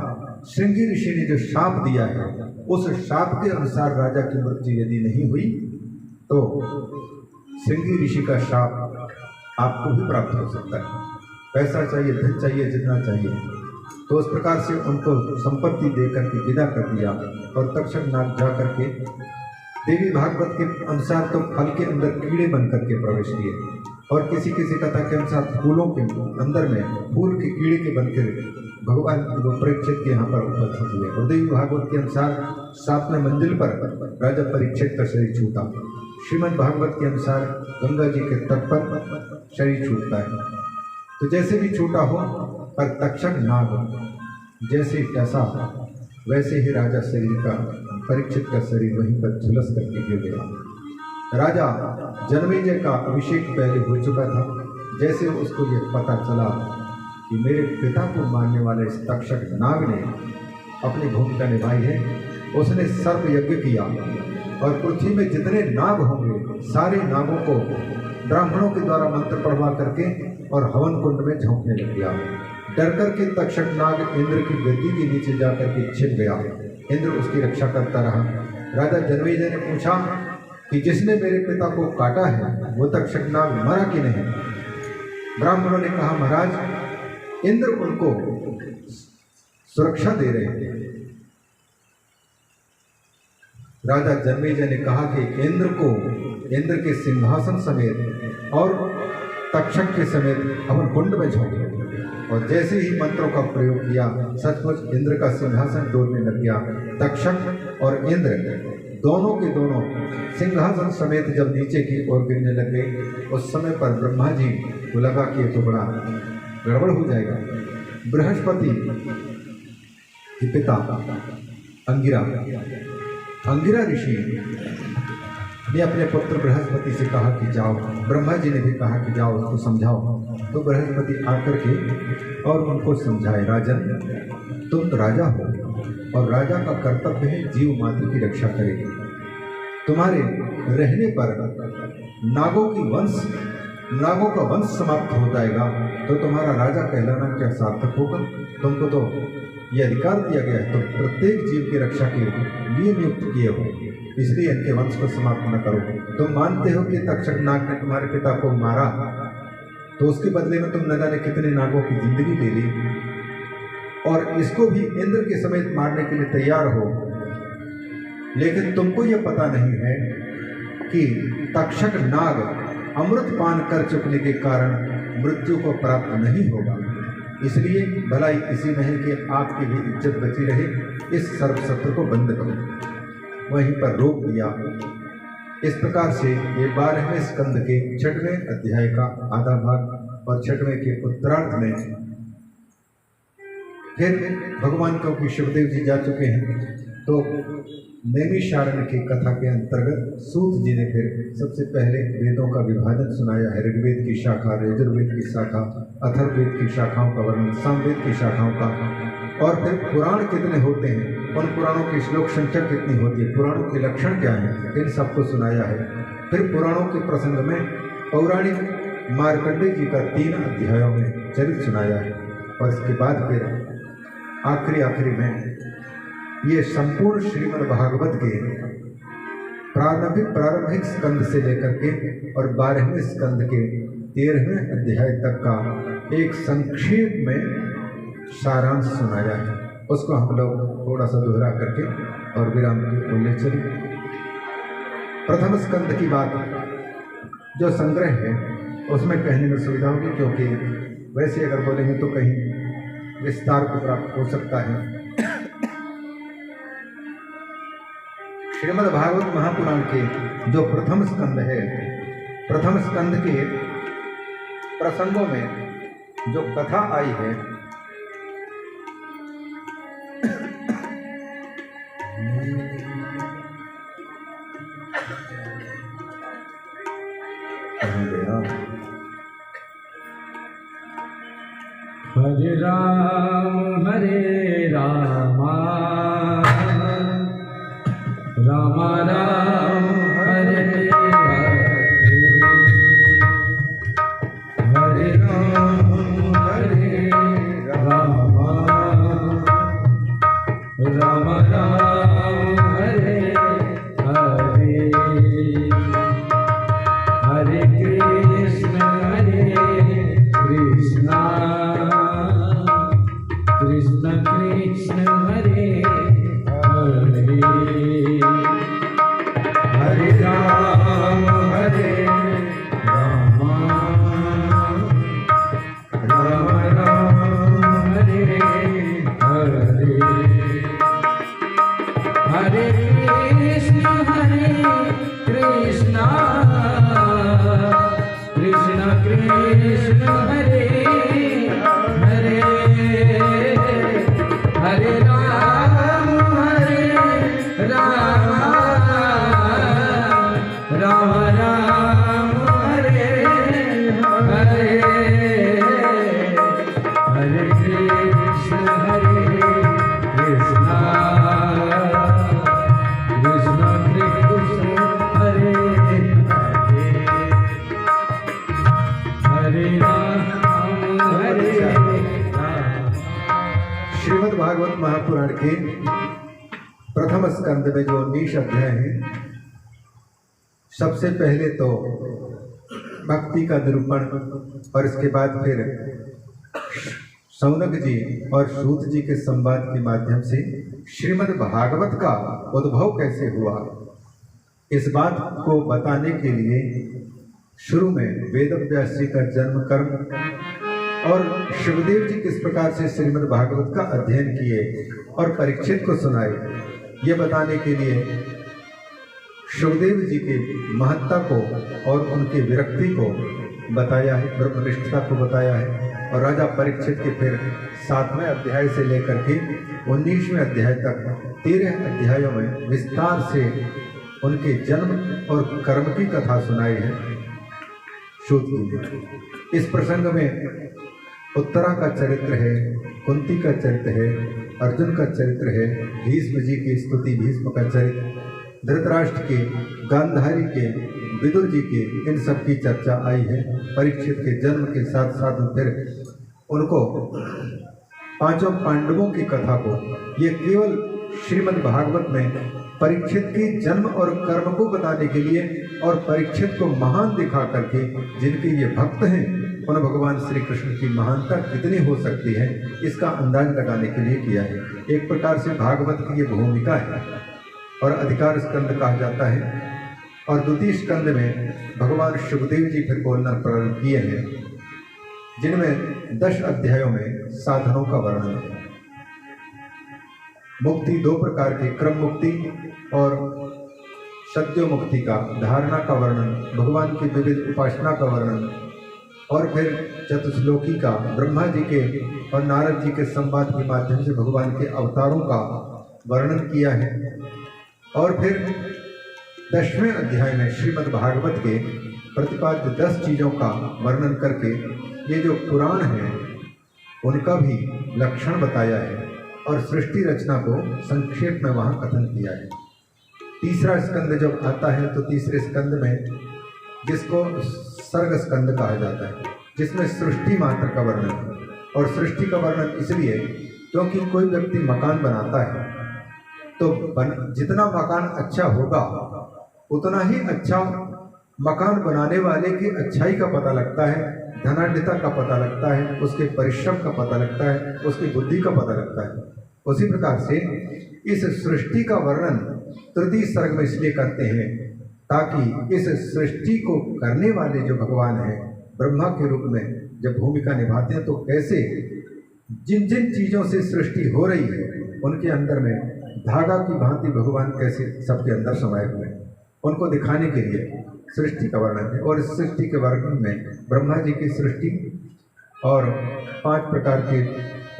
श्रृंगी ऋषि ने जो शाप दिया है, उस शाप के अनुसार राजा की मृत्यु यदि नहीं हुई तो श्रृंगी ऋषि का शाप आपको भी प्राप्त हो सकता है। पैसा चाहिए, धन चाहिए, जितना चाहिए। तो उस प्रकार से उनको संपत्ति देकर के विदा कर दिया और तक्षक नाग जा करके देवी भागवत के अनुसार तो फल के अंदर कीड़े बन करके प्रवेश किए, और किसी किसी कथा के अनुसार फूलों के अंदर में फूल के कीड़े के बनकर भगवान परीक्षित के यहाँ पर उपस्थित हुए। और देवी भागवत के अनुसार 7वें मंजिल पर राजा परीक्षित का शरीर छूटा। श्रीमद् भागवत के अनुसार गंगा जी के तट पर शरीर छूटता है। तो जैसे भी छूटा हो, पर तक्षक नाग जैसे टसा वैसे ही राजा शरीर का परीक्षित का शरीर वहीं पर झुलस करके गिर गया। राजा जनमेजय का अभिषेक पहले हो चुका था। जैसे उसको ये पता चला कि मेरे पिता को मारने वाले इस तक्षक नाग ने अपनी भूमिका निभाई है, उसने सर्प यज्ञ किया और पृथ्वी में जितने नाग होंगे सारे नागों को ब्राह्मणों के द्वारा मंत्र पढ़वा करके और हवन कुंड में झोंकने लग गया। डर करके तक्षक नाग इंद्र की गद्दी के नीचे जाकर के छिप गया। इंद्र उसकी रक्षा करता रहा। राजा जनमेजय ने पूछा कि जिसने मेरे पिता को काटा है वो तक्षक नाग मरा कि नहीं? ब्राह्मणों ने कहा, महाराज इंद्र उनको सुरक्षा दे रहे हैं। राजा जनमेजय ने कहा कि इंद्र के सिंहासन समेत और तक्षक के समेत हवन कुंड में झोंके, और जैसे ही मंत्रों का प्रयोग किया सचमुच इंद्र का सिंहासन डोलने लग गया। तक्षक और इंद्र दोनों के दोनों सिंहासन समेत जब नीचे की ओर गिरने लग गए, उस समय पर ब्रह्मा जी को लगा कि ये तो बड़ा गड़बड़ हो जाएगा। बृहस्पति के पिता अंगिरा ऋषि ने अपने पुत्र बृहस्पति से कहा कि जाओ। ब्रह्मा जी ने भी कहा कि जाओ उसको समझाओ। तो बृहस्पति आकर के और उनको समझाए, राजन तुम तो राजा हो और राजा का कर्तव्य है जीव मात्र की रक्षा करेगी। तुम्हारे रहने पर नागों का वंश समाप्त हो जाएगा तो तुम्हारा राजा कहलाना क्या सार्थक होगा? तुमको तो ये अधिकार दिया गया है, तो प्रत्येक जीव की रक्षा के लिए नियुक्त किए हो, इसलिए इनके वंश को समाप्त न करो। तुम मानते हो कि तक्षक नाग ने तुम्हारे पिता को मारा, तो उसके बदले में तुम न जाने कितने नागों की जिंदगी ले ली, और इसको भी इंद्र के समेत मारने के लिए तैयार हो। लेकिन तुमको यह पता नहीं है कि तक्षक नाग अमृत पान कर चुकने के कारण मृत्यु को प्राप्त नहीं होगा। इसलिए भलाई इसी में है कि आपकी भी इज्जत बची रहे, इस सर्वशत्रु को बंद करो। वहीं पर रोक दिया। इस प्रकार से ये 12वें स्कंद के 6वें अध्याय का आधा भाग और 6वें के उत्तरार्ध में फिर भगवान क्योंकि शिवदेव जी जा चुके हैं, तो नैमिषारण्य की कथा के अंतर्गत सूत जी ने फिर सबसे पहले वेदों का विभाजन सुनाया है। ऋग्वेद की शाखा, यजुर्वेद की शाखा, अथर्ववेद की शाखाओं का वर्णन, सामवेद की शाखाओं का, और फिर पुराण कितने होते हैं, उन पुराणों की श्लोक संख्या कितनी होती है, पुराणों के लक्षण क्या हैं, इन सबको सुनाया है। फिर पुराणों के प्रसंग में पौराणिक मार्कंडेय जी का 3 अध्यायों में चरित्र सुनाया है, और इसके बाद फिर आखिरी में ये संपूर्ण श्रीमद् भागवत के प्रारंभिक स्कंद से लेकर के और 12वें स्कंद के 13वें अध्याय तक का एक संक्षेप में सारांश सुनाया है। उसको हम लोग थोड़ा सा दोहरा करके और विराम के बोलने चले। प्रथम स्कंद की बात जो संग्रह है उसमें कहने में सुविधा होगी, क्योंकि वैसे अगर बोलेंगे तो कहीं विस्तार को प्राप्त हो सकता है। श्रीमद् भागवत महापुराण के जो प्रथम स्कंद है, प्रथम स्कंद के प्रसंगों में जो कथा आई है हरे राम राम राम हरे हरे, हरे राम राम राम हरे हरे, हरे कृष्ण कृष्ण कृष्ण हरे हरे, हरे राम राम राम हरे हरे, हरे कृष्ण कृष्ण कृष्ण हरे हरे, हरे राम राम राम हरे हरे, हरे कृष्ण कृष्ण कृष्ण हरे हरे, हरे राम श्रीमद् भागवत महापुराण के प्रथम स्कंद में जो 19 अध्याय हैं, सबसे पहले तो भक्ति का निरूपण और इसके बाद फिर शौनक जी और सूत जी के संवाद के माध्यम से श्रीमद् भागवत का उद्भव कैसे हुआ, इस बात को बताने के लिए शुरू में वेदव्यास जी का जन्म कर्म और शिवदेव जी किस प्रकार से श्रीमद् भागवत का अध्ययन किए और परीक्षित को सुनाए, ये बताने के लिए शिवदेव जी की महत्ता को और उनकी विरक्ति को बताया है, ब्रह्मनिष्ठता को बताया है। और राजा परीक्षित के फिर 7वें अध्याय से लेकर के 19वें अध्याय तक 13 अध्यायों में विस्तार से उनके जन्म और कर्म की कथा सुनाई है सूत जी। इस प्रसंग में उत्तरा का चरित्र है, कुंती का चरित्र है, अर्जुन का चरित्र है, भीष्म जी की स्तुति, भीष्म का चरित्र, धृतराष्ट्र के, गांधारी के, विदुर जी के, इन सब की चर्चा आई है। परीक्षित के जन्म के साथ साथ फिर उनको पांचों पांडवों की कथा को, ये केवल श्रीमद् भागवत में परीक्षित के जन्म और कर्म को बताने के लिए और परीक्षित को महान दिखा करके जिनके ये भक्त हैं उन भगवान श्री कृष्ण की महानता कितनी हो सकती है, इसका अंदाज लगाने के लिए किया है। एक प्रकार से भागवत की ये भूमिका है और अधिकार स्कंद कहा जाता है। और द्वितीय स्कंद में भगवान शिवदेव जी फिर बोलना प्रारंभ किए हैं, जिनमें 10 अध्यायों में साधनों का वर्णन है। मुक्ति 2 प्रकार की, क्रम मुक्ति और सत्यो मुक्ति का, धारणा का वर्णन, भगवान की विविध उपासना का वर्णन, और फिर चतुश्लोकी का, ब्रह्मा जी के और नारद जी के संवाद के माध्यम से भगवान के अवतारों का वर्णन किया है। और फिर 10वें अध्याय में श्रीमद् भागवत के प्रतिपाद्य 10 चीज़ों का वर्णन करके ये जो पुराण है उनका भी लक्षण बताया है और सृष्टि रचना को संक्षेप में वहाँ कथन किया है। तीसरा स्कंद जब आता है तो तीसरे स्कंद में, जिसको सर्ग स्कंद कहा जाता है, जिसमें सृष्टि मात्र का वर्णन है। और सृष्टि का वर्णन इसलिए क्योंकि कोई व्यक्ति मकान बनाता है तो जितना मकान अच्छा होगा उतना ही अच्छा मकान बनाने वाले की अच्छाई का पता लगता है, धनाढ्यता का पता लगता है, उसके परिश्रम का पता लगता है, उसकी बुद्धि का पता लगता है। उसी प्रकार से इस सृष्टि का वर्णन तृतीय सर्ग में इसलिए करते हैं ताकि इस सृष्टि को करने वाले जो भगवान हैं ब्रह्मा के रूप में जब भूमिका निभाते हैं तो कैसे जिन जिन चीज़ों से सृष्टि हो रही है उनके अंदर में धागा की भांति भगवान कैसे सबके अंदर समाये हुए हैं, उनको दिखाने के लिए सृष्टि का वर्णन है। और इस सृष्टि के वर्णन में ब्रह्मा जी की सृष्टि और 5 प्रकार की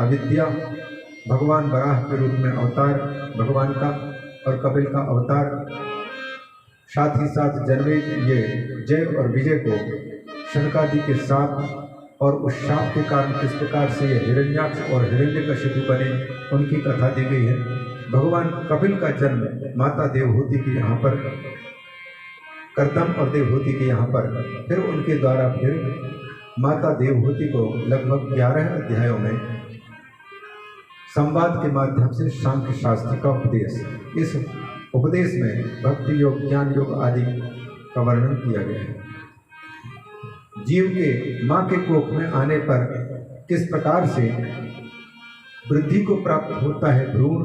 अविद्या, भगवान वराह के रूप में अवतार भगवान का और कपिल का अवतार, साथ ही साथ जनमेज ये जय और विजय को शनकादि के साथ और उस शाप के कारण किस प्रकार से ये हिरण्याक्ष और हिरण्यकशिपु बने उनकी कथा दी गई है। भगवान कपिल का जन्म माता देवहूति की यहाँ पर, कर्दम और देवहूति के यहाँ पर, फिर उनके द्वारा फिर माता देवहूति को लगभग 11 अध्यायों में संवाद के माध्यम से सांख्य शास्त्र का उपदेश। इस उपदेश में भक्ति योग, ज्ञान योग आदि का वर्णन किया गया है। जीव के माँ के कोख में आने पर किस प्रकार से वृद्धि को प्राप्त होता है भ्रूण,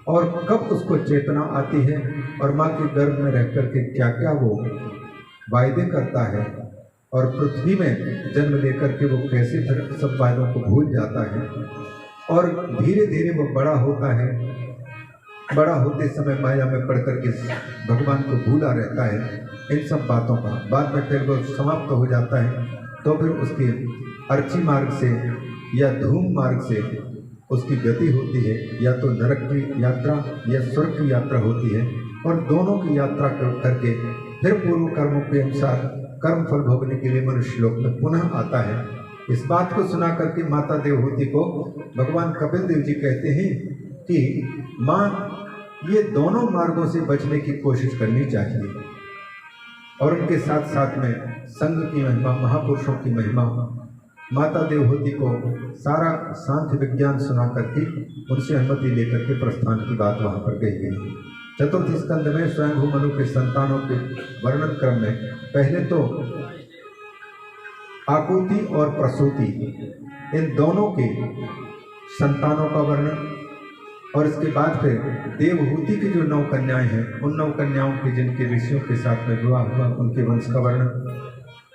और कब उसको चेतना आती है, और माँ के गर्भ में रह कर के क्या क्या वो वायदे करता है, और पृथ्वी में जन्म लेकर के वो कैसे फिर सब वायदों को भूल जाता है, और धीरे धीरे वो बड़ा होता है। बड़ा होते समय माया में पड़ कर के भगवान को भूला रहता है। इन सब बातों का बाद में फिर वो समाप्त हो जाता है, तो फिर उसके अर्ची मार्ग से या धूम मार्ग से उसकी गति होती है, या तो नरक की यात्रा या स्वर्ग की यात्रा होती है, और दोनों की यात्रा करके फिर पूर्व कर्मों के अनुसार कर्म फल भोगने के लिए मनुष्य लोक में पुनः आता है। इस बात को सुना करके माता देवहूति को भगवान कपिल देव जी कहते हैं कि माँ, ये दोनों मार्गों से बचने की कोशिश करनी चाहिए, और उनके साथ साथ में संघ की महिमा, महापुरुषों की महिमा, माता देवहूति को सारा सांख्य विज्ञान सुना करके उनसे अनुमति लेकर के प्रस्थान की बात वहाँ पर कही गई। चतुर्थ स्कंद में स्वयंभू मनु के संतानों के वर्णन क्रम में पहले तो आकुति और प्रसूति, इन दोनों के संतानों का वर्णन, और इसके बाद फिर देवहूति की जो 9 कन्याएं हैं, उन 9 कन्याओं के जिनके ऋषियों के साथ में विवाह हुआ, उनके वंश का वर्णन,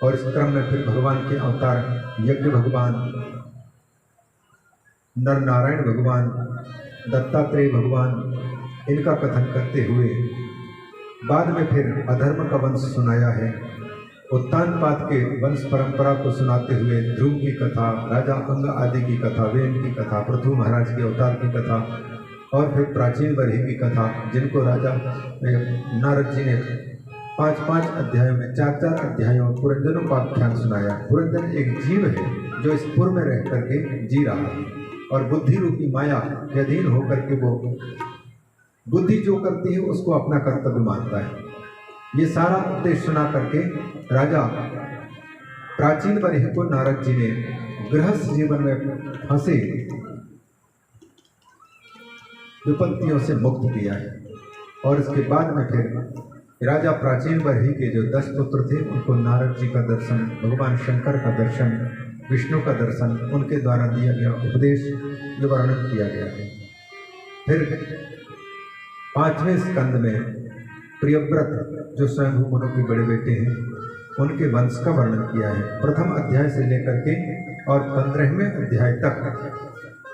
और इस क्रम में फिर भगवान के अवतार यज्ञ भगवान, नर नारायण भगवान, दत्तात्रेय भगवान, इनका कथन करते हुए बाद में फिर अधर्म का वंश सुनाया है। उत्तानपाद के वंश परंपरा को सुनाते हुए ध्रुव की कथा, राजा अंग आदि की कथा, वेन की कथा, पृथु महाराज के अवतार की कथा, और फिर प्राचीन बरही की कथा, जिनको राजा नारद जी ने 5-5 अध्यायों में 4-4 अध्यायों में पुरंजनोपाख्यान सुनाया। पुरंजन एक जीव है जो इस पुर में रह करके जी रहा है, और बुद्धि रूपी माया के अधीन होकर के वो बुद्धि जो करती है उसको अपना कर्तव्य मानता है। ये सारा उपदेश सुना करके राजा प्राचीन बरही को नारद जी ने गृहस्थ जीवन में फंसे विपत्तियों से मुक्त किया है। और इसके बाद में फिर राजा प्राचीन बरही के जो 10 पुत्र थे, उनको नारद जी का दर्शन, भगवान शंकर का दर्शन, विष्णु का दर्शन, उनके द्वारा दिया गया उपदेश जो वर्णन किया गया है। फिर 5वें स्कंद में प्रियव्रत जो स्वयंभू मनु के बड़े बेटे हैं, उनके वंश का वर्णन किया है। प्रथम अध्याय से लेकर के और 15वें अध्याय तक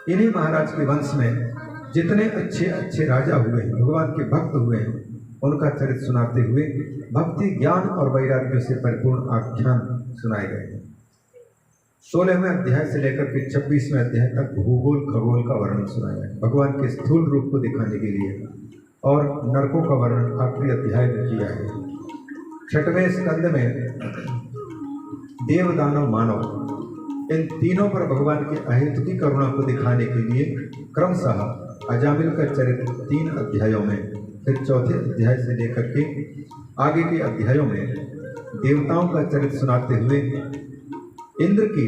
इन्हीं महाराज के वंश में जितने अच्छे अच्छे राजा हुए हैं, भगवान के भक्त हुए हैं, उनका चरित्र सुनाते हुए भक्ति, ज्ञान और वैराग्य से परिपूर्ण आख्यान सुनाए गए हैं। 16वें अध्याय से लेकर के 26वें अध्याय तक भूगोल खगोल का वर्णन सुनाया है, भगवान के स्थूल रूप को दिखाने के लिए, और नरकों का वर्णन आखिरी अध्याय में किया है। 6वें स्कंद में देव दानव मानव, इन तीनों पर भगवान की अहेतुकी करुणा को दिखाने के लिए क्रमशः अजामिल का चरित्र 3 अध्यायों में, फिर 4थे अध्याय से लेकर के आगे के अध्यायों में देवताओं का चरित्र सुनाते हुए इंद्र की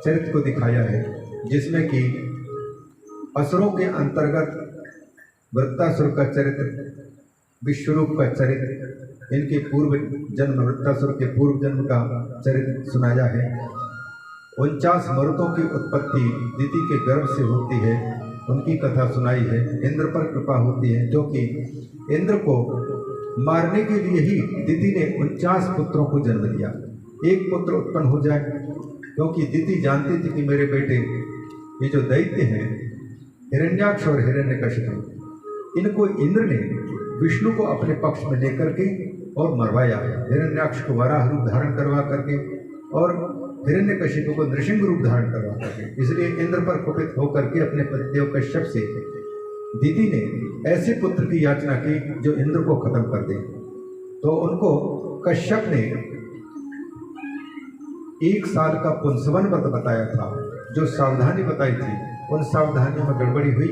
चरित्र को दिखाया है, जिसमें कि असुरों के अंतर्गत वृत्तासुर का चरित्र, विश्वरूप का चरित्र, इनके पूर्व जन्म, वृत्तासुर के पूर्व जन्म का चरित्र सुनाया है। 49 मरुतों की उत्पत्ति दिति के गर्भ से होती है, उनकी कथा सुनाई है। इंद्र पर कृपा होती है, क्योंकि इंद्र को मारने के लिए ही दिति ने 49 पुत्रों को जन्म दिया। एक पुत्र उत्पन्न हो जाए, क्योंकि दिति जानती थी कि मेरे बेटे ये जो दैत्य हैं हिरण्याक्ष और हिरण्यकशिपु, इनको इंद्र ने विष्णु को अपने पक्ष में लेकर के और मरवाया। हिरण्याक्ष को वराह रूप धारण करवा करके और हिरण्यकशिपु को नृसिंह रूप धारण करवा करके, इसलिए इंद्र पर कुपित होकर के अपने पतिदेव कश्यप से दिति ने ऐसे पुत्र की याचना की जो इंद्र को खत्म कर दे। तो उनको कश्यप ने 1 साल का पुंसवन व्रत बताया था, जो सावधानी बताई थी, उन सावधानियों में गड़बड़ी हुई।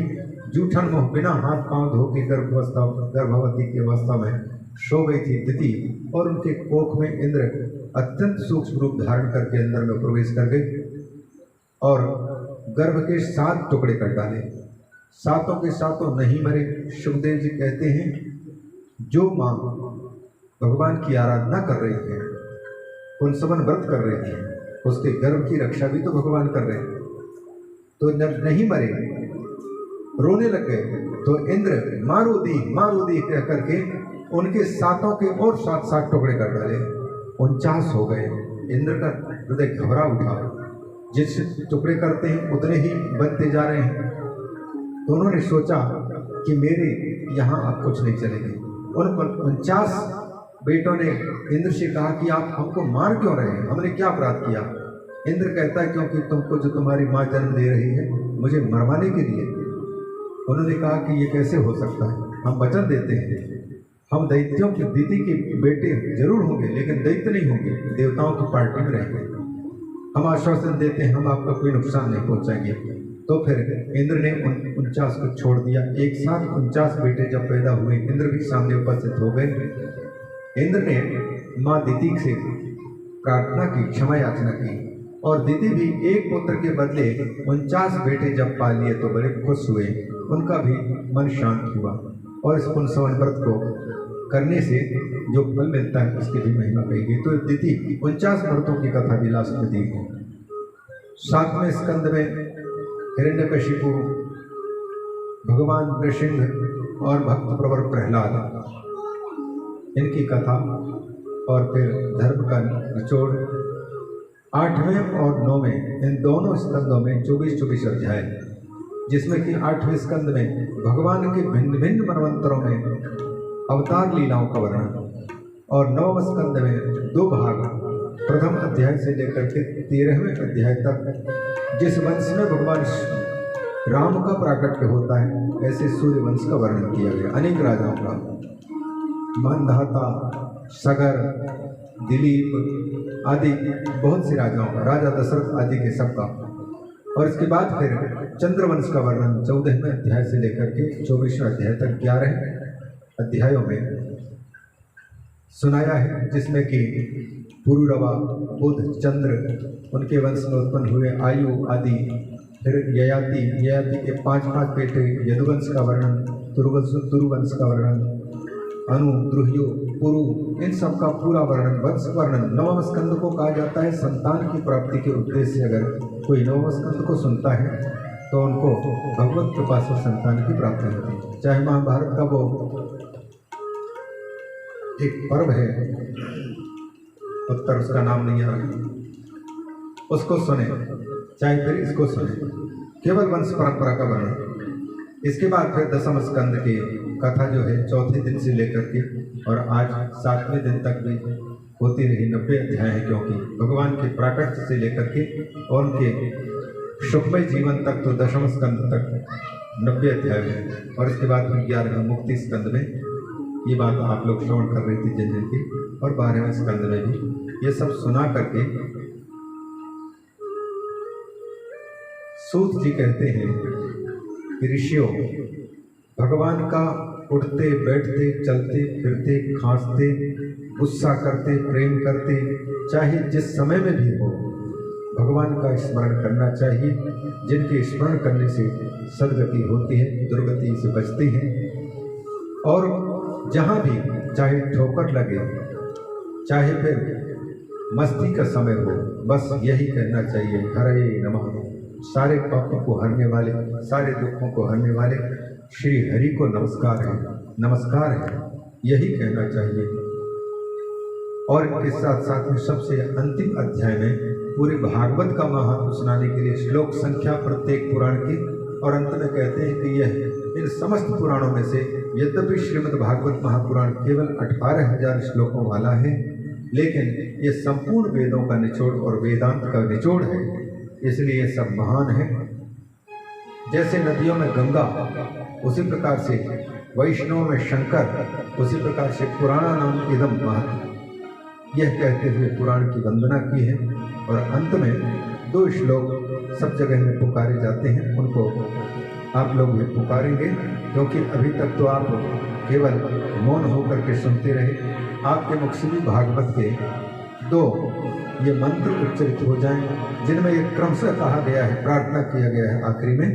जूठन मोह बिना हाथ पांव धो के गर्भवती की अवस्था में सो गई थी दिति, और उनके कोख में इंद्र अत्यंत सूक्ष्म रूप धारण करके अंदर में प्रवेश कर गए और गर्भ के 7 टुकड़े कर डाले। सातों के सातों नहीं मरे। सुखदेव जी कहते हैं जो माँ भगवान की आराधना कर रही है, पुंसवन व्रत कर रही है, उसके गर्भ की रक्षा भी तो भगवान कर रहे हैं। तो जब नहीं मरे, रोने लग गए, तो इंद्र मारो दी कह करके उनके सातों के और 7 टुकड़े कर डाले। 49 हो गए। इंद्र का हृदय घबरा उठा। जिस टुकड़े करते हैं उतने ही बनते जा रहे हैं। तो उन्होंने सोचा कि मेरे यहाँ अब कुछ नहीं चलेगी। उन 49 बेटों ने इंद्र से कहा कि आप हमको मार क्यों रहे हैं, हमने क्या अपराध किया। इंद्र कहता है क्योंकि तुमको जो तुम्हारी माँ जन्म दे रही है मुझे मरवाने के लिए। उन्होंने कहा कि ये कैसे हो सकता है, हम वचन देते हैं हम दैत्यों के दीदी के बेटे जरूर होंगे लेकिन दैत्य नहीं होंगे, देवताओं की पार्टी में रहेंगे। हम आश्वासन देते हैं हम आपका कोई नुकसान नहीं पहुंचाएंगे। तो फिर इंद्र ने 49 को छोड़ दिया। एक साथ 49 बेटे जब पैदा हुए, इंद्र भी सामने उपस्थित हो गए। इंद्र ने माँ दिति से प्रार्थना की, क्षमा याचना की, और दिति भी एक पुत्र के बदले 49 बेटे जब पा लिए तो बड़े खुश हुए। उनका भी मन शांत हुआ और इस पुंसवन व्रत को करने से जो फल मिलता है उसकी भी महिमा कही गई। तो दिति 49 व्रतों की कथा भी लास्ट में दी है। 7वें स्कंद में हिरण्यकशिपु, भगवान नृसिंह और भक्त प्रवर प्रहलाद, इनकी कथा और फिर धर्म का निचोड़ 8वें और 9वें इन दोनों स्कंदों में 24-24 अध्याय, जिसमें कि 8वें स्कंद में भगवान के भिन्न भिन्न मनवंतरों में अवतार लीलाओं का वर्णन, और 9वें स्कंद में 2 भाग, प्रथम अध्याय से लेकर के 13वें अध्याय तक जिस वंश में भगवान राम का प्राकट्य होता है ऐसे सूर्य वंश का वर्णन किया गया। अनेक राजाओं का, मानधाता, सगर, दिलीप आदि बहुत से राजाओं का, राजा दशरथ आदि के सबका। और इसके बाद फिर चंद्रवंश का वर्णन 14वें अध्याय से लेकर के 24वें अध्याय तक 11 अध्यायों में सुनाया है, जिसमें कि पुरुरवा, बुध, चंद्र, उनके वंश में उत्पन्न हुए आयु आदि, फिर ययाति के 5 बेटे, यदुवंश का वर्णन, तुरुवंश का वर्णन, अनु, द्रुह्यो, पुरु, इन सब का पूरा वर्णन, वंश वर्णन। 9वें स्कंद को कहा जाता है संतान की प्राप्ति के उद्देश्य से अगर कोई 9वें स्कंद को सुनता है तो उनको भगवत कृपा से संतान की प्राप्ति होती है। चाहे महाभारत का वो एक पर्व है, उत्तर उसका नाम नहीं आ रहा, उसको सुने, चाहे फिर इसको सुने, केवल वंश परंपरा का वर्णन। इसके बाद फिर 10वें स्कंद की कथा जो है 4थे दिन से लेकर के और आज 7वें दिन तक भी होती रही। 90 अध्याय है, क्योंकि भगवान के प्राकट्य से लेकर के और उनके सुखमय जीवन तक तो 10वें स्कंद तक 90 अध्याय है। और इसके बाद फिर 11वें मुक्ति स्कंद में ये बात आप लोग श्रवण कर रही थी जिन की, और 12वें स्कंद में भी ये सब सुना करके सूत जी कहते हैं कि ऋषियों, भगवान का उठते बैठते चलते फिरते खांसते गुस्सा करते प्रेम करते चाहे जिस समय में भी हो भगवान का स्मरण करना चाहिए, जिनके स्मरण करने से सदगति होती है, दुर्गति से बचती है। और जहाँ भी चाहे ठोकर लगे, चाहे फिर मस्ती का समय हो, बस यही कहना चाहिए, हरे नमः। सारे पापों को हरने वाले, सारे दुखों को हरने वाले श्री हरि को नमस्कार है, नमस्कार है, यही कहना चाहिए। और इसके साथ साथ में सबसे अंतिम अध्याय में पूरे भागवत का महात्म्य सुनाने के लिए श्लोक संख्या प्रत्येक पुराण की, और अंत में कहते हैं कि यह इन समस्त पुराणों में से यद्यपि श्रीमद् भागवत महापुराण केवल 18,000 श्लोकों वाला है, लेकिन ये संपूर्ण वेदों का निचोड़ और वेदांत का निचोड़ है, इसलिए ये सब महान है। जैसे नदियों में गंगा, उसी प्रकार से वैष्णव में शंकर, उसी प्रकार से पुराणा नाम इदम महत्, यह कहते हुए पुराण की वंदना की है। और अंत में 2 श्लोक सब जगह में पुकारे जाते हैं, उनको आप लोग भी पुकारेंगे, क्योंकि अभी तक तो आप केवल मौन होकर के सुनते रहे। आपके मुख से भी भागवत के 2 ये मंत्र उच्चरित हो जाएं, जिनमें ये क्रमशः कहा गया है, प्रार्थना किया गया है। आखिरी में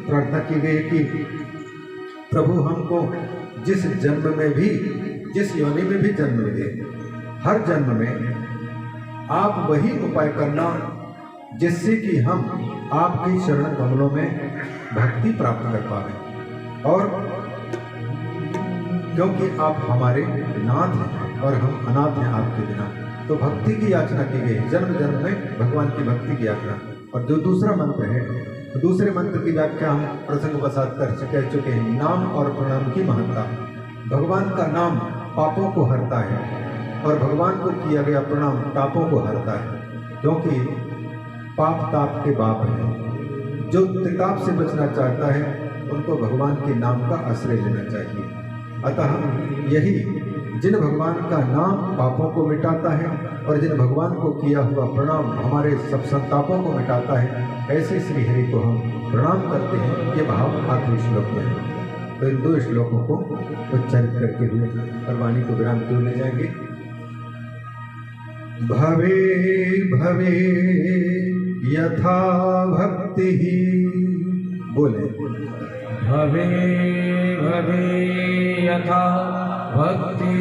प्रार्थना की गई है कि प्रभु हमको जिस जन्म में भी, जिस योनि में भी जन्म मिले, हर जन्म में आप वही उपाय करना जिससे कि हम आपके चरण कमलों में भक्ति प्राप्त कर पाएं। और क्योंकि आप हमारे नाथ हैं और हम अनाथ हैं आपके बिना, तो भक्ति की याचना की गई, जन्म जन्म में भगवान की भक्ति की याचना। और जो दूसरा मंत्र है, दूसरे मंत्र की व्याख्या हम प्रसंगवशात कह चुके हैं। नाम और प्रणाम की महत्ता। भगवान का नाम पापों को हरता है और भगवान को किया गया प्रणाम तापों को हरता है, क्योंकि पाप ताप के बाप हैं। जो त्रिताप से बचना चाहता है उनको भगवान के नाम का आश्रय लेना चाहिए। अतः यही जिन भगवान का नाम पापों को मिटाता है और जिन भगवान को किया हुआ प्रणाम हमारे सब संतापों को मिटाता है, ऐसे श्री हरि को हम प्रणाम करते हैं। ये भाव आखिरी श्लोक में है। तो इन 2 श्लोकों को उच्चारित करके हुए और वाणी को विराम क्यों ले जाएंगे। भवे भवे यथा भक्ति ही, बोले भवे भवे यथा भक्ति,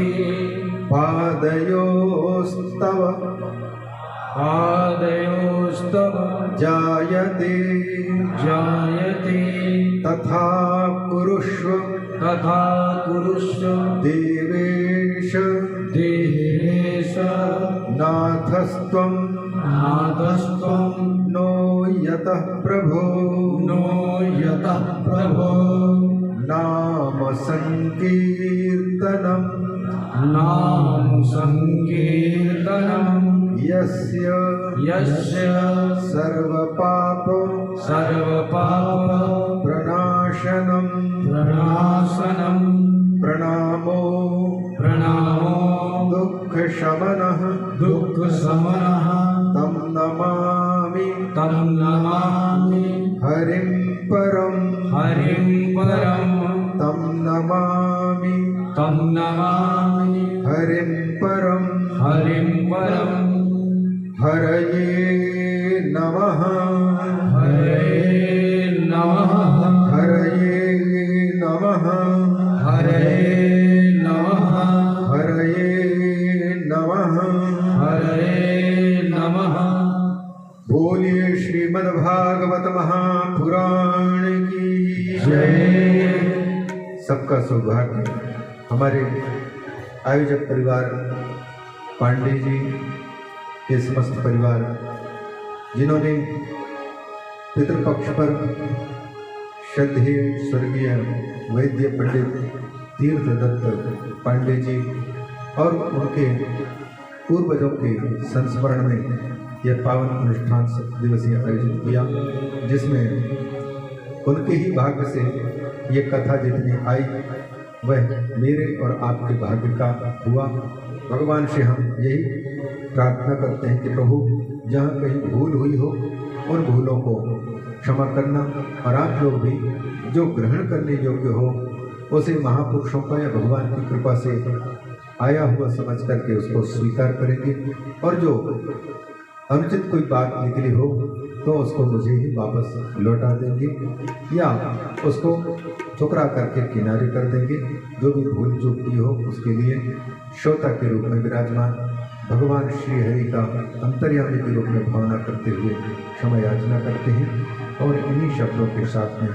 पादयोस्तव पादयोस्तव जायते जायते, तथा कुरुष्व तथा कुरुष्व देवेश देवेश, नाथस्त्वं नाथस्त्वं नो यतः प्रभो नो यतः प्रभो, नाम संकीर्तनम् नाम संकीर्तनम् यस्य यस्य सर्वपाप सर्वपाप प्रणाशनम् प्रणाशनम् प्रणामो प्रणामो दुःखशमनः दुःखशमनः, तं नमामि तं नमामि हरिं परं हरिं परं, तं नमामि तं नमामि हरिं परं हरिं परं। हरये नमः हरे नमः हरये नमः हरे नमः हरये नमः हरे नमः। बोलिए श्रीमद्भागवत महापुराण की जय। सबका सौभाग्य हमारे आयोजक परिवार पांडे जी के समस्त परिवार, जिन्होंने पितृपक्ष पर श्रद्धेय स्वर्गीय वैद्य पंडित तीर्थदत्त पांडे जी और उनके पूर्वजों के संस्मरण में यह पावन अनुष्ठान दिवसीय आयोजित किया, जिसमें उनके ही भाग्य से ये कथा जितनी आई वह मेरे और आपके भाग्य का हुआ। भगवान से हम यही प्रार्थना करते हैं कि प्रभु जहाँ कहीं भूल हुई हो उन भूलों को क्षमा करना, और आप लोग भी जो ग्रहण करने योग्य हो उसे महापुरुषों का या भगवान की कृपा से आया हुआ समझ करके उसको स्वीकार करेंगे, और जो अनुचित कोई बात निकली हो तो उसको मुझे ही वापस लौटा देंगे या उसको ठुकरा करके किनारे कर देंगे। जो भी भूल चूक की हो उसके लिए श्रोता के रूप में विराजमान भगवान श्री हरि का अंतर्यामी के रूप में भावना करते हुए क्षमा याचना करते हैं और इन्हीं शब्दों के साथ में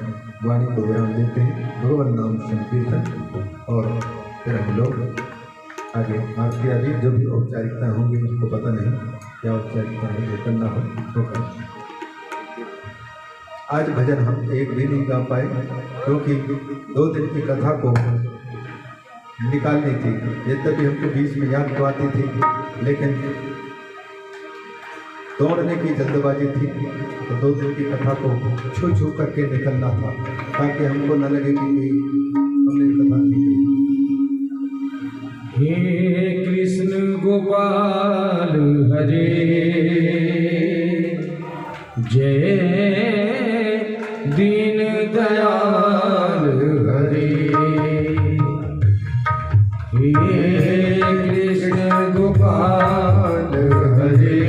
वाणी को विराम देते हैं। भगवान नाम संकीर्तन और फिर हम लोग आगे आपके आगे जो भी औपचारिकता होंगी उसको पता नहीं क्या औपचारिकता है, जो करना हो तो करें। आज भजन हम एक भी नहीं गा पाए क्योंकि 2 दिन की कथा को निकालनी थी। यद्यपि हमको बीच में याद तो आती थी लेकिन दौड़ने की जल्दबाजी थी, तो 2 दिन की कथा को छू छू करके निकलना था ताकि हमको न लगे कि हमने कथा नहीं की। हे कृष्ण गोपाल हरे जय दीन दयाल हरे। हे कृष्ण गोपाल हरे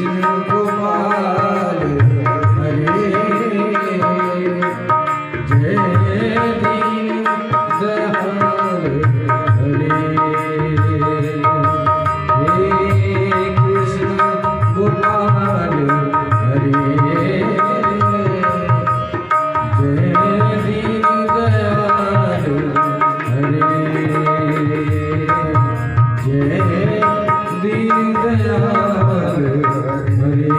कृष्ण गोपाल हरे जय दीन दयाल हरे हे कृष्ण गोपाल हरे जय दीन दयाल हरे जय दीन दयाल हरे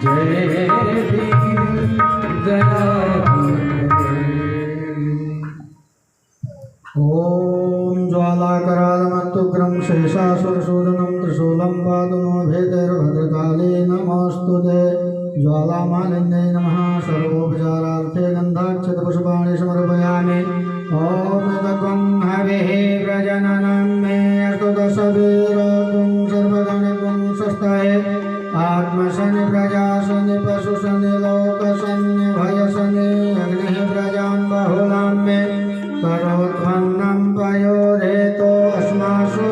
जय दीन दयाल ॐ ज्वालाकरालमत्युग्रं शेषासुरसूदनं त्रिशूलं पातुनो भेदैर्भद्रकाले नमोऽस्तुते ज्वालामालिन्यै नमः सर्वोपचारार्थे गन्धाक्षतपुष्पाणि समर्पयामि ॐ तत्त्वं हविः प्रजननं मे अस्तु दशवीरत्वं सर्वगणकं स्वस्ताय आत्मशनि प्रजाशनि पशुशनि लोकशनि भयशनि अग्निः प्रजान् बहुलां मे करोत्वं